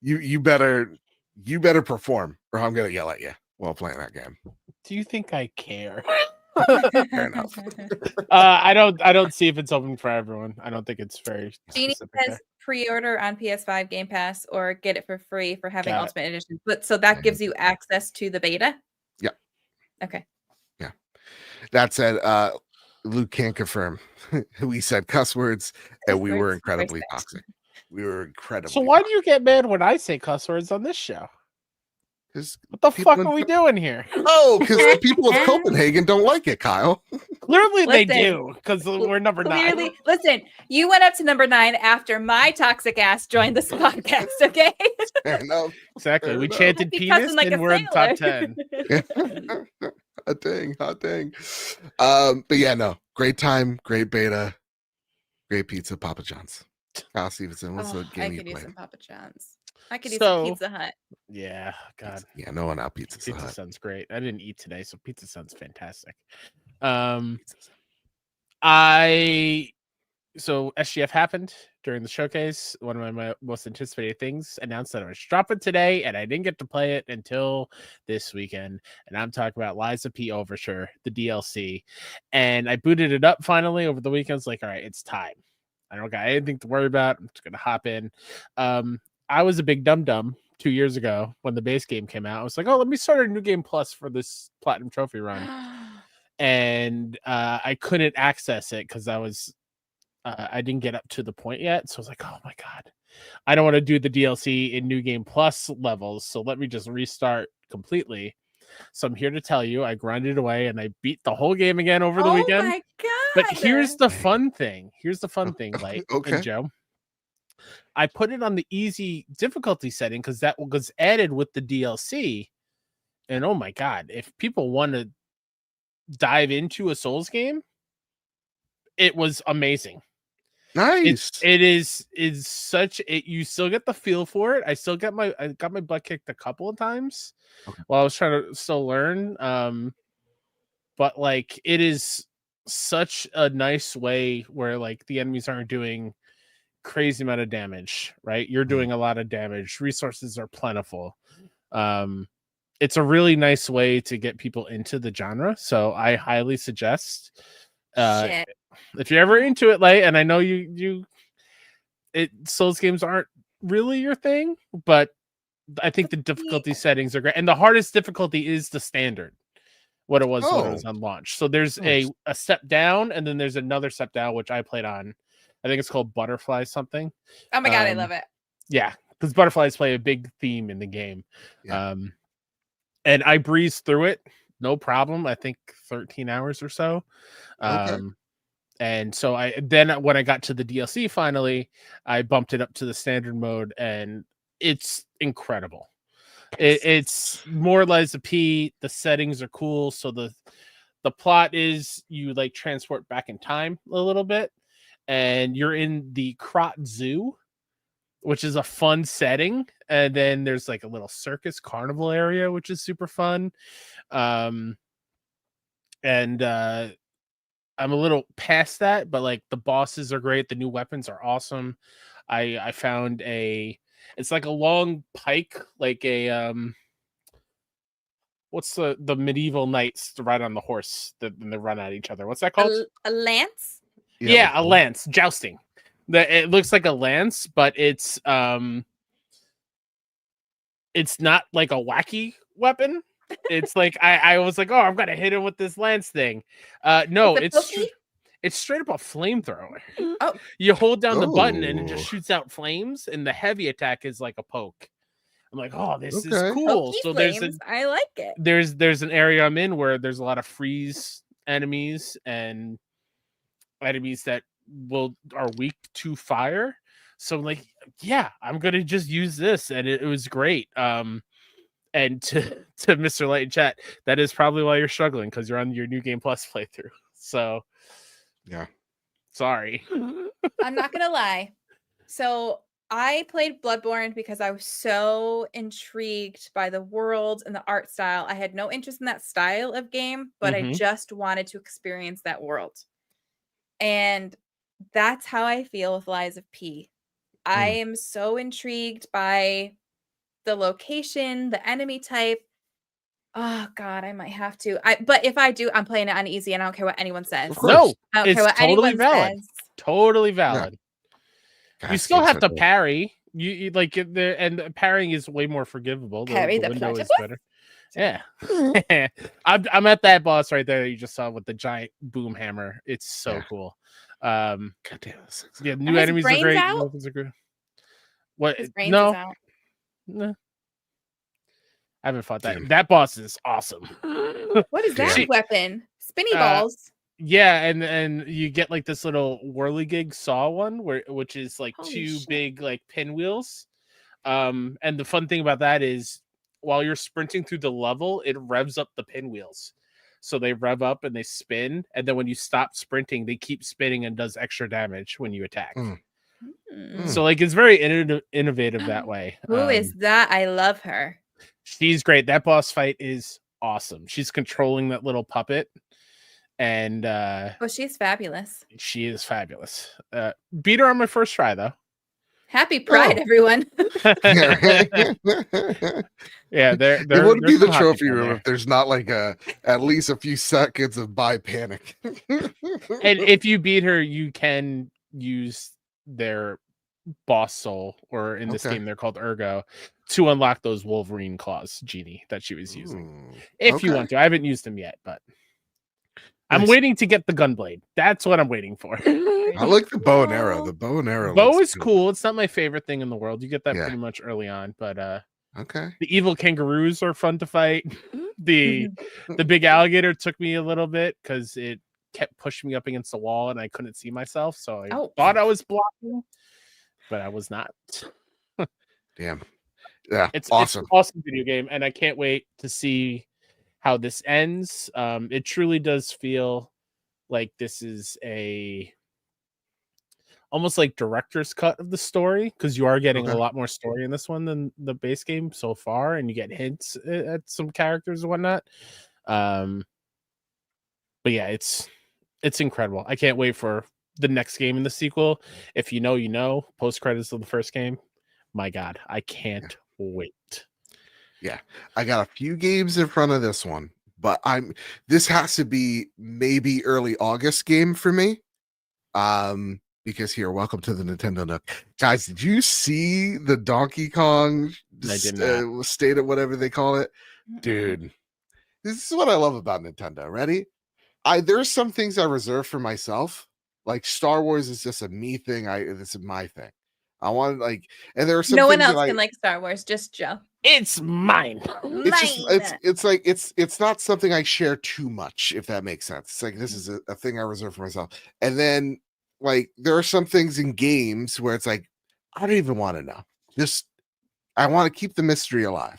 you better perform, or I'm gonna yell at you while playing that game. Do you think I care? Fair enough. I don't see if it's open for everyone. I don't think it's very specific. Says pre-order on PS5 Game Pass or get it for free for having Ultimate Edition. But so that gives you access to the beta? Yeah. Okay. Yeah. That said, Luke can confirm. We said cuss words, and we were Words, incredibly words. toxic. We were incredibly. So why do you get mad when I say cuss words on this show? What the people fuck are we doing here? Oh, because the people of Copenhagen don't like it, Kyle. Clearly they Listen, do, because we're number 9. Listen, you went up to number 9 after my toxic ass joined this podcast, okay? Fair enough. Exactly. Fair We enough. chanted Be penis, cussing like and a we're in the top sailor. 10. Hot dang. But yeah, no. Great time, great beta, great pizza, Papa John's. Kyle Stevenson, what's the I game you could use played? some Papa John's. I could use some Pizza Hut. Yeah, God. Yeah, no one out Pizza Pizza Hut. sounds great. I didn't eat today, so pizza sounds fantastic. So SGF happened during the showcase. One of my most anticipated things announced that it was dropping today, and I didn't get to play it until this weekend. And I'm talking about Liza P. Overture, the DLC. And I booted it up finally over the weekend. I was like, all right, it's time. I don't got anything to worry about. I'm just gonna hop in. I was a big dum-dum 2 years ago when the base game came out. I was like, oh, let me start a new game plus for this platinum trophy run. And I couldn't access it because I didn't get up to the point yet. So I was like, oh my God, I don't want to do the DLC in New Game Plus levels. So let me just restart completely. So I'm here to tell you, I grinded away and I beat the whole game again over the weekend. Oh my God. But here's the fun thing. Light Okay. and Joe. I put it on the easy difficulty setting because that was added with the DLC. And oh my God, if people want to dive into a Souls game, it was amazing. Nice. It is such it. You still get the feel for it. I got my butt kicked a couple of times while I was trying to still learn. But like it is such a nice way where like the enemies aren't doing crazy amount of damage, right? You're doing a lot of damage. Resources are plentiful. It's a really nice way to get people into the genre. So I highly suggest. If you're ever into it, like, and I know Souls games aren't really your thing, but I think the difficulty settings are great. And the hardest difficulty is the standard, what it was when it was on launch. So there's a step down, and then there's another step down, which I played on. I think it's called Butterfly something. Oh my God, I love it. Yeah, because butterflies play a big theme in the game. Yeah. And I breezed through it, no problem. I think 13 hours or so. And so when I got to the DLC finally, I bumped it up to the standard mode, and it's incredible. It's more Liza P. The settings are cool. So the plot is you like transport back in time a little bit, and you're in the Krot Zoo, which is a fun setting. And then there's like a little circus carnival area, which is super fun. I'm a little past that, but like the bosses are great. The new weapons are awesome. I found it's like a long pike, like a what's the medieval knights to ride on the horse that they run at each other? What's that called? A lance? Yeah, a lance, jousting. It looks like a lance, but it's not like a wacky weapon. It's like I was like, oh, I'm gonna hit him with this lance thing. No, it's straight up a flamethrower. Oh, you hold down the button and it just shoots out flames, and the heavy attack is like a poke. I'm like, oh, this is cool. Pokey So flames. I like it. There's an area I'm in where there's a lot of freeze enemies and enemies that are weak to fire. So I'm like, yeah, I'm gonna just use this, and it was great. And to Mr. Light in chat, that is probably why you're struggling, because you're on your New Game Plus playthrough. So, yeah, sorry. I'm not gonna lie. So I played Bloodborne because I was so intrigued by the world and the art style. I had no interest in that style of game, but I just wanted to experience that world. And that's how I feel with Lies of P. I am so intrigued by the location, the enemy type. Oh God, I might have to. But if I do, I'm playing it on easy, and I don't care what anyone says. No, I don't care what totally anyone valid. says. Totally valid. Yeah. You still have to parry. You like and parrying is way more forgivable. The window is better. Yeah. I'm at that boss right there that you just saw with the giant boom hammer. It's so cool. God damn, yeah, new his enemies are brains great. out? New weapons are great. What? His brains No, is out. no. I haven't fought that. Damn. That boss is awesome. What is that Damn. weapon? Spinny balls. Yeah, and you get like this little whirligig saw one which is like Holy two shit. big like pinwheels. And the fun thing about that is while you're sprinting through the level, it revs up the pinwheels. So they rev up and they spin, and then when you stop sprinting, they keep spinning and does extra damage when you attack. So like it's very innovative that way. Who is that? I love her. She's great. That boss fight is awesome. She's controlling that little puppet, and Oh, she's fabulous. she is fabulous. Beat her on my first try though. Happy Pride, everyone. Yeah, it wouldn't be the trophy room if there's not like at least a few seconds of buy panic. And if you beat her, you can use their boss soul, or in this game they're called Ergo, to unlock those Wolverine claws genie that she was using. If you want to. I haven't used them yet, but I'm waiting to get the gunblade. That's what I'm waiting for. I like the bow and arrow. The bow and arrow. Bow is cool. It's not my favorite thing in the world. You get that pretty much early on, but okay. The evil kangaroos are fun to fight. The big alligator took me a little bit because it kept pushing me up against the wall and I couldn't see myself, so I thought I was blocking, but I was not. Damn. Yeah, it's awesome. It's an awesome video game, and I can't wait to see how this ends. It truly does feel like this is almost like director's cut of the story, because you are getting a lot more story in this one than the base game so far, and you get hints at some characters and whatnot. But yeah, it's incredible. I can't wait for the next game in the sequel. If you know, you know. Post credits of the first game. My God, I can't wait. Yeah, I got a few games in front of this one, but this has to be maybe early August game for me. Because here, welcome to the Nintendo Nook. Guys, did you see the Donkey Kong state of whatever they call it? Dude, this is what I love about Nintendo. Ready? There's some things I reserve for myself. Like Star Wars is just a me thing. This is my thing. I want and there are some. No one else can like Star Wars, just Joe. It's mine. It's not something I share too much, if that makes sense. It's like this is a thing I reserve for myself. And then like there are some things in games where it's like I don't even want to know. Just I want to keep the mystery alive.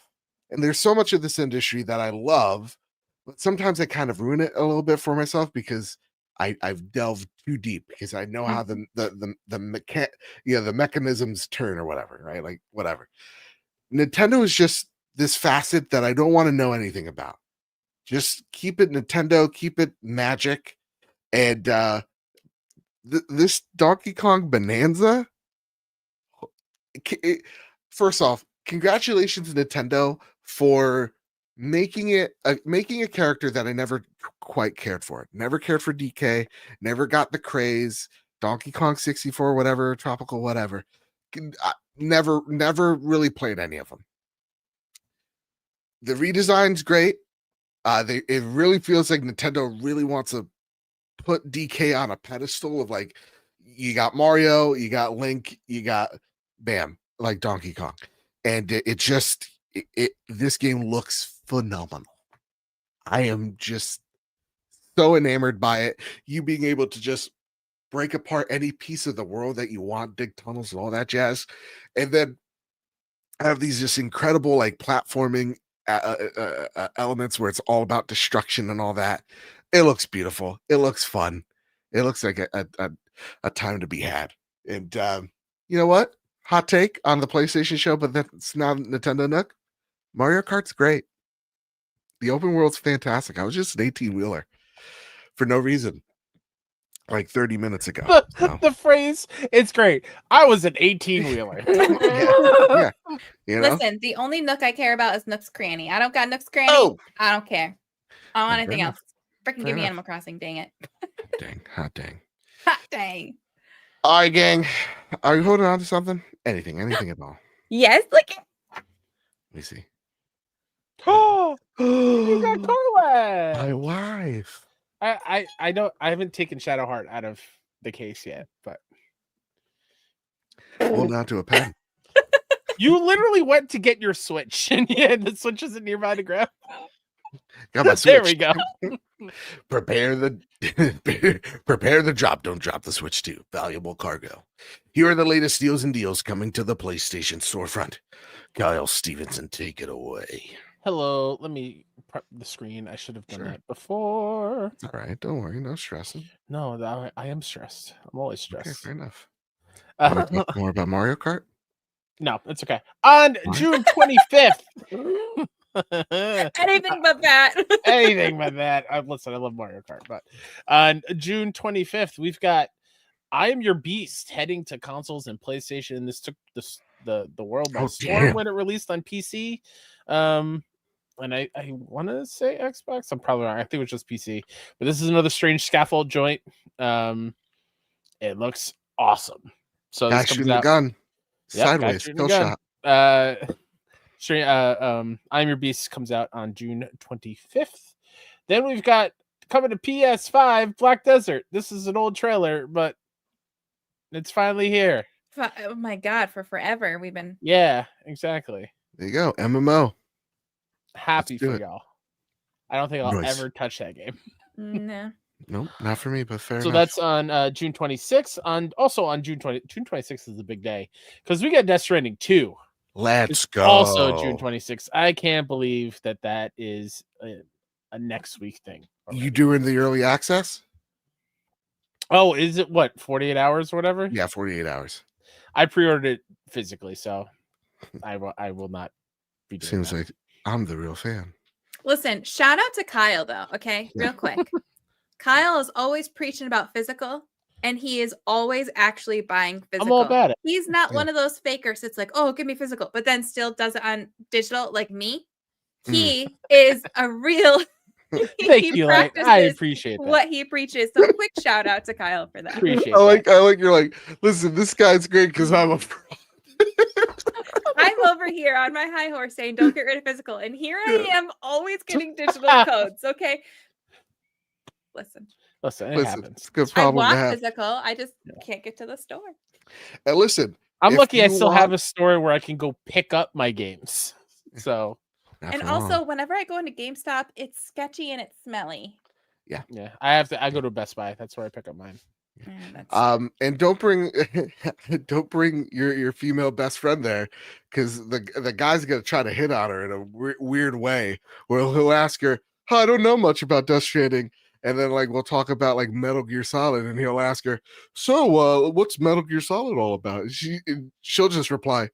And there's so much of this industry that I love, but sometimes I kind of ruin it a little bit for myself because I've delved too deep, because I know how the mechanisms turn or whatever, right? Like whatever. Nintendo is just this facet that I don't want to know anything about. Just keep it Nintendo, keep it magic. And this Donkey Kong Bonanza, first off, congratulations Nintendo for making a character that I never quite cared for. Never cared for DK, never got the craze. Donkey Kong 64, whatever, tropical, whatever. Never really played any of them. The redesign's great. It really feels like Nintendo really wants to put DK on a pedestal of like, you got Mario, you got Link, you got bam, like Donkey Kong. And this game looks phenomenal. I am just so enamored by it. You being able to just break apart any piece of the world that you want, dig tunnels and all that jazz. And then have these just incredible like platforming elements where it's all about destruction and all that. It looks beautiful. It looks fun. It looks like a time to be had. And you know what? Hot take on the PlayStation show, but that's not Nintendo Nook. Mario Kart's great. The open world's fantastic. I was just an 18-wheeler for no reason, like 30 minutes ago. The phrase, it's great. I was an 18-wheeler. Yeah. You know? Listen, the only Nook I care about is Nook's Cranny. I don't got Nook's Cranny. Oh. I don't care. I don't want anything enough. else. Freaking give me Animal Crossing. Dang it. Hot dang. Hot dang. All right, gang. Are you holding on to something? Anything at all? Yes, look. Let me see. You got Corwin. My wife. I don't. I haven't taken Shadowheart out of the case yet, but Hold on to a pen. you literally went to get your Switch, and yeah, the Switch isn't nearby to grab. Got my There Switch. we go. Prepare the drop. Don't drop the Switch too. Valuable cargo. Here are the latest deals and deals coming to the PlayStation storefront. Kyle Stevenson, take it away. Hello, let me prep the screen. I should have done that before. All right, don't worry, no stressing. No, I am stressed. I'm always Okay, stressed. fair enough. Want to talk more about Mario Kart? No, it's okay. On June 25th. Anything but that. Anything but that. Listen, I love Mario Kart, but on June 25th, we've got I Am Your Beast heading to consoles and PlayStation. This took the world by storm when it released on PC. And I want to say Xbox. I'm probably wrong. I think it was just PC. But this is another strange scaffold joint. It looks awesome. So Guy this comes shooting out the gun Yep, sideways, shooting kill the gun. shot. I'm Your Beast comes out on June 25th. Then we've got coming to PS5 Black Desert. This is an old trailer, but it's finally here. Oh my god, for forever we've been. Yeah, exactly. There you go, MMO. Happy for y'all. I don't think I'll Nice. ever touch that game. No. Nope, not for me, but fair So enough. that's on June 26th. Also on June 26th is a big day because we got Death Stranding 2. Let's go. Also June 26th. I can't believe that is a next week thing. You already. doing the early access? Oh, is it what 48 hours or whatever? Yeah, 48 hours. I pre-ordered it physically, so I will not be doing Seems that. like I'm the real fan. Listen, shout out to Kyle though, okay? Real quick. Kyle is always preaching about physical, and he is always actually buying physical. I'm all about it. He's not one of those fakers. It's like, oh, give me physical, but then still does it on digital like me. He is a real. Thank you, Light. I appreciate that. What he preaches. So quick shout out to Kyle for that. Appreciate I like you're like, listen, this guy's great because I'm a pro. I'm over here on my high horse saying don't get rid of physical, and here I am always getting digital codes. Okay. Listen, it happens. It's a good problem I to want have. physical. I just can't get to the store. And listen, I'm if lucky I you still want- have a store where I can go pick up my games. So Not And for also, long. whenever I go into GameStop, it's sketchy and it's smelly. yeah, I go to Best Buy. That's where I pick up mine. And don't bring your female best friend there, because the guy's gonna try to hit on her in a weird way where he'll ask her, oh, I don't know much about Death Stranding, and then like we'll talk about like Metal Gear Solid, and he'll ask her, so what's Metal Gear Solid all about? She'll just reply,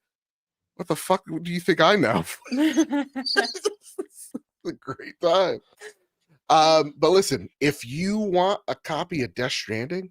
what the fuck do you think I know? It's a great time. But listen, if you want a copy of Death Stranding,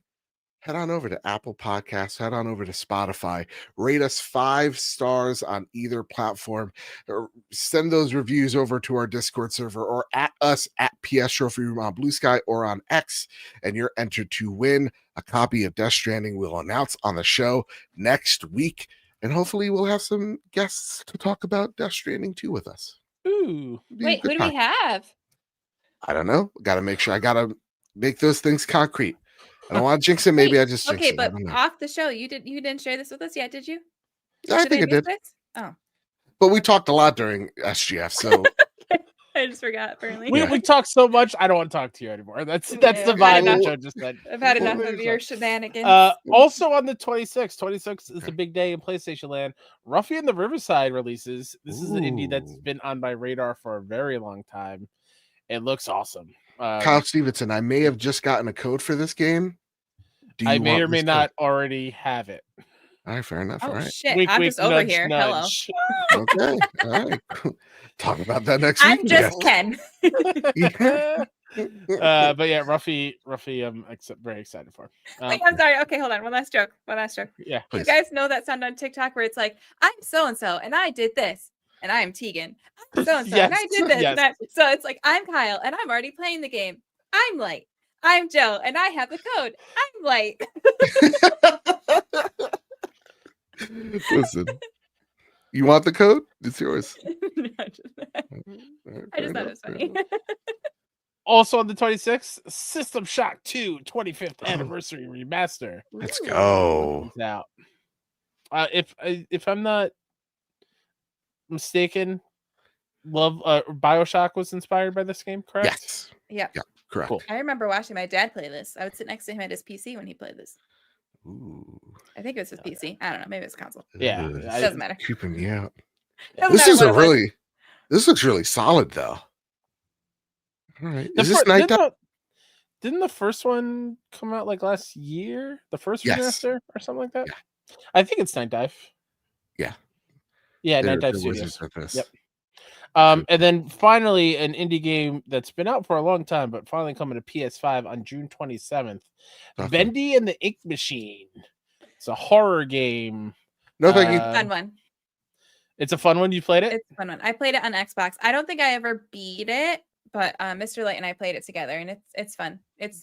head on over to Apple Podcasts, head on over to Spotify, rate us 5 stars on either platform, or send those reviews over to our Discord server or at us at PS Trophy Room on Blue Sky or on X, and you're entered to win a copy of Death Stranding. We'll announce on the show next week, and hopefully we'll have some guests to talk about Death Stranding 2 with us. Ooh. Wait, who do we have? I don't know. Got to make sure. I got to make those things concrete. I don't want to jinx it. Maybe I just jinx okay, it. but off the show, you didn't share this with us yet, did you? I think I did. This? Oh, but we talked a lot during SGF, so I just forgot. Apparently, we talked so much. I don't want to talk to you anymore. That's the vibe that Joe just said. I've had enough of your shenanigans. Also on the 26th is a big day in PlayStation Land. Ruffian the Riverside releases. This is an indie that's been on my radar for a very long time. It looks awesome. Kyle Stevenson, I may have just gotten a code for this game. I may or may not already have it. All right, fair enough. Oh all right. shit! Wink, I'm wink, just over nudge, here. nudge. Hello. Okay. All right. Talk about that next week. I'm just Ken. Yeah. But yeah, Ruffy, I'm very excited for. Wait, I'm sorry. Okay, hold on. One last joke. Yeah, You please. guys know that sound on TikTok where it's like, I'm so and so, and I did this, and I am Teegan. I'm so and so, and I did this. Yes. So it's like, I'm Kyle, and I'm already playing the game. I'm Light. I'm Joe, and I have the code. I'm Light. Listen, You want the code? It's yours. No, I just thought it was funny. Also on the 26th, System Shock 2 25th Anniversary Remaster. Let's Ooh. go. Comes out. If I'm not mistaken, BioShock was inspired by this game, correct? Yes. Yeah. Yeah, correct. Cool. I remember watching my dad play this. I would sit next to him at his PC when he played this. Ooh. I think it was his PC. I don't know. Maybe it's console. Yeah, Ugh, Doesn't matter. Creeping me out. Doesn't This matter is what a it was. really. This looks really solid, though. All right. The Is this fir- night? didn't the first one come out like last year? The first Yes. remaster or something like that? Yeah. I think it's Night Dive. Yeah. Yeah, They're- Night Dive they're Studios. wizards at this. Yep. And then finally, an indie game that's been out for a long time, but finally coming to PS5 on June 27th. Okay. Bendy and the Ink Machine. It's a horror game. No, thank you. Fun one. It's a fun one. You played it? It's a fun one. I played it on Xbox. I don't think I ever beat it, but Mr. Light and I played it together, and it's fun.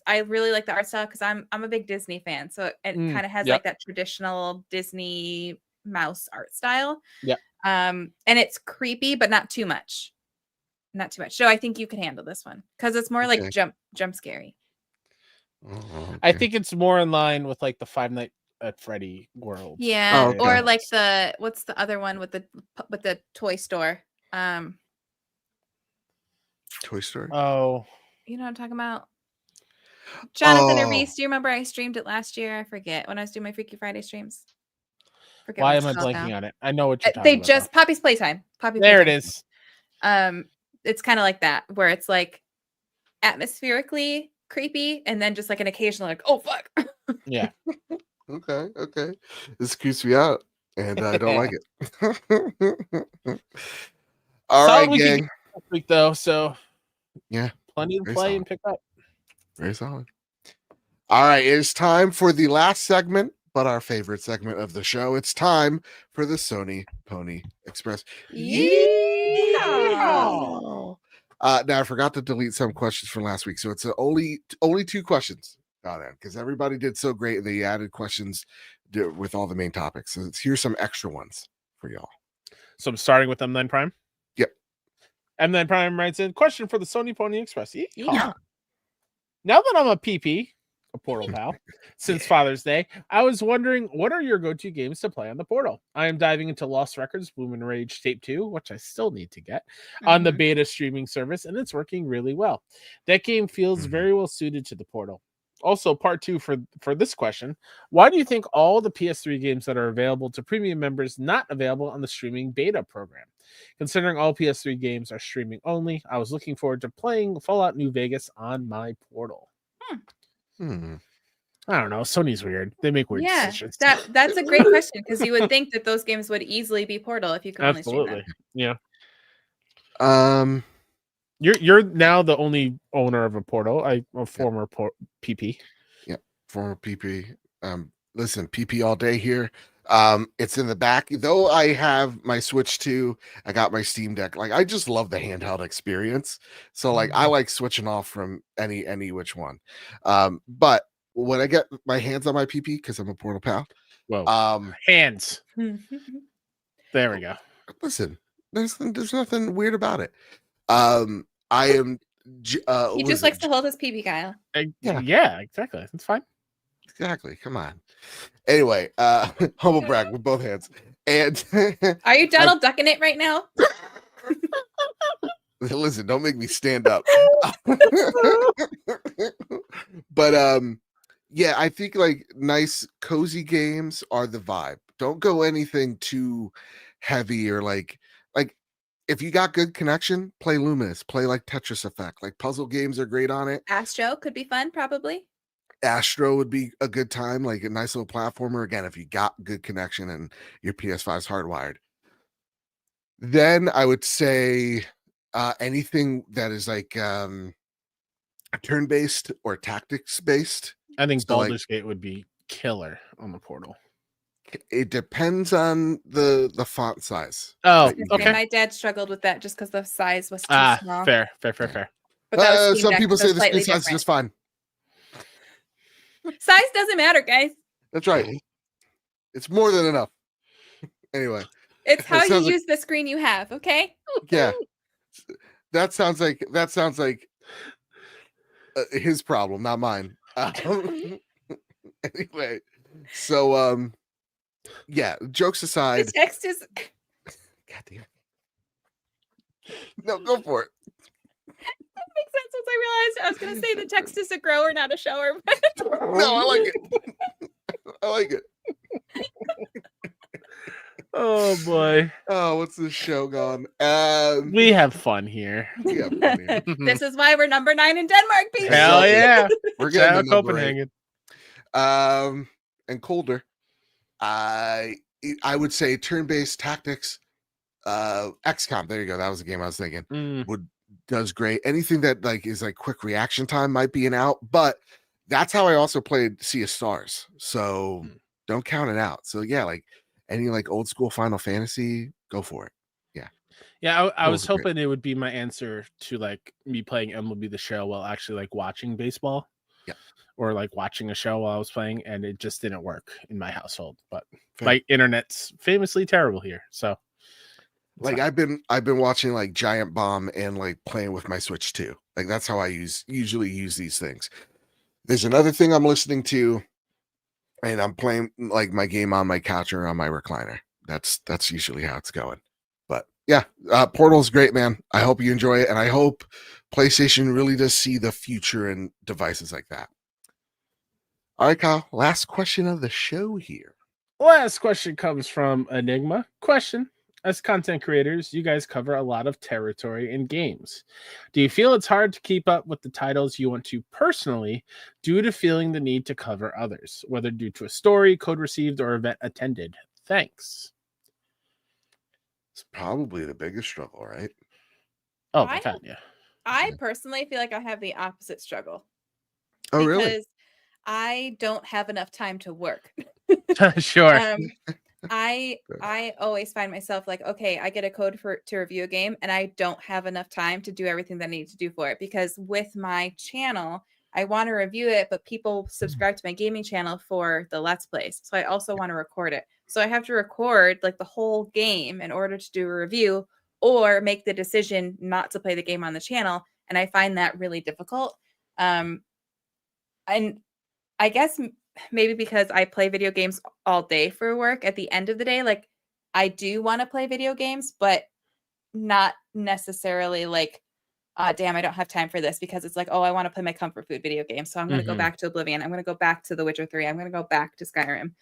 I really like the art style because I'm a big Disney fan, so it kind of has yep. like that traditional Disney mouse art style. Yeah. And it's creepy, but not too much. Not too much. So I think you can handle this one because it's more like jump scary. Oh, okay. I think it's more in line with like the Five Nights at Freddy world. Yeah. Oh, okay. Or like what's the other one with the toy store? Toy Story. Oh, You know what I'm talking about? Jonathan Oh. and Reese, do you remember I streamed it last year? I forget when I was doing my Freaky Friday streams. Forget why what am I it's called blanking now. on it? I know what you're talking They about. just Poppy's Playtime. There it is. It's kind of like that, where it's like atmospherically creepy, and then just like an occasional like, oh fuck. Yeah. Okay. This creeps me out, and I don't like it. All Solid right, week gang. this week though, so Yeah, plenty to very play solid. and pick up. Very solid. All right, it's time for the last segment, but our favorite segment of the show. It's time for the Sony Pony Express. Yeehaw. Now I forgot to delete some questions from last week, so it's only 2 questions on it because everybody did so great. They added questions with all the main topics. So here's some extra ones for y'all. So I'm starting with M9 Prime. Yep. M9 Prime writes in question for the Sony Pony Express. Yeehaw. Yeah. Now that I'm a PP, a Portal pal, since Father's Day, I was wondering what are your go-to games to play on the Portal? I am diving into Lost Records Bloom and Rage Tape 2, which I still need to get, on the beta streaming service, and it's working really well. That game feels very well suited to the Portal. Also, part 2 for this question, why do you think all the PS3 games that are available to premium members not available on the streaming beta program? Considering all PS3 games are streaming only, I was looking forward to playing Fallout New Vegas on my Portal. I don't know. Sony's weird. They make weird decisions. That's a great question because you would think that those games would easily be Portal if you could only stream them. Yeah. Um, You're now the only owner of a Portal. I'm a former PP. former PP. Listen, PP all day here. It's in the back. Though I have my Switch 2, I got my Steam Deck. Like, I just love the handheld experience. So, like, I like switching off from any which one. But when I get my hands on my PP, because I'm a Portal pal. Whoa. Hands. There we go. Listen, there's nothing weird about it. I am. He just likes to hold his PB, Kyle. Yeah, exactly. That's fine. Exactly. Come on. Anyway, humble brag with both hands. And Are you Donald ducking it right now? listen, don't make me stand up. But yeah, I think like nice cozy games are the vibe. Don't go anything too heavy or like if you got good connection, play Luminous, play like Tetris Effect. Like puzzle games are great on it. Astro could be fun, probably. Astro would be a good time, like a nice little platformer. Again, if you got good connection and your PS5 is hardwired. Then I would say anything that is like turn-based or tactics-based. I think So, like, Baldur's Gate would be killer on the Portal. It depends on the font size. Oh, that you Okay. okay. My dad struggled with that just because the size was too small. Fair. But that was Steam some Deck, people so say the slightly screen size is different. just fine. Size doesn't matter, guys. That's right. It's more than enough. Anyway, It's how That you sounds like- use the screen you have, okay? Yeah, that sounds like his problem, not mine. Anyway, so yeah. Jokes The aside, text is God damn. No, go for it. makes sense once I realized I was gonna say the text is a grower, not a shower. No, I like it. I like it. Oh boy, Oh, what's this show gone? we have fun here. We have fun here. This is why we're number 9 in Denmark, baby. Hell yeah! We're Shout getting out to number 8. Copenhagen. And colder. I would say turn-based tactics. XCOM. There you go. That was the game I was thinking. Does great. Anything that like is like quick reaction time might be an out, but that's how I also played Sea of Stars. So don't count it out. So yeah, like any like old school Final Fantasy, go for it. Yeah, I was Those are great. hoping it would be my answer to like me playing MLB The Show while actually like watching baseball. Yeah. Or like watching a show while I was playing, and it just didn't work in my household. But Fair. my internet's famously terrible here, so Like I've been watching like Giant Bomb and like playing with my Switch too. Like that's how I usually use these things. There's another thing I'm listening to, and I'm playing like my game on my couch or on my recliner. That's usually how it's going. But yeah, Portal's great, man. I hope you enjoy it, and I hope PlayStation really does see the future in devices like that. All right, Kyle. Last question of the show here. last question comes from Enigma. Question: as content creators, you guys cover a lot of territory in games. Do you feel it's hard to keep up with the titles you want to personally due to feeling the need to cover others, whether due to a story, code received, or event attended? Thanks. It's probably the biggest struggle, right? Oh my god, yeah. I personally feel like I have the opposite struggle. Oh, really? Because I don't have enough time to work. Sure. I always find myself like, okay, I get a code to review a game and I don't have enough time to do everything that I need to do for it, because with my channel, I want to review it, but people subscribe to my gaming channel for the Let's Plays. So I also want to record it. So I have to record like the whole game in order to do a review or make the decision not to play the game on the channel. And I find that really difficult. And I guess maybe because I play video games all day for work, at the end of the day, like I do want to play video games, but not necessarily like, damn, I don't have time for this, because it's like, oh, I want to play my comfort food video game. So I'm going to go back to Oblivion. I'm going to go back to The Witcher 3. I'm going to go back to Skyrim.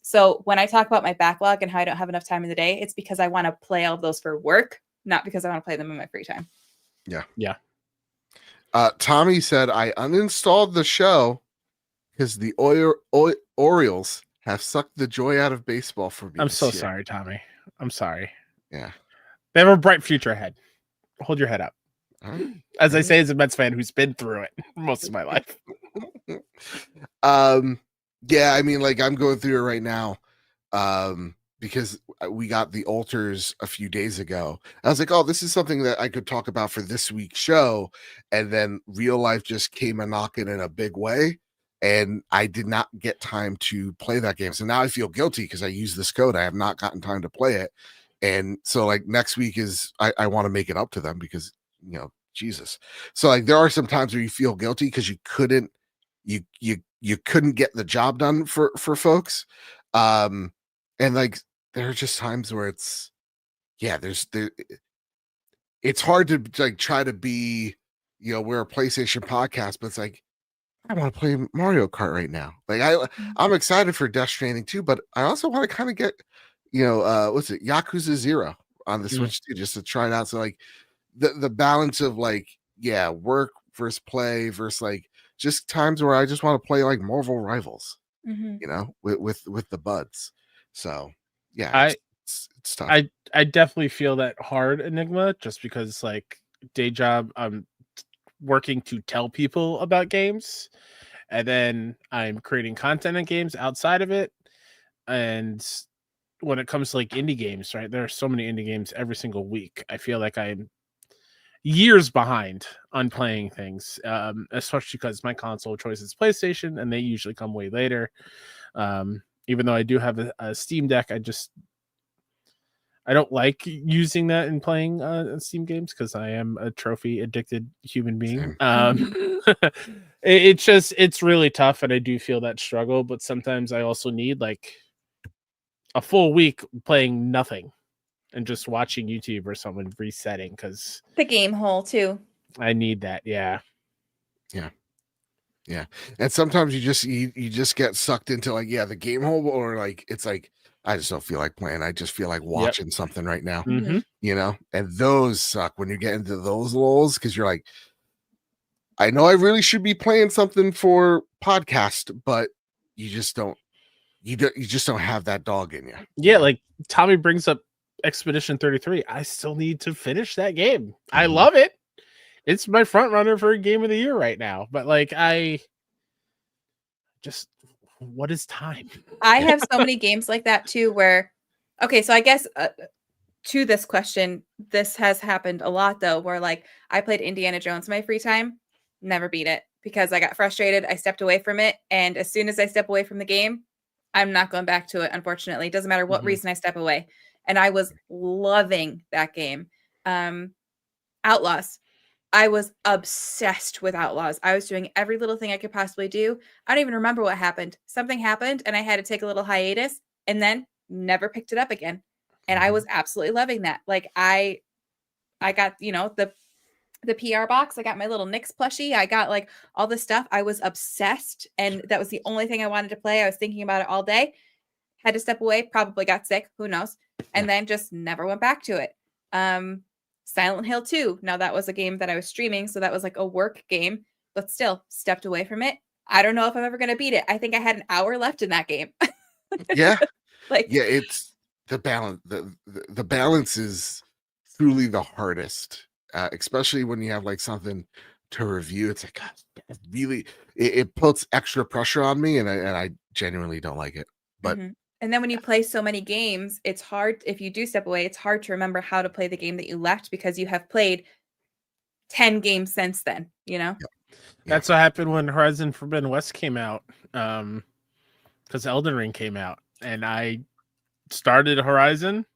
So when I talk about my backlog and how I don't have enough time in the day, it's because I want to play all of those for work, not because I want to play them in my free time. Yeah. Yeah. Tommy said, I uninstalled the show because the Orioles have sucked the joy out of baseball for me. I'm so this year." sorry, Tommy. I'm sorry. Yeah. They have a bright future ahead. Hold your head up. All right. As I say, as a Mets fan who's been through it most of my life. Yeah, I mean, like I'm going through it right now. Because we got the alters a few days ago. I was like, oh, this is something that I could talk about for this week's show. And then real life just came a knocking in a big way. And I did not get time to play that game. So now I feel guilty because I used this code. I have not gotten time to play it. And so like next week is, I want to make it up to them because, you know, Jesus. So like there are some times where you feel guilty because you couldn't get the job done for folks. And like, there are just times where it's hard to like try to be, you know, we're a PlayStation podcast, but it's like, I want to play Mario Kart right now. Like I'm excited for Death Stranding too, but I also want to kind of get, you know, what's it, Yakuza 0 on the Switch too, just to try it out. So like the balance of like, yeah, work versus play versus like just times where I just want to play like Marvel Rivals, you know, with the buds. So yeah, it's tough. I definitely feel that hard, Enigma, just because like day job, I'm working to tell people about games, and then I'm creating content in games outside of it. And when it comes to like indie games, right, there are so many indie games every single week. I feel like I'm years behind on playing things, especially because my console choice is PlayStation, and they usually come way later. Even though I do have a Steam Deck, I just I don't like using that in playing Steam games because I am a trophy addicted human being. It's really tough, and I do feel that struggle. But sometimes I also need like a full week playing nothing and just watching YouTube or someone resetting because The game hole too. I need that. Yeah. And sometimes you just get sucked into like the game hole, or like it's like I just don't feel like playing. I just feel like watching something right now. Mm-hmm. You know, and those suck when you get into those lulls because you're like, I know I really should be playing something for podcast, but you just don't. You just don't have that dog in you. Yeah, like Tommy brings up Expedition 33. I still need to finish that game. I love it. It's my front runner for game of the year right now. But like what is time? I have so many games like that too where okay, so I guess to this question, this has happened a lot though, where like I played Indiana Jones in my free time, never beat it because I got frustrated. I stepped away from it, and as soon as I step away from the game, I'm not going back to it. Unfortunately, it doesn't matter what reason I step away. And I was loving that game. Outlaws. I was obsessed with Outlaws. I was doing every little thing I could possibly do. I don't even remember what happened. Something happened, and I had to take a little hiatus, and then never picked it up again. And I was absolutely loving that. Like I got, the PR box. I got my little Nyx plushie. I got like all this stuff. I was obsessed, and that was the only thing I wanted to play. I was thinking about it all day. Had to step away. Probably got sick. Who knows? And then just never went back to it. Silent Hill 2. Now that was a game that I was streaming, so that was like a work game, but still stepped away from it. I don't know if I'm ever going to beat it. I think I had an hour left in that game. It's the balance. The balance is truly the hardest, especially when you have like something to review. It's like God, really, it puts extra pressure on me, and I genuinely don't like it. But and then when you play so many games, it's hard. If you do step away, it's hard to remember how to play the game that you left because you have played 10 games since then, That's what happened when Horizon Forbidden West came out. Because Elden Ring came out, and I started Horizon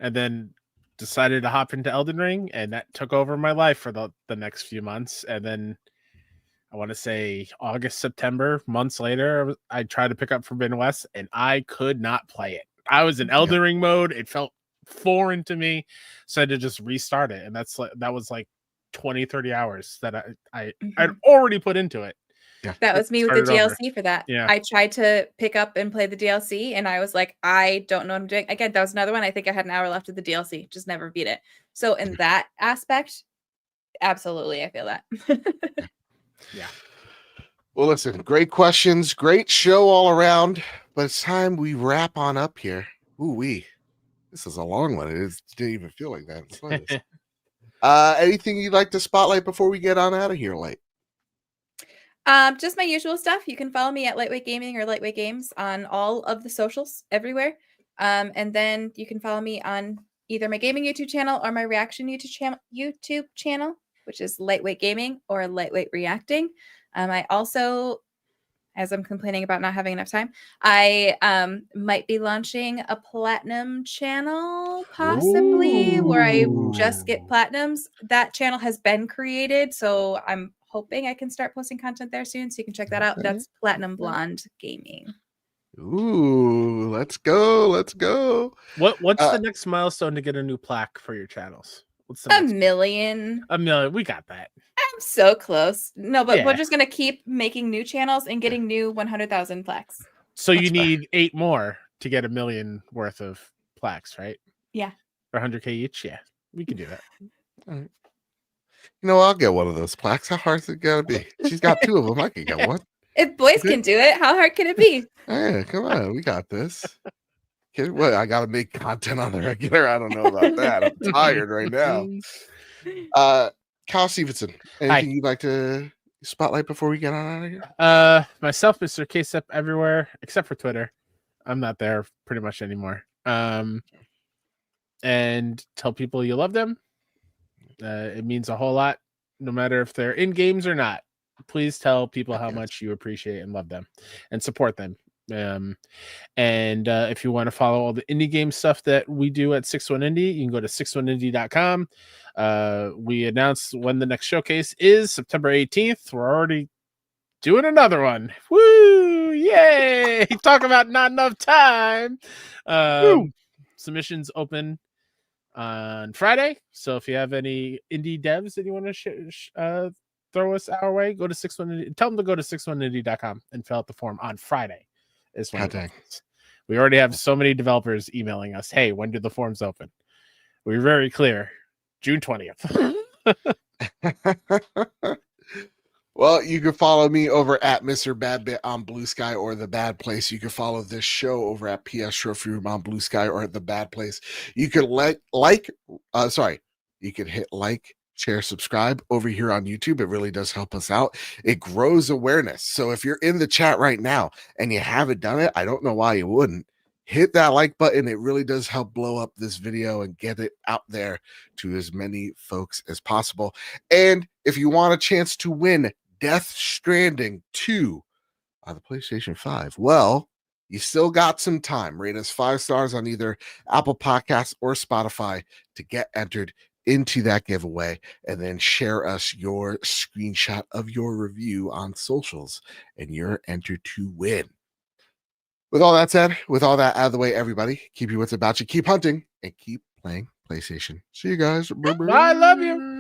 and then decided to hop into Elden Ring, and that took over my life for the next few months. And then I want to say August, September, months later, I tried to pick up Forbidden West, and I could not play it. I was in Elden Ring mode. It felt foreign to me, so I had to just restart it. And that was like 20-30 hours that I'd already put into it. That was me with the DLC for that. Yeah. I tried to pick up and play the DLC, and I was like, I don't know what I'm doing. Again, that was another one. I think I had an hour left of the DLC, just never beat it. So in that aspect, absolutely, I feel that. Yeah. Well, listen, great questions, great show all around, but it's time we wrap on up here. This is a long one. It didn't even feel like that. Anything you'd like to spotlight before we get on out of here, Light? Just my usual stuff. You can follow me at Lightweight Gaming or Lightweight Games on all of the socials everywhere. And then you can follow me on either my gaming YouTube channel or my reaction YouTube channel, which is Lightweight Gaming or Lightweight Reacting. I also, as I'm complaining about not having enough time, I might be launching a platinum channel, possibly, where I just get platinums. That channel has been created, so I'm hoping I can start posting content there soon, so you can check that out. That's Platinum Blonde Gaming. Ooh, let's go. What's the next milestone to get a new plaque for your channels? What's the next million? A million. We got that. I'm so close. No, but we're just gonna keep making new channels and getting new 100,000 plaques. So you need 8 more to get 1 million worth of plaques, right? Yeah. For 100K each. Yeah, we can do that. All right. I'll get one of those plaques. How hard is it gonna be? She's got 2 of them. I can get one. If boys can do it, how hard can it be? Hey, come on, we got this. What? I gotta make content on the regular. I don't know about that. I'm tired right now. Kyle Stevenson, anything you'd like to spotlight before we get on out of here? Myself, Mr. KSEP everywhere except for Twitter. I'm not there pretty much anymore. And tell people you love them. It means a whole lot, no matter if they're in games or not. Please tell people how much you appreciate and love them and support them. And if you want to follow all the indie game stuff that we do at 61 Indie, you can go to 61indie.com. We announced when the next showcase is September 18th. We're already doing another one. Woo! Yay! Talk about not enough time. Submissions open on Friday. So if you have any indie devs that you want to throw us our way, go to 61indie. Tell them to go to 61indie.com and fill out the form on Friday. Is when we already have so many developers emailing us. Hey, when do the forms open? We're very clear. June 20th. Well, you can follow me over at Mr. Badbit on Blue Sky or The Bad Place. You can follow this show over at PS Trophy Room on Blue Sky or at The Bad Place. You can you can hit like, share, subscribe over here on YouTube. It really does help us out. It grows awareness. So if you're in the chat right now and you haven't done it, I don't know why you wouldn't. Hit that like button. It really does help blow up this video and get it out there to as many folks as possible. And if you want a chance to win Death Stranding 2 on the PlayStation 5, well, you still got some time. Rate us 5 stars on either Apple Podcasts or Spotify to get entered into that giveaway, and then share us your screenshot of your review on socials, and you're entered to win. With all that said, with all that out of the way, everybody, keep your wits about you, keep hunting, and keep playing PlayStation. See you guys. I love you.